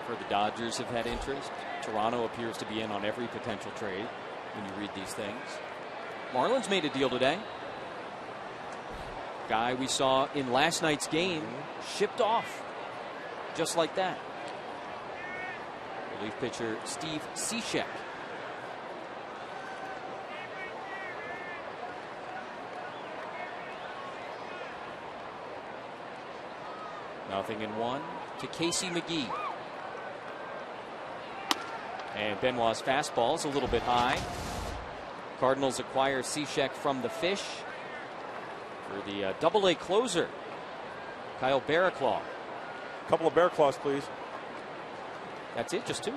For the Dodgers have had interest. Toronto appears to be in on every potential trade when you read these things. Marlins made a deal today. Guy we saw in last night's game shipped off just like that. Relief pitcher Steve Cishek. Nothing in 1 to Casey McGee. And Benoit's fastball is a little bit high. Cardinals acquire Cishek from the Fish for the Double-A closer, Kyle Barraclough. Couple of bear claws, please. That's it, just 2.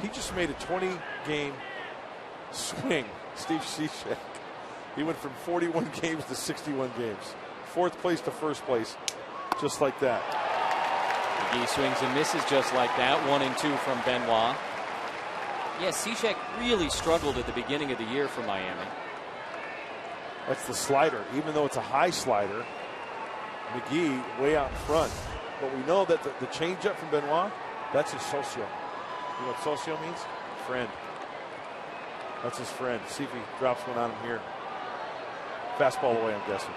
He just made a 20-game swing, Steve Cishek. He went from 41 games to 61 games. 4th place to 1st place, just like that. McGee swings and misses just like that. 1-2 from Benoit. Yes, Cishek really struggled at the beginning of the year for Miami. That's the slider. Even though it's a high slider, McGee way out in front. But we know that the changeup from Benoit, that's his socio. You know what socio means? Friend. That's his friend. See if he drops one on him here. Fastball away, I'm guessing.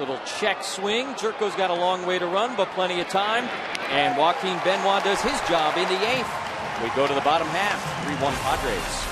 Little check swing. Jerko's got a long way to run, but plenty of time. And Joaquin Benoit does his job in the 8th. We go to the bottom half. 3-1 Padres.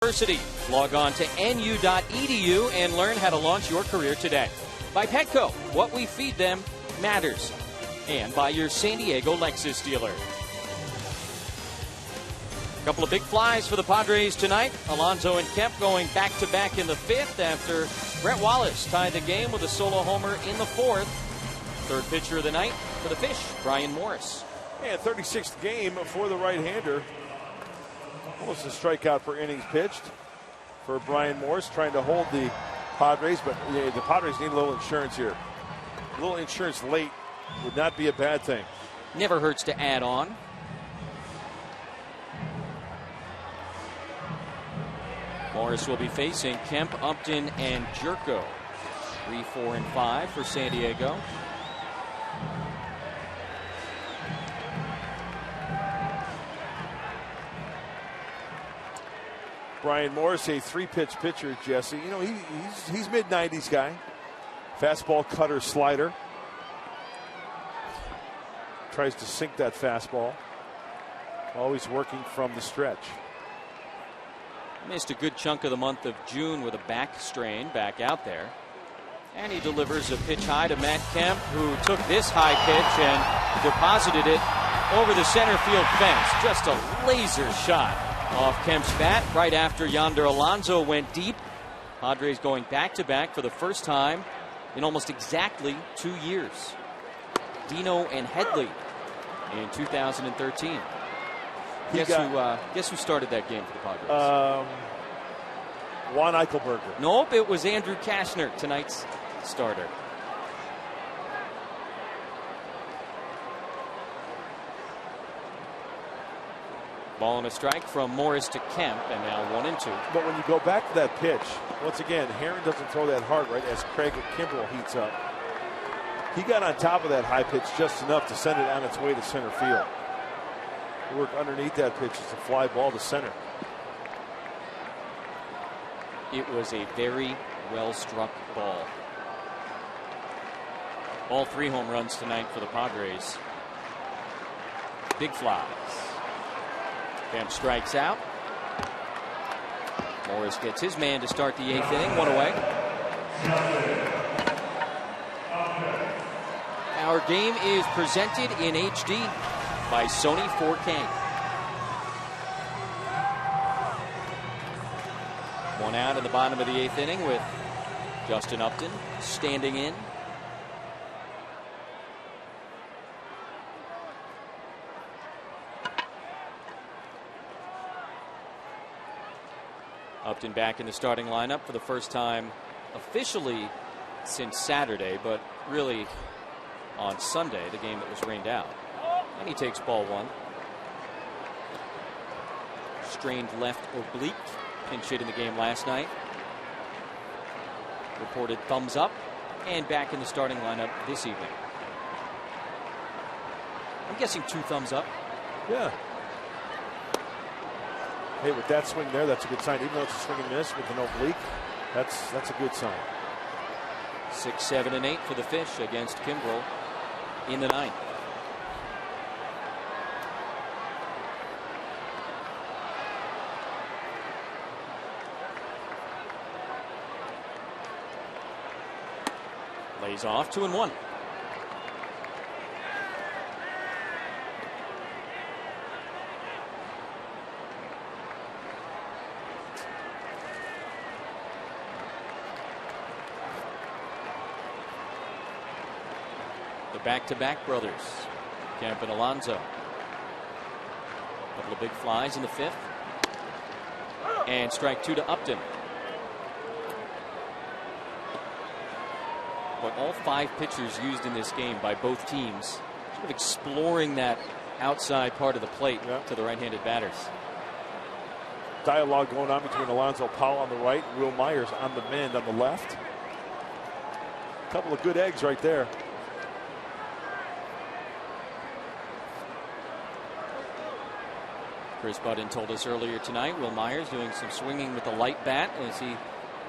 University. Log on to nu.edu and learn how to launch your career today. By Petco, what we feed them matters. And by your San Diego Lexus dealer. A couple of big flies for the Padres tonight. Alonso and Kemp going back-to-back in the 5th after Brett Wallace tied the game with a solo homer in the 4th. Third pitcher of the night for the Fish, Brian Morris. And 36th game for the right-hander. Almost a strikeout per innings pitched for Brian Morris, trying to hold the Padres, but the Padres need a little insurance here. A little insurance late would not be a bad thing. Never hurts to add on. Morris will be facing Kemp, Upton, and Jerko. 3, 4, and 5 for San Diego. Brian Morris, a 3-pitch pitcher, Jesse. You know, he's mid-90s guy. Fastball, cutter, slider. Tries to sink that fastball. Always working from the stretch. Missed a good chunk of the month of June with a back strain, back out there. And he delivers a pitch high to Matt Kemp, who took this high pitch and deposited it over the center field fence. Just a laser shot off Kemp's bat right after Yonder Alonso went deep. Padres going back-to-back for the first time in almost exactly 2 years. Dino and Headley in 2013. Guess who started that game for the Padres? Juan Eichelberger. Nope, it was Andrew Kashner, tonight's starter. Ball and a strike from Morris to Kemp, and now 1-2. But when you go back to that pitch, once again, Herron doesn't throw that hard, right, as Craig Kimbrell heats up. He got on top of that high pitch just enough to send it on its way to center field. Work underneath that pitch. It's a fly ball to center. It was a very well struck ball. All 3 home runs tonight for the Padres. Big flies. Kemp strikes out. Morris gets his man to start the 8th inning. 1 away. Our game is presented in HD by Sony 4K. 1 out in the bottom of the 8th inning with Justin Upton standing in. Upton back in the starting lineup for the first time officially since Saturday, but really on Sunday, the game that was rained out. And he takes ball 1. Strained left oblique, pinch hit in the game last night. Reported thumbs up, and back in the starting lineup this evening. I'm guessing 2 thumbs up. Yeah. Hey, with that swing there, that's a good sign. Even though it's a swing and miss with an oblique, that's a good sign. 6, 7, and 8 for the Fish against Kimbrel in the 9th. Lays off, 2-1. The back-to-back brothers, Kemp and Alonso. A couple of big flies in the 5th. And strike 2 to Upton. But all 5 pitchers used in this game by both teams sort of exploring that outside part of the plate to the right-handed batters. Dialogue going on between Alonzo Powell on the right, Will Myers on the mend on the left. A couple of good eggs right there. Chris Budden told us earlier tonight, Will Myers doing some swinging with the light bat as he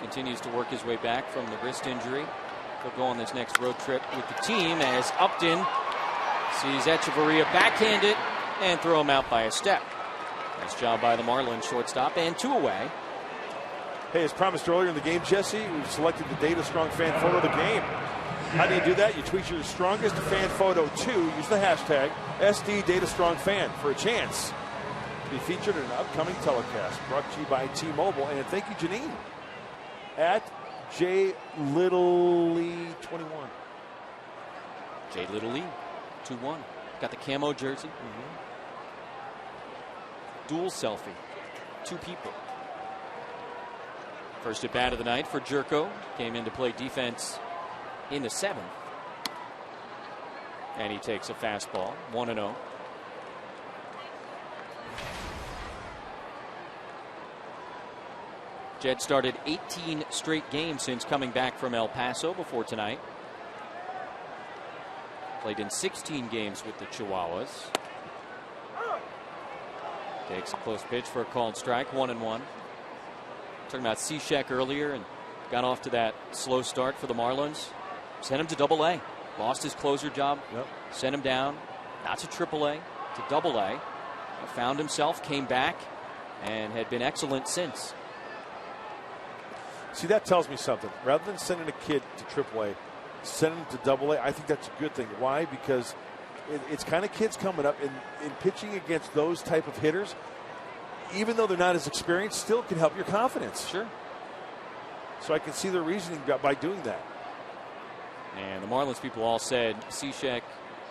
continues to work his way back from the wrist injury. He'll go on this next road trip with the team as Upton sees Echeverria backhand it and throw him out by a step. Nice job by the Marlins shortstop, and 2 away. Hey, as promised earlier in the game, Jesse, we've selected the Data Strong fan photo of the game. How do you do that? You tweet your strongest fan photo to use the hashtag #SDDataStrongFan for a chance to be featured in an upcoming telecast. Brought to you by T-Mobile. And thank you, Janine, at J Little Lee 21. J Little Lee 2-1. Got the camo jersey. Dual selfie. 2 people. First at bat of the night for Jerko. Came in to play defense in the 7th. And he takes a fastball. 1-0. Jed started 18 straight games since coming back from El Paso before tonight. Played in 16 games with the Chihuahuas. Takes a close pitch for a called strike. 1-1. Talking about Cishek earlier and got off to that slow start for the Marlins. Sent him to Double-A. Lost his closer job. Sent him down. Not to Triple-A, to Double-A. Found himself, came back, and had been excellent since. See, that tells me something. Rather than sending a kid to AAA, send him to AA. I think that's a good thing. Why? Because it's kind of kids coming up and pitching against those type of hitters, even though they're not as experienced, still can help your confidence. Sure. So I can see the reasoning by doing that. And the Marlins people all said Cishek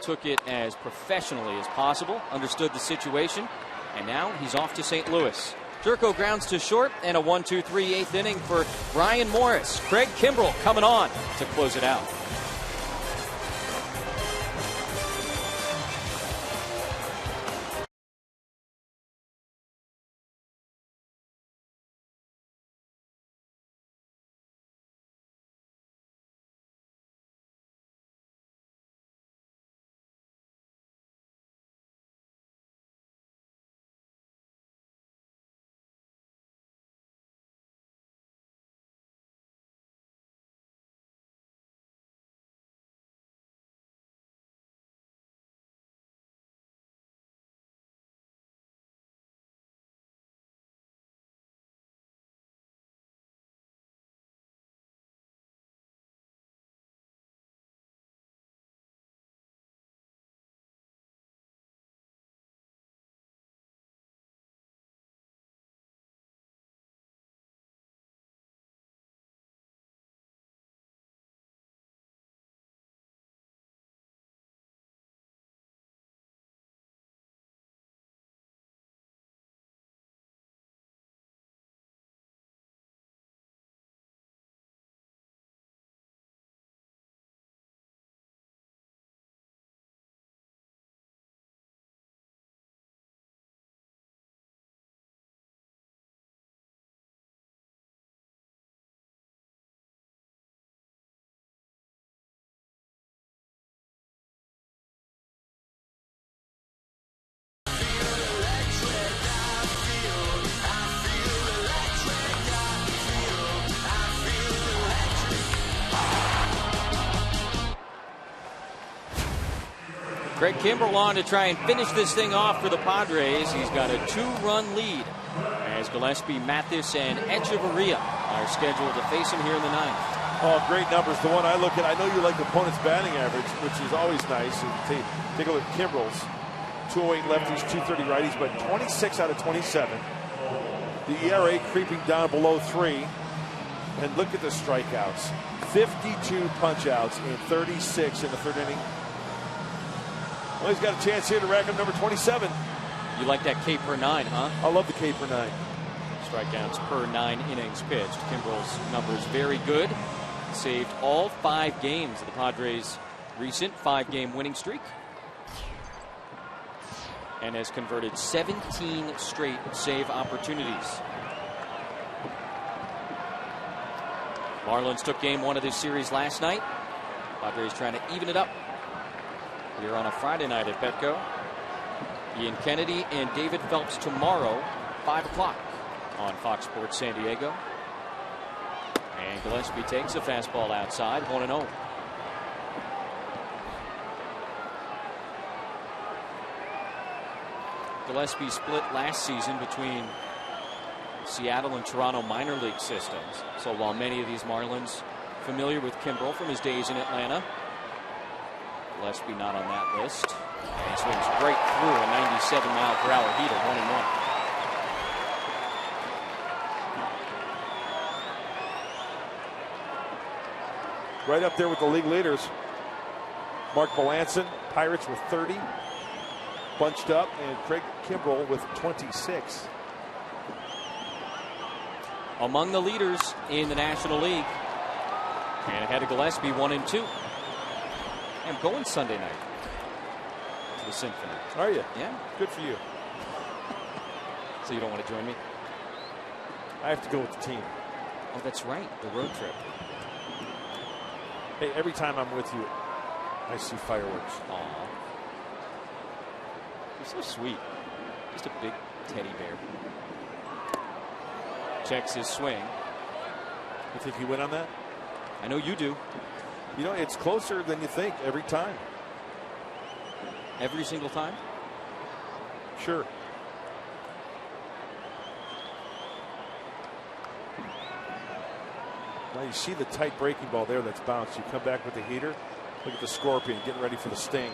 took it as professionally as possible, understood the situation, and now he's off to St. Louis. Jerko grounds to short, and a 1-2-3 8th inning for Brian Morris. Craig Kimbrel coming on to close it out. Craig Kimbrell on to try and finish this thing off for the Padres. He's got a 2-run lead as Gillespie, Mathis, and Echeverria are scheduled to face him here in the ninth. Oh, great numbers. The one I look at, I know you like the opponent's batting average, which is always nice. Take a look at Kimbrell's. 208 lefties, 230 righties, but 26 out of 27. The ERA creeping down below 3. And look at the strikeouts. 52 punch-outs in 36 in the third inning. Well, he's got a chance here to rack up number 27. You like that K per 9, huh? I love the K per 9. Strikeouts per 9 innings pitched. Kimbrell's numbers very good. Saved all 5 games of the Padres' recent 5-game winning streak. And has converted 17 straight save opportunities. Marlins took game 1 of this series last night. Padres trying to even it up here on a Friday night at Petco. Ian Kennedy and David Phelps tomorrow, 5 o'clock on Fox Sports San Diego. And Gillespie takes a fastball outside, 1-0. Gillespie split last season between Seattle and Toronto minor league systems. So while many of these Marlins familiar with Kimbrell from his days in Atlanta, Gillespie not on that list. And he swings right through a 97-mile-per-hour heater, 1-1. Right up there with the league leaders. Mark Melanson, Pirates with 30. Bunched up, and Craig Kimbrell with 26. Among the leaders in the National League. And ahead of Gillespie, 1-2. I'm going Sunday night to the Symphony. Are you? Yeah. Good for you. So you don't want to join me? I have to go with the team. Oh, that's right. The road trip. Hey, every time I'm with you, I see fireworks. Aw. You're so sweet. Just a big teddy bear. Checks his swing. You think he went on that? I know you do. You know, it's closer than you think every time. Every single time? Sure. Now you see the tight breaking ball there that's bounced. You come back with the heater. Look at the Scorpion getting ready for the sting.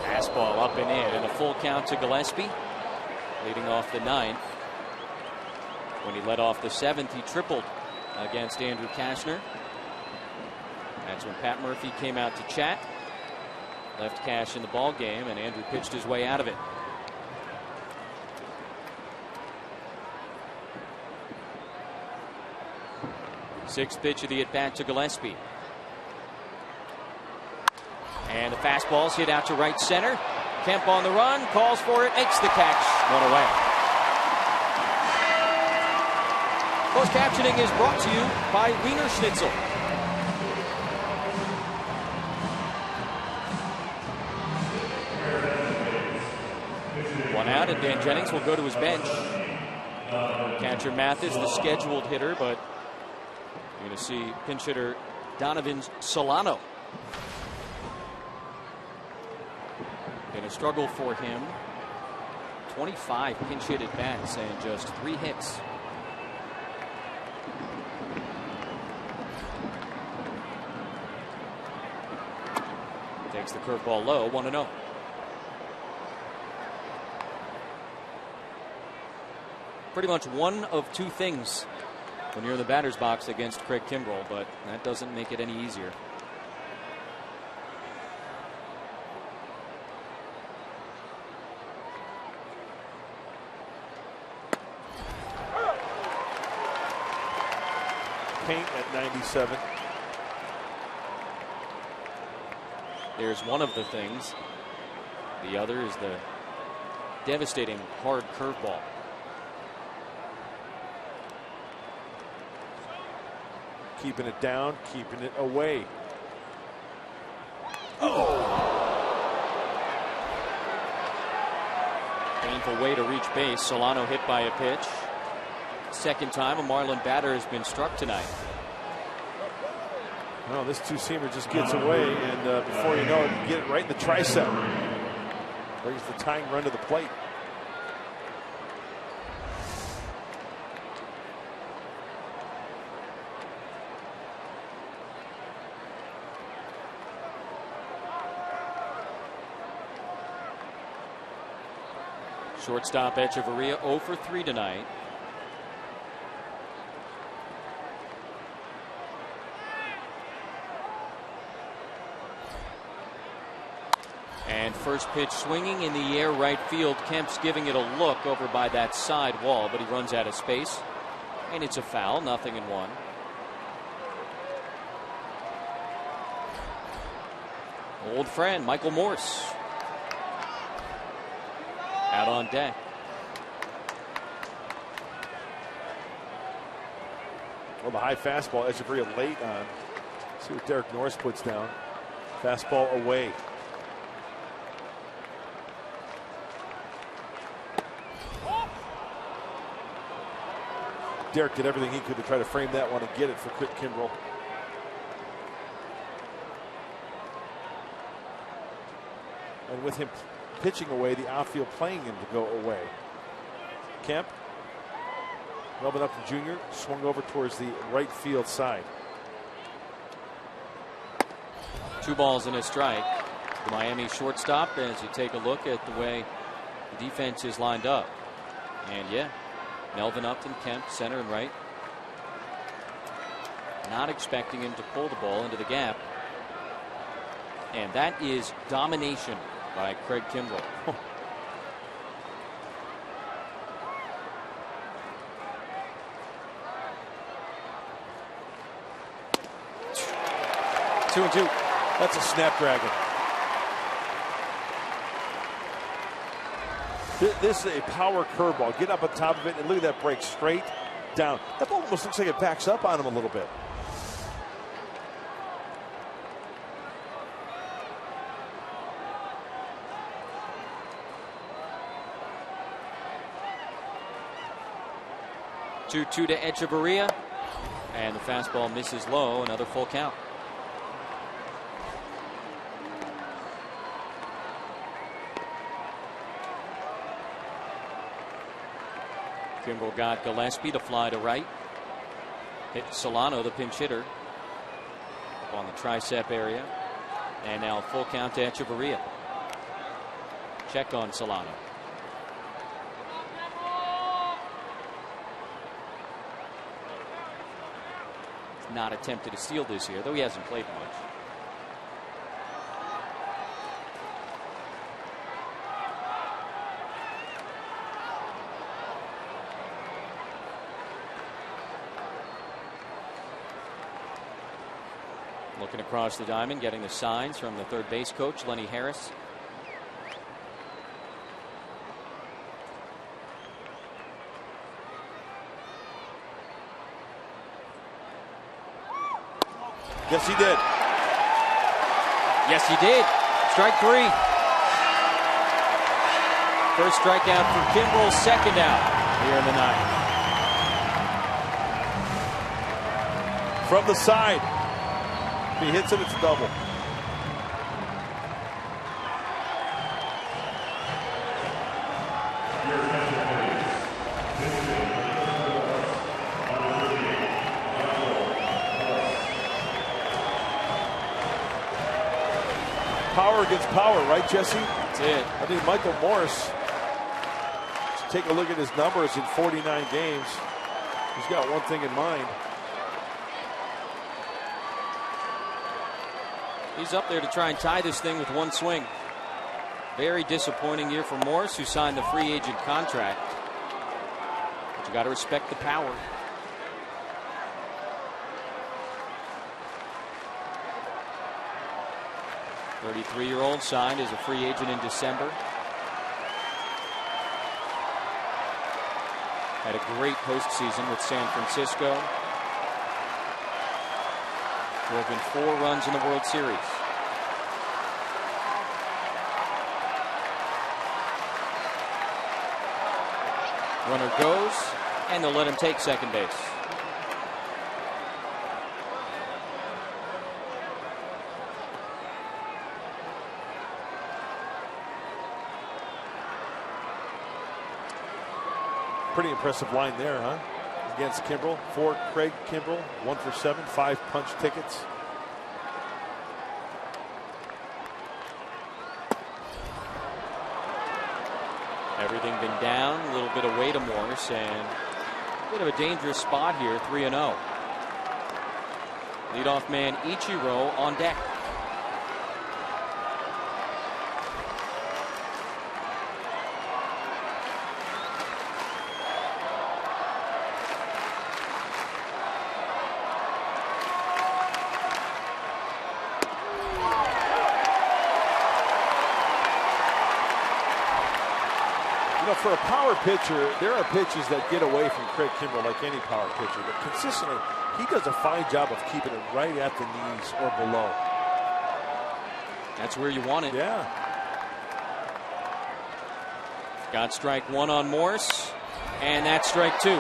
Fastball up and in, and a full count to Gillespie, leading off the 9th. When he led off the 7th, he tripled against Andrew Kashner. That's when Pat Murphy came out to chat. Left Cash in the ball game, and Andrew pitched his way out of it. Sixth pitch of the at-bat to Gillespie. And the fastball's hit out to right center. Kemp on the run, calls for it, makes the catch, 1 away. Closed captioning is brought to you by Wiener Schnitzel. One out, and Dan Jennings will go to his bench. Catcher Mathis, the scheduled hitter, but you're going to see pinch hitter Donovan Solano. Been a struggle for him. 25 pinch hit at bats and just 3 hits. Takes the curveball low, 1-0. Pretty much one of 2 things when you're in the batter's box against Craig Kimbrell, but that doesn't make it any easier. Paint at 97. There's one of the things. The other is the devastating hard curveball. Keeping it down, keeping it away. Painful way to reach base. Solano hit by a pitch. Second time a Marlin batter has been struck tonight. Oh, this two-seamer just gets away, and before you know it, you get it right in the tricep. Brings the tying run to the plate. Shortstop Echeverria 0 for 3 tonight. And first pitch swinging in the air right field. Kemp's giving it a look over by that side wall, but he runs out of space. And it's a foul, 0-1. Old friend Michael Morse out on deck. Well, the high fastball, Echeverria late on. See what Derek Norris puts down. Fastball away. Derek did everything he could to try to frame that one and get it for Quick Kimbrel. And with him pitching away, the outfield playing him to go away. Kemp, Melvin Upton Jr. swung over towards the right field side. 2 balls and a strike. The Miami shortstop, as you take a look at the way the defense is lined up. And yeah, Melvin Upton, Kemp, center and right. Not expecting him to pull the ball into the gap. And that is domination by Craig Kimbrel. Two and two. That's a snapdragon. This is a power curveball. Get up on top of it and look at that break straight down. That ball almost looks like it backs up on him a little bit. Two to Echeverria, and the fastball misses low. Another full count. Kimbrel got Gillespie to fly to right. Hit Solano, the pinch hitter, up on the tricep area, and now full count to Echeverria. Check on Solano. Not attempted to steal this year, though he hasn't played much. Looking across the diamond, getting the signs from the third base coach, Lenny Harris. Yes, he did. Yes, he did. Strike 3. First strikeout for Kimbrel, second out here in the ninth. From the side. If he hits it, it's a double. Power against power, right, Jesse? That's it. I think Michael Morse, take a look at his numbers in 49 games. He's got one thing in mind. He's up there to try and tie this thing with one swing. Very disappointing year for Morse, who signed the free agent contract. But you got to respect the power. The 33-year-old signed as a free agent in December. Had a great postseason with San Francisco. Drove in 4 runs in the World Series. Runner goes, and they'll let him take second base. Pretty impressive line there, huh? Against Kimbrel. 4 Craig Kimbrel, 1 for 7, 5 punch tickets. Everything been down, a little bit of weight of Morse, and a bit of a dangerous spot here, 3-0. Leadoff man Ichiro on deck. For a power pitcher, there are pitches that get away from Craig Kimbrel like any power pitcher, but consistently, he does a fine job of keeping it right at the knees or below. That's where you want it. Yeah. Got strike 1 on Morse, and that's strike 2.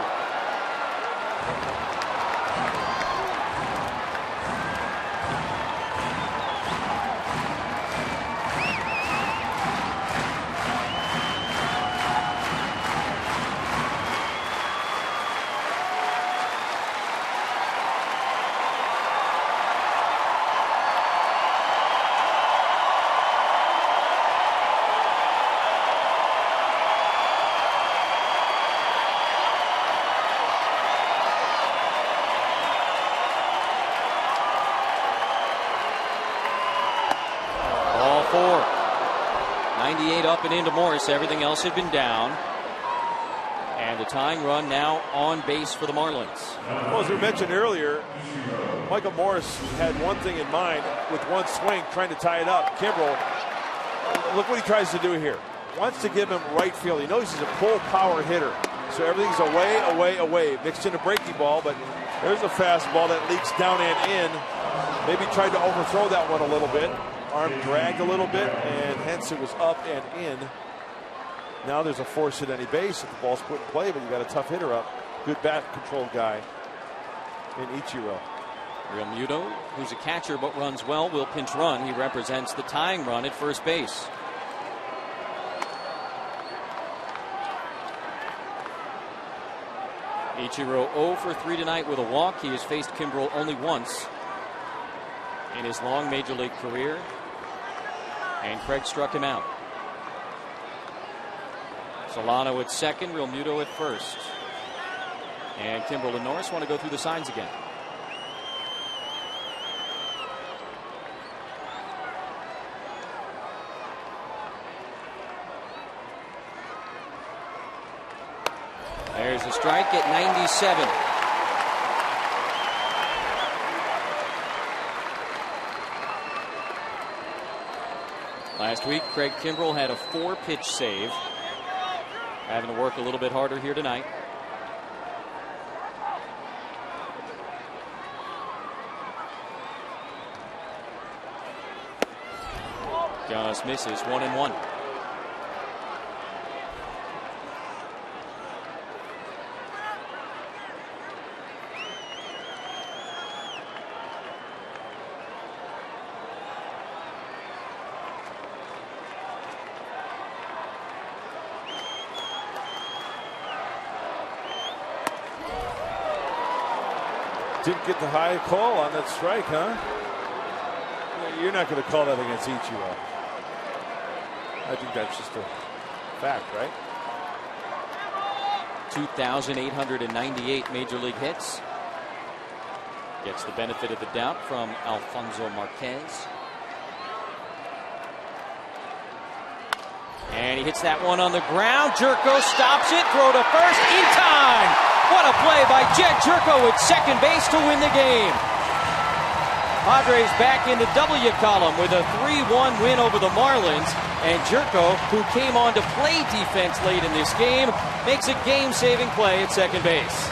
Up and into Morris. Everything else had been down. And the tying run now on base for the Marlins. Well, as we mentioned earlier, Michael Morris had one thing in mind with one swing, trying to tie it up. Kimbrel, look what he tries to do here. Wants to give him right field. He knows he's a full power hitter. So everything's away, away, away. Mixed in a breaking ball, but there's a fastball that leaks down and in. Maybe tried to overthrow that one a little bit. Arm dragged a little bit, and hence it was up and in. Now there's a force at any base if the ball's put in play, but you got a tough hitter up. Good bat control guy in Ichiro. Real Muto, who's a catcher but runs well, will pinch run. He represents the tying run at first base. Ichiro 0 for 3 tonight with a walk. He has faced Kimbrel only once in his long major league career. And Craig struck him out. Solano at second, Real Muto at first. And Kimbrel and Norris want to go through the signs again. There's a strike at 97. Last week, Craig Kimbrel had a 4-pitch save. Having to work a little bit harder here tonight. Just misses, 1-1. Didn't get the high call on that strike, huh? You're not going to call that against Ichiro. I think that's just a fact, right? 2,898 major league hits. Gets the benefit of the doubt from Alfonso Marquez. And he hits that one on the ground. Jerko stops it. Throw to first in time. What a play by Jed Jerko at second base to win the game. Padres back in the W column with a 3-1 win over the Marlins. And Jerko, who came on to play defense late in this game, makes a game-saving play at second base.